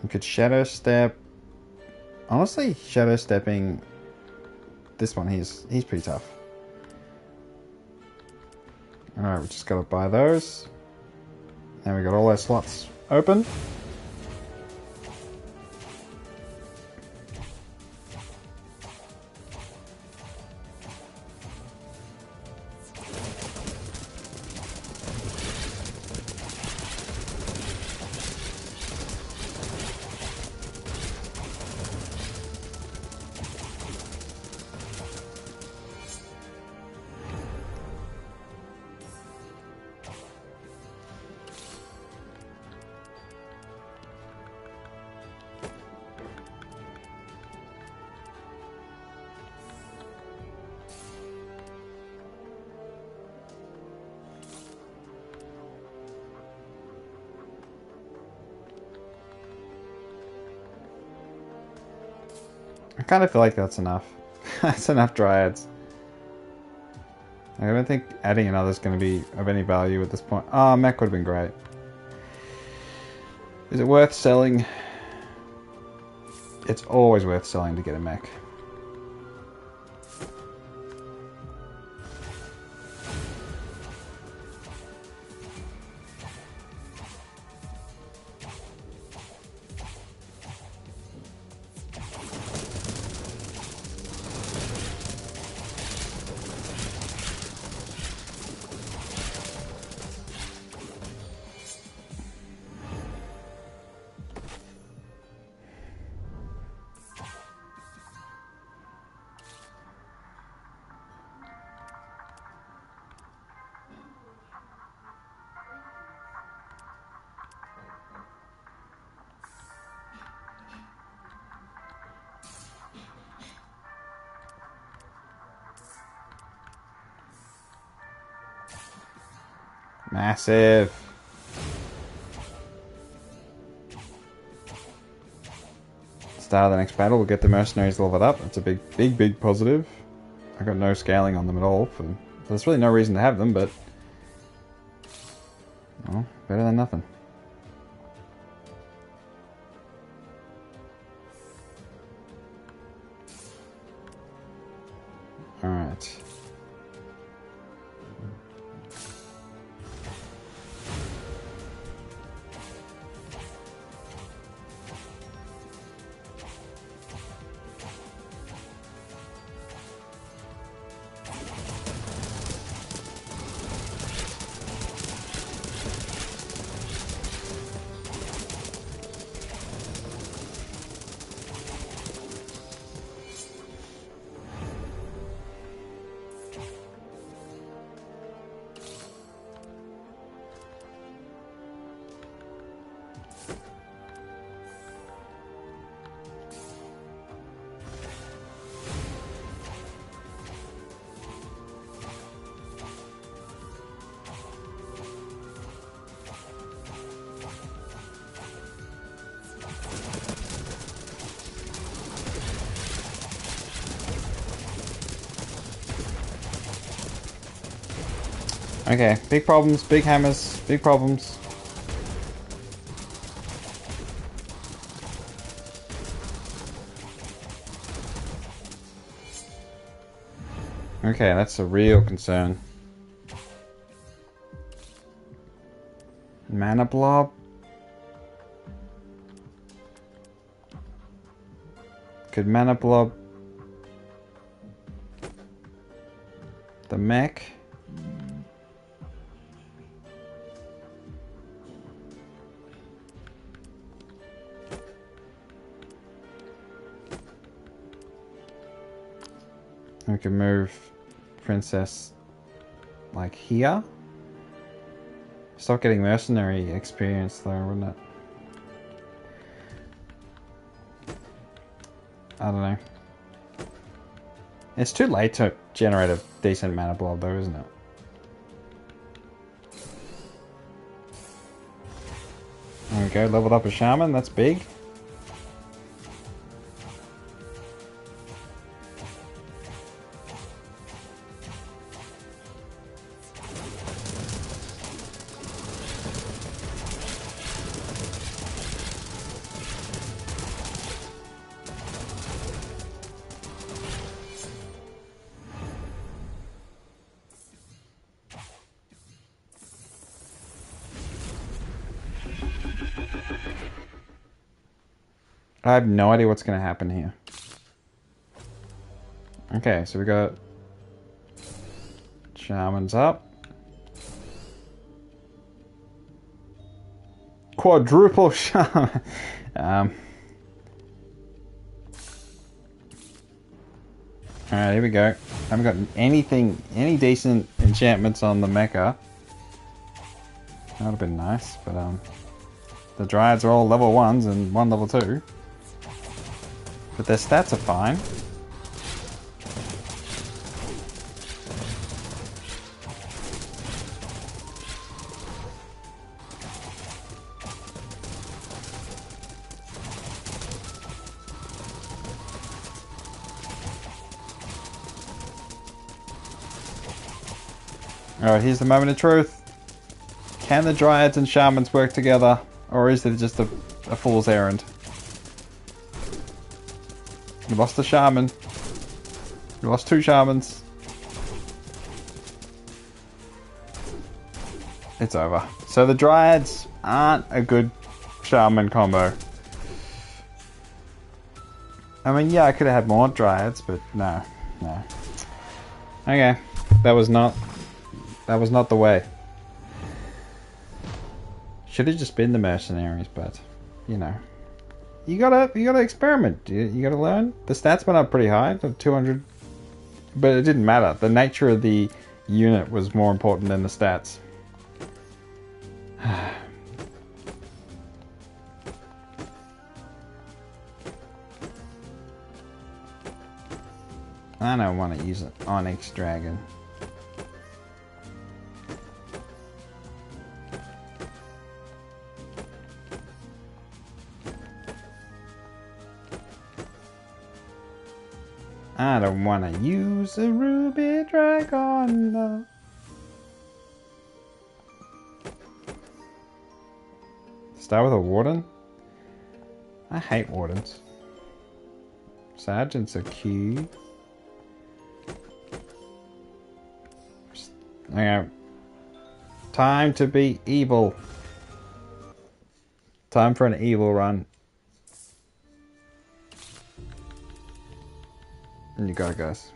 We could shadow step Honestly, shadow stepping. This one, he's pretty tough. Alright, we just gotta buy those. And we got all our slots open. I kind of feel like that's enough. That's enough dryads. I don't think adding another is going to be of any value at this point. Oh, mech would have been great. Is it worth selling? It's always worth selling to get a mech. Massive. Start of the next battle, we'll get the mercenaries leveled up. That's a big positive. I've got no scaling on them at all. So there's really no reason to have them, but... well, better than nothing. Alright. Okay, big problems, big hammers, big problems. Okay, that's a real concern. Mana blob? Could mana blob the mech? We can move Princess like here. Stop getting mercenary experience though, wouldn't it? I don't know. It's too late to generate a decent mana blob though, isn't it? There we go, leveled up a shaman, that's big. I have no idea what's going to happen here. Okay, so we got Shaman's up. Quadruple Shaman. Alright, here we go. Haven't got any decent enchantments on the mecha. That would have been nice, but the Dryads are all level 1s and one level 2. But their stats are fine. Alright, here's the moment of truth. Can the Dryads and Shamans work together? Or is it just a fool's errand? We lost the Shaman. We lost 2 Shamans. It's over. So the Dryads aren't a good Shaman combo. I mean, yeah, I could have had more Dryads, but no. Okay, that was not the way. Should have just been the mercenaries, but you know, you gotta experiment. You gotta learn. The stats went up pretty high, 200, but it didn't matter. The nature of the unit was more important than the stats. I don't want to use an Onyx Dragon. I don't want to use a Ruby Dragon, no. Start with a Warden? I hate Wardens. Sergeants are cute. Okay. Time to be evil. Time for an evil run. And you got it, guys.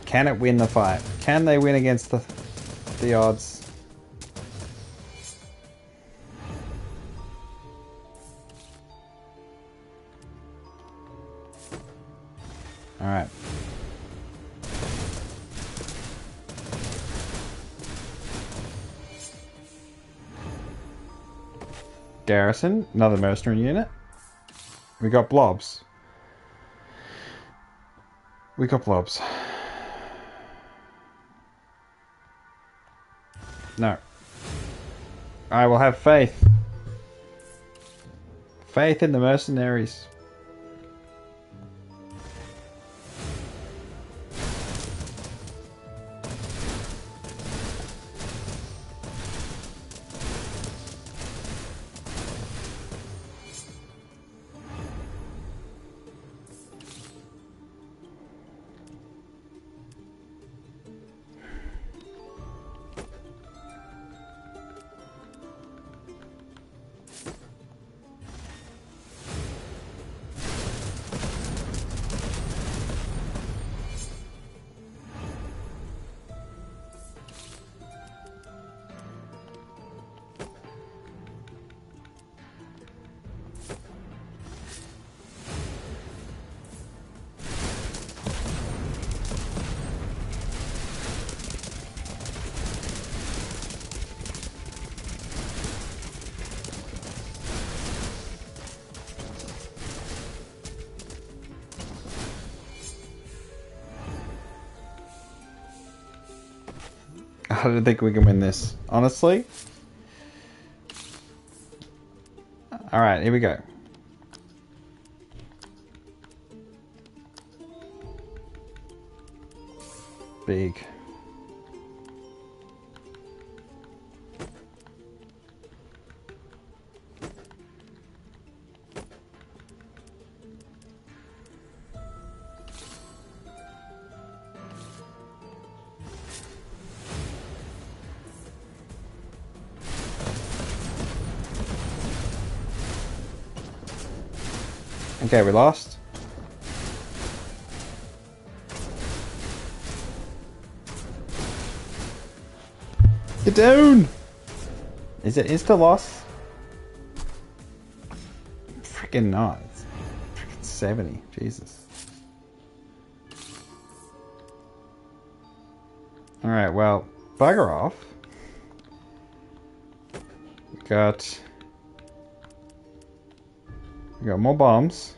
Can it win the fight? Can they win against the odds? Alright. Garrison, another mercenary unit. We got blobs. We got blobs. No. I will have faith. Faith in the mercenaries. I don't think we can win this, honestly. Alright, here we go. Big. Okay, we lost. Get down! Is it insta loss? Freaking not. It's freaking 70. Jesus. Alright, well, bugger off. We got more bombs.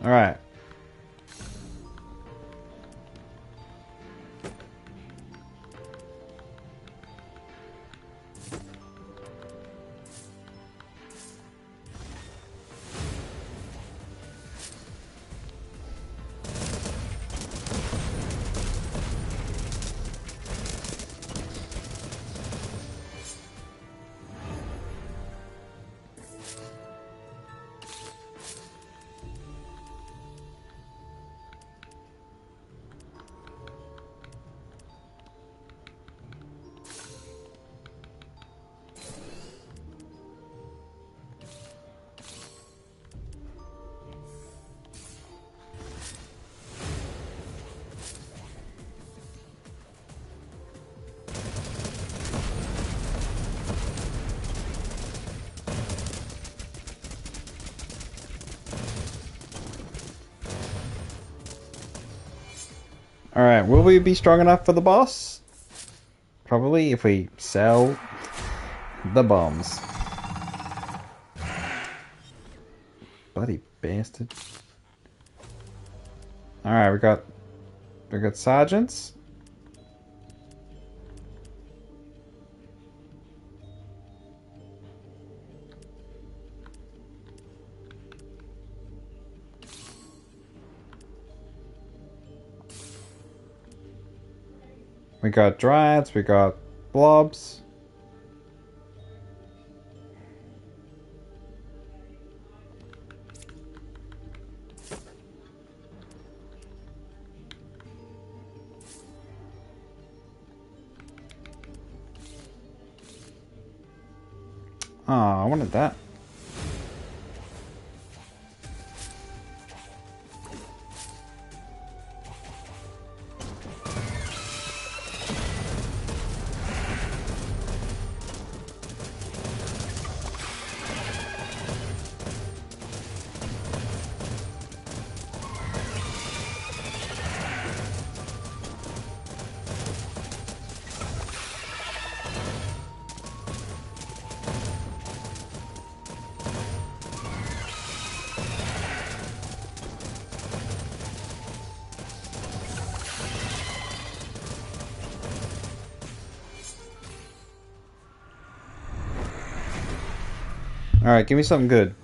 Alright. Alright, will we be strong enough for the boss? Probably if we sell the bombs. Bloody bastard. Alright, we got sergeants. We got dryads, we got blobs. Oh, I wanted that. Alright, give me something good.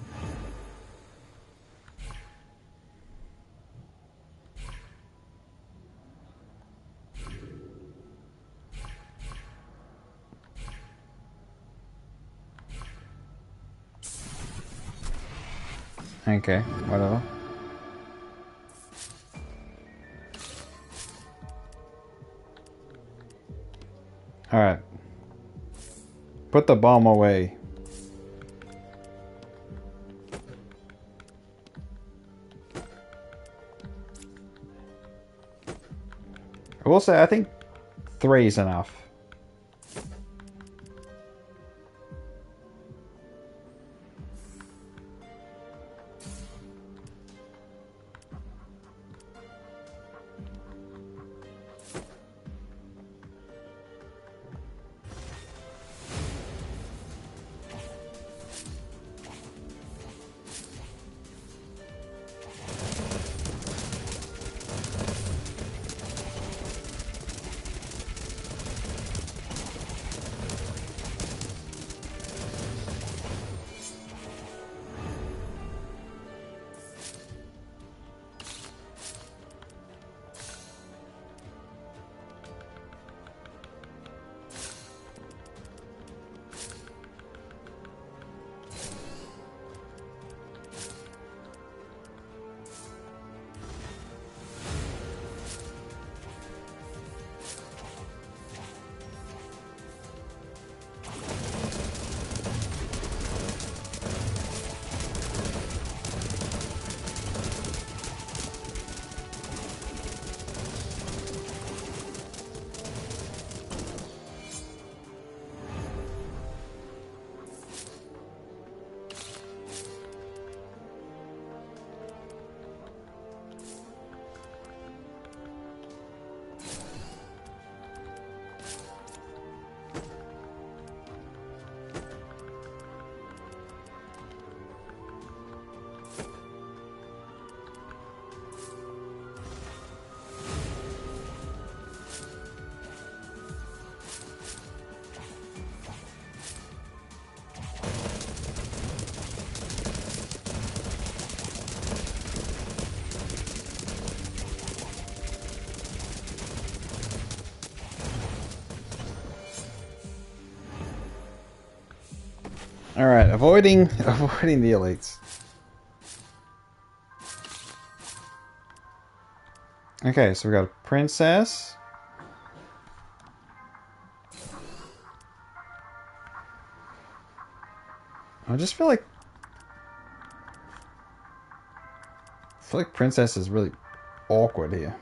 Okay, whatever. Alright. Put the bomb away. I will say, I think 3 is enough. Alright, avoiding the elites. Okay, so we got a princess. I just feel like princess is really awkward here.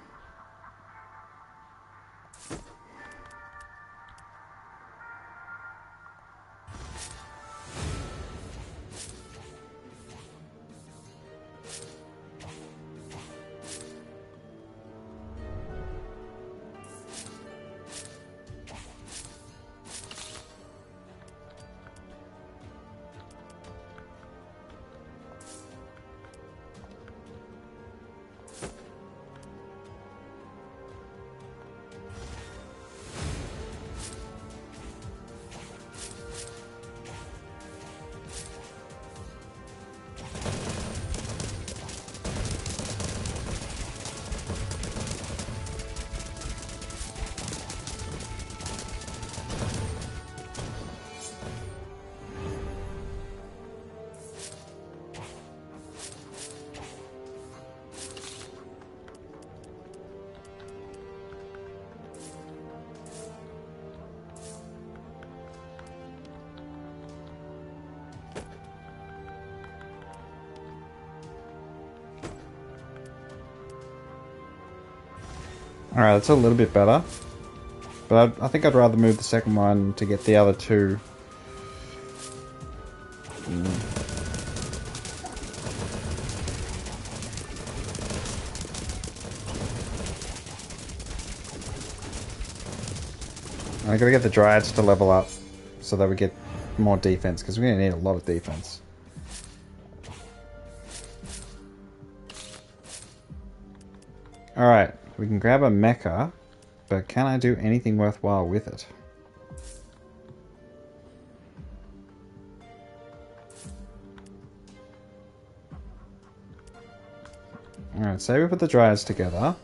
Alright, that's a little bit better. But I think I'd rather move the second one to get the other two. I gotta get the dryads to level up so that we get more defense, because we're gonna need a lot of defense. Alright, we can grab a mecha, but can I do anything worthwhile with it? Alright, say we put the dryads together.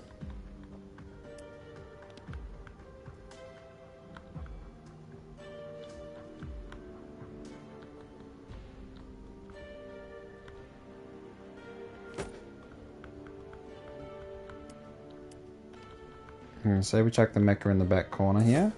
Say we chuck the mecha in the back corner here.